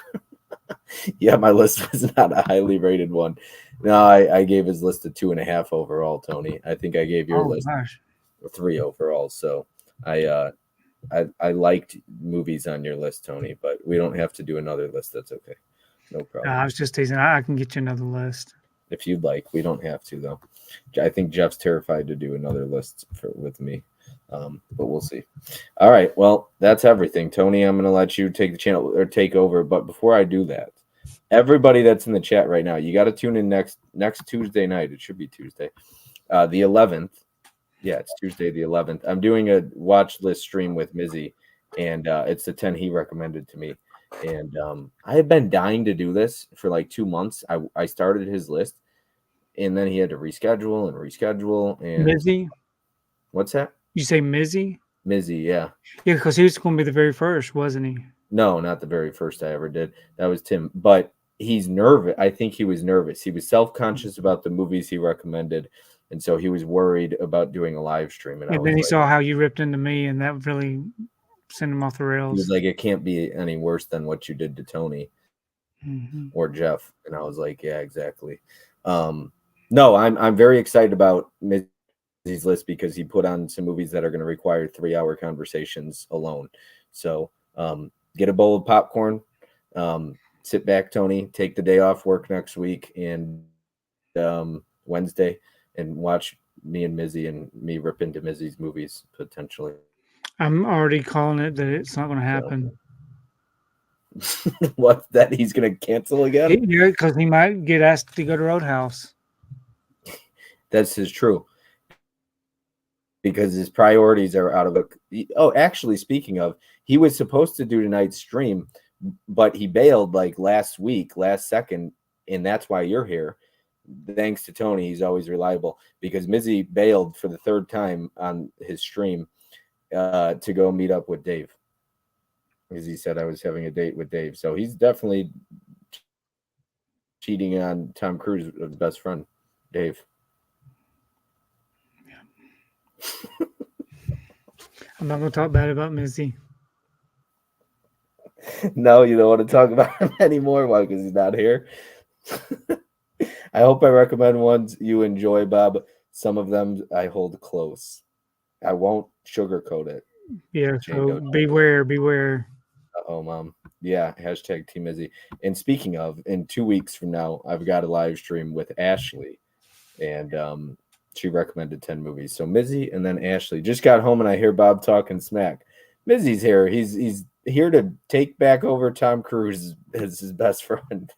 Yeah, my list was not a highly rated one. No, I gave his list a 2.5 overall, Tony. I think I gave your list a 3 overall. So I liked movies on your list, Tony, but we don't have to do another list. That's okay. No problem. I was just teasing. I can get you another list. If you'd like. We don't have to, though. I think Jeff's terrified to do another list with me. But we'll see. All right. Well, that's everything. Tony, I'm going to let you take the channel or take over. But before I do that, everybody that's in the chat right now, you got to tune in next Tuesday night. It should be Tuesday, the 11th. Yeah, it's Tuesday, the 11th. I'm doing a watch list stream with Mizzy, and it's the 10 he recommended to me. And I have been dying to do this for like 2 months. I started his list, and then he had to reschedule. And Mizzy? What's that? You say Mizzy? Mizzy, yeah. Yeah, because he was going to be the very first, wasn't he? No, not the very first I ever did. That was Tim. But he's nervous. I think he was nervous. He was self-conscious about the movies he recommended. And so he was worried about doing a live stream. And then he saw how you ripped into me, and that really sent him off the rails. He was like, it can't be any worse than what you did to Tony or Jeff. And I was like, yeah, exactly. No, I'm very excited about Mizzy's list because he put on some movies that are going to require 3-hour conversations alone. So get a bowl of popcorn, sit back, Tony, take the day off work next week and Wednesday, and watch me and Mizzy and me rip into Mizzy's movies potentially. I'm already calling it that it's not going to happen. What, that he's going to cancel again? Yeah, because he might get asked to go to Roadhouse. That's true. Because his priorities are out of it. Oh, actually, speaking of, he was supposed to do tonight's stream, but he bailed like last second, and that's why you're here. Thanks to Tony, he's always reliable, because Mizzy bailed for the 3rd time on his stream to go meet up with Dave, because he said I was having a date with Dave. So he's definitely cheating on Tom Cruise's best friend, Dave. I'm not gonna talk bad about Missy. No, you don't want to talk about him anymore. Why? Because he's not here. I hope I recommend ones you enjoy, Bob. Some of them I hold close. I won't sugarcoat it. Yeah, Jane so Doe. beware. Oh, Mom. Yeah, hashtag Team Izzy. And speaking of, in 2 weeks from now, I've got a live stream with Ashley, and she recommended 10 movies. So Mizzy and then Ashley just got home, and I hear Bob talking smack. Mizzy's here. He's here to take back over Tom Cruise as his best friend.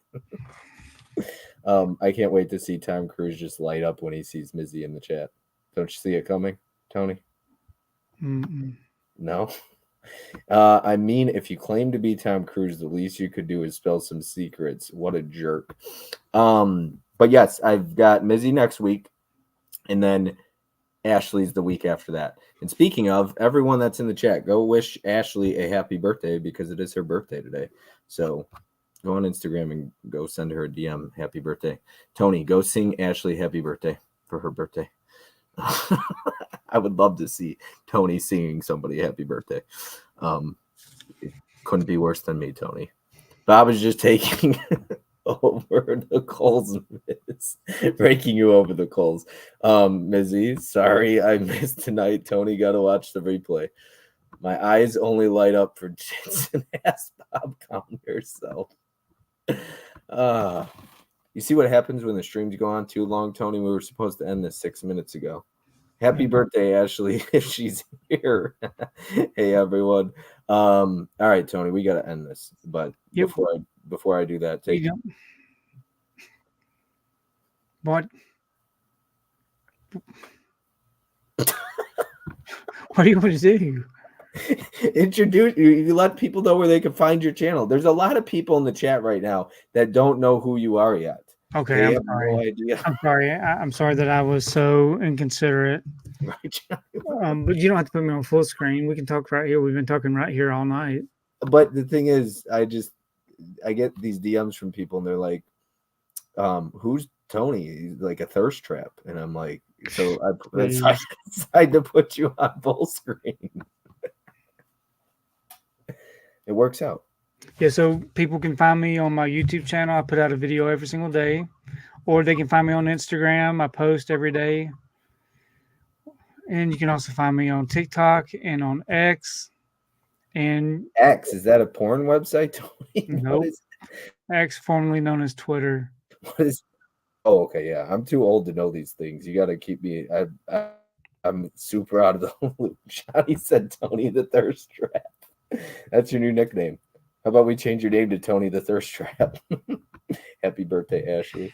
I can't wait to see Tom Cruise just light up when he sees Mizzy in the chat. Don't you see it coming, Tony? Mm-mm. No. I mean, if you claim to be Tom Cruise, the least you could do is spill some secrets. What a jerk. But yes, I've got Mizzy next week, and then Ashley's the week after that. And speaking of, everyone that's in the chat, go wish Ashley a happy birthday because it is her birthday today. So go on Instagram and go send her a DM. Happy birthday. Tony, go sing Ashley happy birthday for her birthday. I would love to see Tony singing somebody happy birthday. It couldn't be worse than me, Tony. Bob is just taking over the coals, Miz. Breaking you over the coals. Mizzy, sorry I missed tonight. Tony got to watch the replay. My eyes only light up for chits and ass. Bob, calm yourself. You see what happens when the streams go on too long, Tony? We were supposed to end this 6 minutes ago. Happy birthday, Ashley, if she's here. Hey, everyone. All right, Tony, we got to end this. But before I do that, take What? What do you want to do? Introduce you let people know where they can find your channel. There's a lot of people in the chat right now that don't know who you are yet. Okay, They I'm have sorry. no idea. I'm sorry. I'm sorry that I was so inconsiderate. But you don't have to put me on full screen. We can talk right here. We've been talking right here all night. But the thing is, I get these DMs from people and they're like, who's Tony? He's like a thirst trap. And I'm like, so I decided to put you on full screen. It works out. Yeah, so people can find me on my YouTube channel. I put out a video every single day. Or they can find me on Instagram. I post every day. And you can also find me on TikTok and on X. And X, is that a porn website, Tony? Nope. X, formerly known as Twitter. What is? Oh, okay, yeah. I'm too old to know these things. You got to keep me. I'm super out of the loop. Johnny said Tony the Thirst Trap. That's your new nickname. How about we change your name to Tony the Thirst Trap? Happy birthday, Ashley.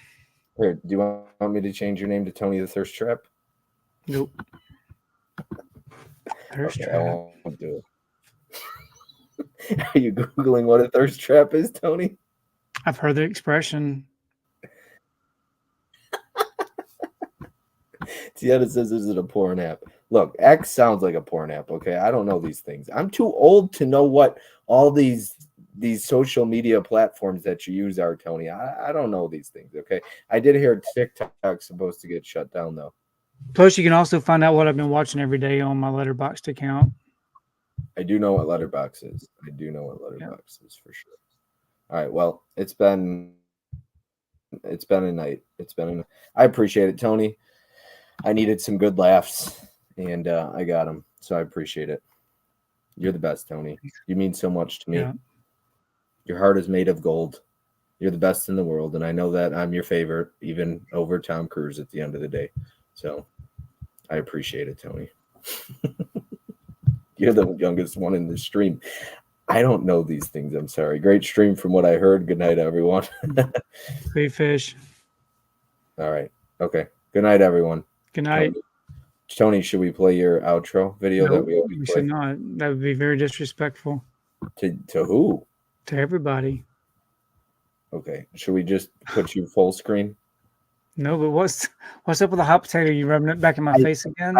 Here, do you want me to change your name to Tony the Thirst Trap? Nope. Thirst Trap. I won't do it. Are you Googling what a thirst trap is, Tony? I've heard the expression. Tiana says, is it a porn app? Look, X sounds like a porn app, okay? I don't know these things. I'm too old to know what all these social media platforms that you use are, Tony. I don't know these things, okay? I did hear TikTok's supposed to get shut down, though. Plus, you can also find out what I've been watching every day on my Letterboxd account. I do know what Letterboxd is. I do know what Letterboxd is for sure. All right, well, it's been a night. I appreciate it, Tony. I needed some good laughs, and I got them, so I appreciate it. You're the best, Tony. You mean so much to me. Yeah. Your heart is made of gold. You're the best in the world, and I know that I'm your favorite, even over Tom Cruise at the end of the day. So I appreciate it, Tony. You're the youngest one in the stream. I don't know these things. I'm sorry. Great stream from what I heard. Good night, everyone. Free fish. All right. Okay. Good night, everyone. Good night. Tony, should we play your outro video that we always play? Should not. That would be very disrespectful. To who? To everybody. Okay. Should we just put you full screen? No, but what's up with the hot potato? You rubbing it back in my face again?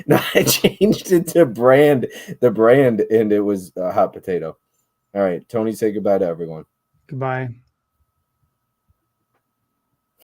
No, I changed it to the brand, and it was a hot potato. All right, Tony, say goodbye to everyone. Goodbye.